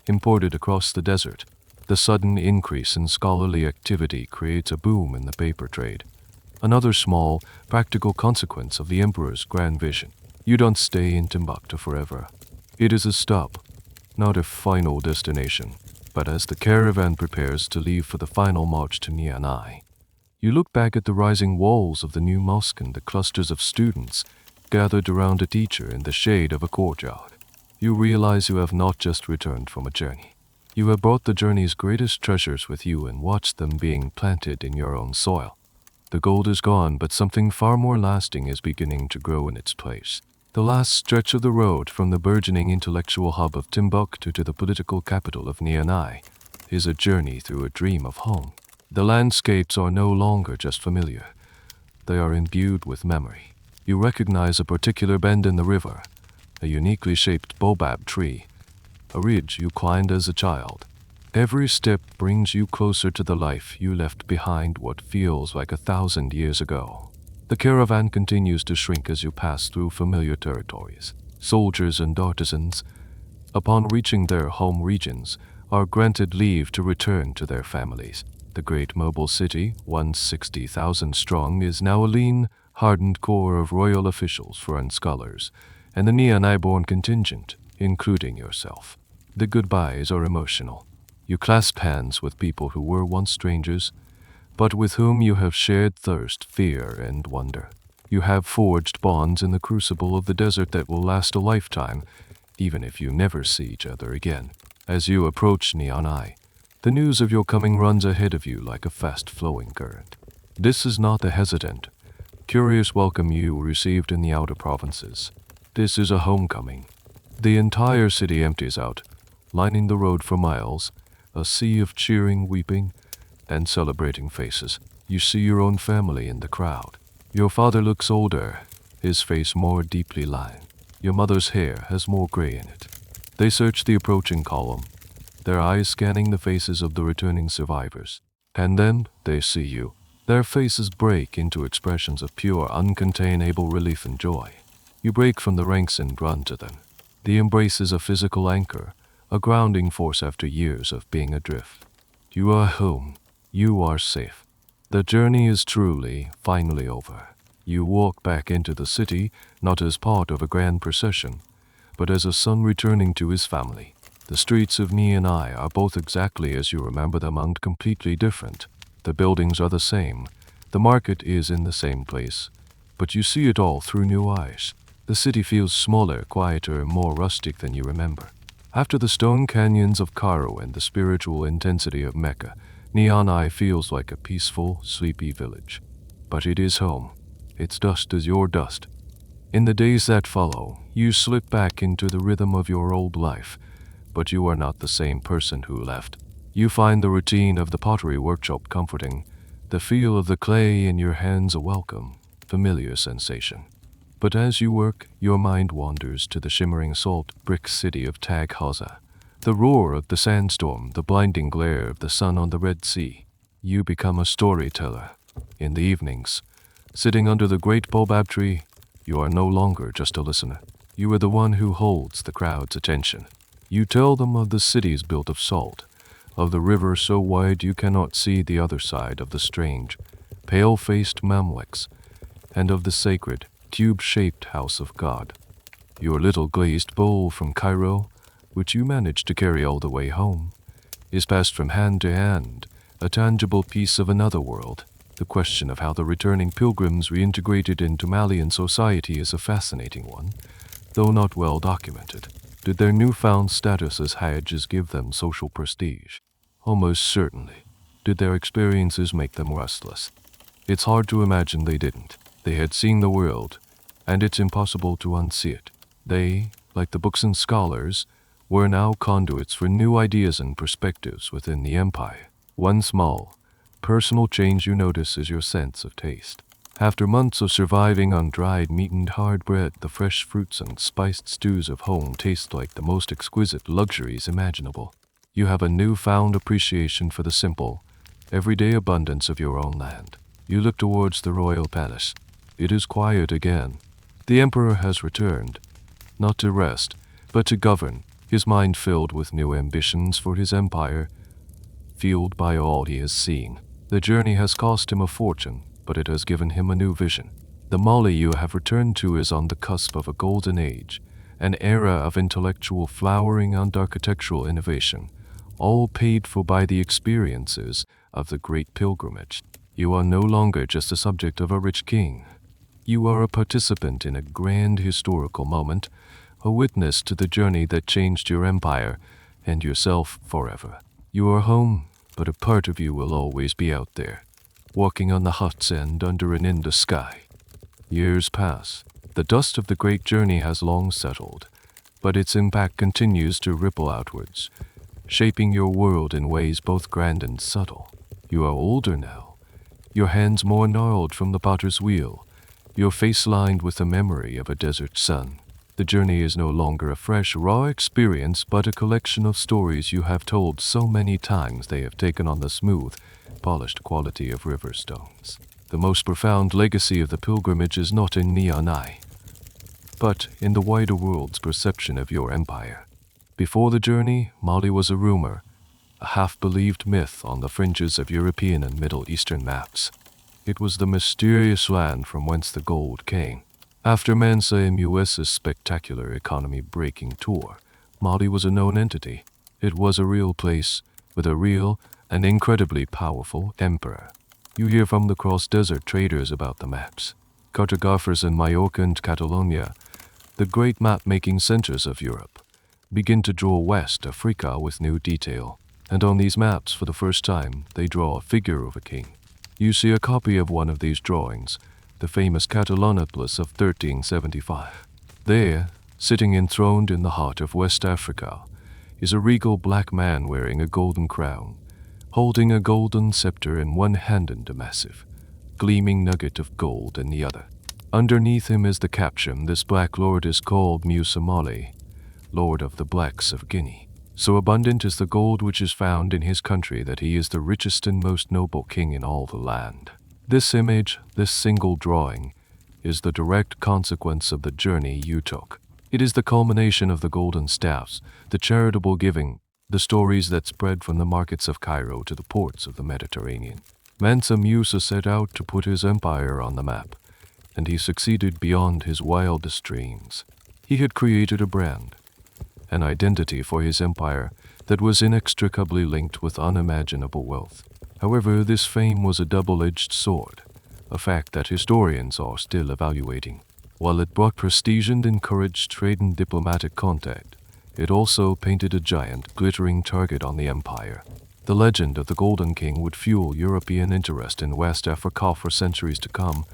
imported across the desert. The sudden increase in scholarly activity creates a boom in the paper trade. Another small, practical consequence of the emperor's grand vision. You don't stay in Timbuktu forever. It is a stop, not a final destination. But as the caravan prepares to leave for the final march to Niamey, you look back at the rising walls of the new mosque and the clusters of students gathered around a teacher in the shade of a courtyard. You realize you have not just returned from a journey. You have brought the journey's greatest treasures with you and watched them being planted in your own soil. The gold is gone, but something far more lasting is beginning to grow in its place. The last stretch of the road from the burgeoning intellectual hub of Timbuktu to the political capital of Niamey is a journey through a dream of home. The landscapes are no longer just familiar. They are imbued with memory. You recognize a particular bend in the river, a uniquely shaped baobab tree, a ridge you climbed as a child. Every step brings you closer to the life you left behind what feels like 1,000 years ago. The caravan continues to shrink as you pass through familiar territories. Soldiers and artisans, upon reaching their home regions, are granted leave to return to their families. The great mobile city, once 60,000 strong, is now a lean, hardened core of royal officials, foreign scholars, and the Niamey-born contingent, including yourself. The goodbyes are emotional. You clasp hands with people who were once strangers, but with whom you have shared thirst, fear, and wonder. You have forged bonds in the crucible of the desert that will last a lifetime, even if you never see each other again. As you approach Niamey, the news of your coming runs ahead of you like a fast-flowing current. This is not the hesitant, curious welcome you received in the outer provinces. This is a homecoming. The entire city empties out, lining the road for miles, a sea of cheering, weeping, and celebrating faces. You see your own family in the crowd. Your father looks older, his face more deeply lined. Your mother's hair has more gray in it. They search the approaching column, their eyes scanning the faces of the returning survivors. And then they see you, Their faces break into expressions of pure, uncontainable relief and joy. You break from the ranks and run to them. The embrace is a physical anchor, a grounding force after years of being adrift. You are home. You are safe. The journey is truly, finally over. You walk back into the city, not as part of a grand procession, but as a son returning to his family. The streets of Nianai are both exactly as you remember them and completely different. The buildings are the same. The market is in the same place. But you see it all through new eyes. The city feels smaller, quieter, and more rustic than you remember. After the stone canyons of Cairo and the spiritual intensity of Mecca, Nianai feels like a peaceful, sleepy village. But it is home. Its dust is your dust. In the days that follow, you slip back into the rhythm of your old life, but you are not the same person who left. You find the routine of the pottery workshop comforting, the feel of the clay in your hands a welcome, familiar sensation. But as you work, your mind wanders to the shimmering salt brick city of Tag Haza, the roar of the sandstorm, the blinding glare of the sun on the Red Sea. You become a storyteller. In the evenings, sitting under the great baobab tree, you are no longer just a listener. You are the one who holds the crowd's attention. You tell them of the cities built of salt, of the river so wide you cannot see the other side of the strange, pale-faced Mamluks, and of the sacred, tube-shaped house of God. Your little glazed bowl from Cairo, which you managed to carry all the way home, is passed from hand to hand, a tangible piece of another world. The question of how the returning pilgrims reintegrated into Malian society is a fascinating one, though not well documented. Did their newfound status as Hajjs give them social prestige? Almost certainly. Did their experiences make them restless? It's hard to imagine they didn't. They had seen the world, and it's impossible to unsee it. They, like the books and scholars, were now conduits for new ideas and perspectives within the empire. One small, personal change you notice is your sense of taste. After months of surviving on dried meat and hard bread, the fresh fruits and spiced stews of home taste like the most exquisite luxuries imaginable. You have a newfound appreciation for the simple, everyday abundance of your own land. You look towards the royal palace. It is quiet again. The emperor has returned, not to rest, but to govern, his mind filled with new ambitions for his empire, fueled by all he has seen. The journey has cost him a fortune, but it has given him a new vision. The Mali you have returned to is on the cusp of a golden age, an era of intellectual flowering and architectural innovation, all paid for by the experiences of the great pilgrimage. You are no longer just a subject of a rich king. You are a participant in a grand historical moment, a witness to the journey that changed your empire and yourself forever. You are home, but a part of you will always be out there, walking on the hut's end under an Indus sky. Years pass. The dust of the great journey has long settled, but its impact continues to ripple outwards, shaping your world in ways both grand and subtle. You are older now, your hands more gnarled from the potter's wheel, your face lined with the memory of a desert sun. The journey is no longer a fresh, raw experience, but a collection of stories you have told so many times they have taken on the smooth, polished quality of river stones. The most profound legacy of the pilgrimage is not in Nianai, but in the wider world's perception of your empire. Before the journey, Mali was a rumor, a half-believed myth on the fringes of European and Middle Eastern maps. It was the mysterious land from whence the gold came. After Mansa Musa's spectacular economy-breaking tour, Mali was a known entity. It was a real place, with a real and incredibly powerful emperor. You hear from the cross-desert traders about the maps. Cartographers in Majorca and Catalonia, the great map-making centers of Europe, begin to draw West Africa with new detail. And on these maps, for the first time, they draw a figure of a king. You see a copy of one of these drawings, the famous Catalan Atlas of 1375. There, sitting enthroned in the heart of West Africa, is a regal black man wearing a golden crown, holding a golden scepter in one hand and a massive, gleaming nugget of gold in the other. Underneath him is the caption, "This black lord is called Musa Mali, Lord of the Blacks of Guinea. So abundant is the gold which is found in his country that he is the richest and most noble king in all the land." This image, this single drawing, is the direct consequence of the journey you took. It is the culmination of the golden staffs, the charitable giving, the stories that spread from the markets of Cairo to the ports of the Mediterranean. Mansa Musa set out to put his empire on the map, and he succeeded beyond his wildest dreams. He had created a brand, an identity for his empire that was inextricably linked with unimaginable wealth. However, this fame was a double-edged sword, a fact that historians are still evaluating. While it brought prestige and encouraged trade and diplomatic contact, it also painted a giant, glittering target on the empire. The legend of the Golden King would fuel European interest in West Africa for centuries to come,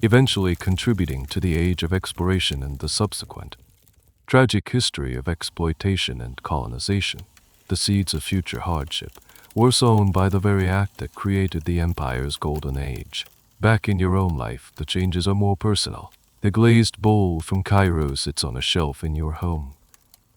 eventually contributing to the age of exploration and the subsequent tragic history of exploitation and colonization. The seeds of future hardship were sown by the very act that created the empire's golden age. Back in your own life, the changes are more personal. The glazed bowl from Cairo sits on a shelf in your home,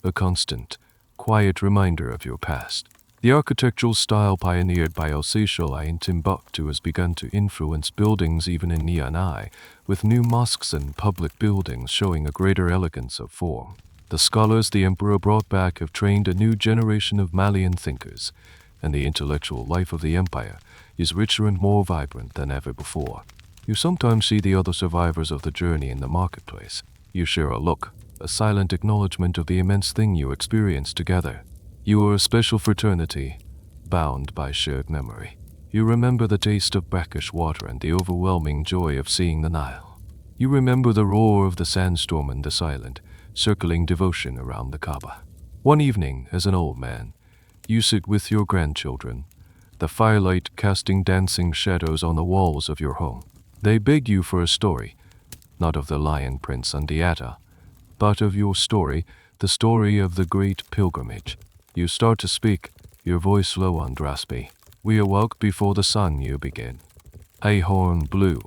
a constant, quiet reminder of your past. The architectural style pioneered by Alsatial in Timbuktu has begun to influence buildings even in Niamey, with new mosques and public buildings showing a greater elegance of form. The scholars the emperor brought back have trained a new generation of Malian thinkers, and the intellectual life of the empire is richer and more vibrant than ever before. You sometimes see the other survivors of the journey in the marketplace. You share a look, a silent acknowledgement of the immense thing you experienced together. You are a special fraternity, bound by shared memory. You remember the taste of brackish water and the overwhelming joy of seeing the Nile. You remember the roar of the sandstorm and the silent, circling devotion around the Kaaba. One evening, as an old man, you sit with your grandchildren, the firelight casting dancing shadows on the walls of your home. They beg you for a story, not of the lion prince Andiata, but of your story, the story of the great pilgrimage. You start to speak, your voice low and raspy. We awoke before the sun, you begin. A horn blew,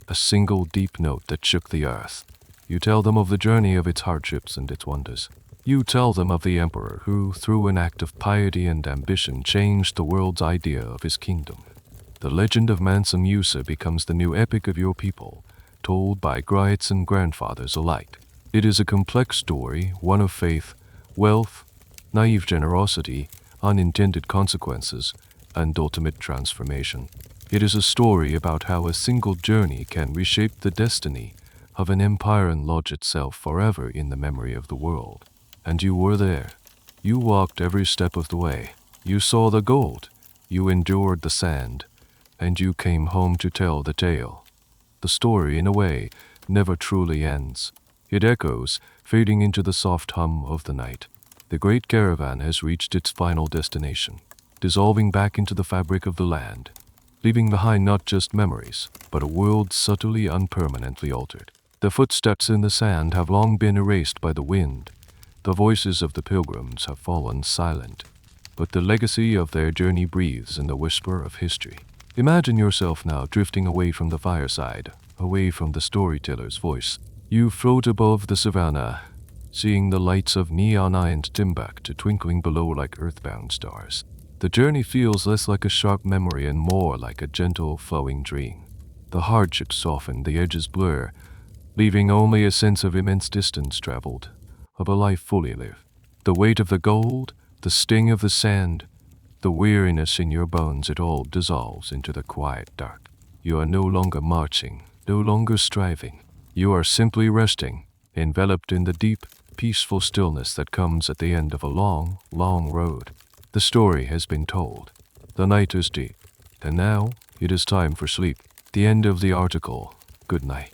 a single deep note that shook the earth. You tell them of the journey of its hardships and its wonders. You tell them of the emperor who, through an act of piety and ambition, changed the world's idea of his kingdom. The legend of Mansa Musa becomes the new epic of your people, told by greats and grandfathers alike. It is a complex story, one of faith, wealth, naive generosity, unintended consequences, and ultimate transformation. It is a story about how a single journey can reshape the destiny of an empire and lodge itself forever in the memory of the world. And you were there. You walked every step of the way. You saw the gold. You endured the sand. And you came home to tell the tale. The story, in a way, never truly ends. It echoes, fading into the soft hum of the night. The great caravan has reached its final destination, dissolving back into the fabric of the land, leaving behind not just memories, but a world subtly unpermanently altered. The footsteps in the sand have long been erased by the wind. The voices of the pilgrims have fallen silent, but the legacy of their journey breathes in the whisper of history. Imagine yourself now drifting away from the fireside, away from the storyteller's voice. You float above the savannah, seeing the lights of Niamey and Timbuktu twinkling below like earthbound stars. The journey feels less like a sharp memory and more like a gentle, flowing dream. The hardships soften, the edges blur, leaving only a sense of immense distance traveled, of a life fully lived. The weight of the gold, the sting of the sand, the weariness in your bones, it all dissolves into the quiet dark. You are no longer marching, no longer striving. You are simply resting, enveloped in the deep, peaceful stillness that comes at the end of a long, long road. The story has been told. The night is deep, and now it is time for sleep. The end of the article. Good night.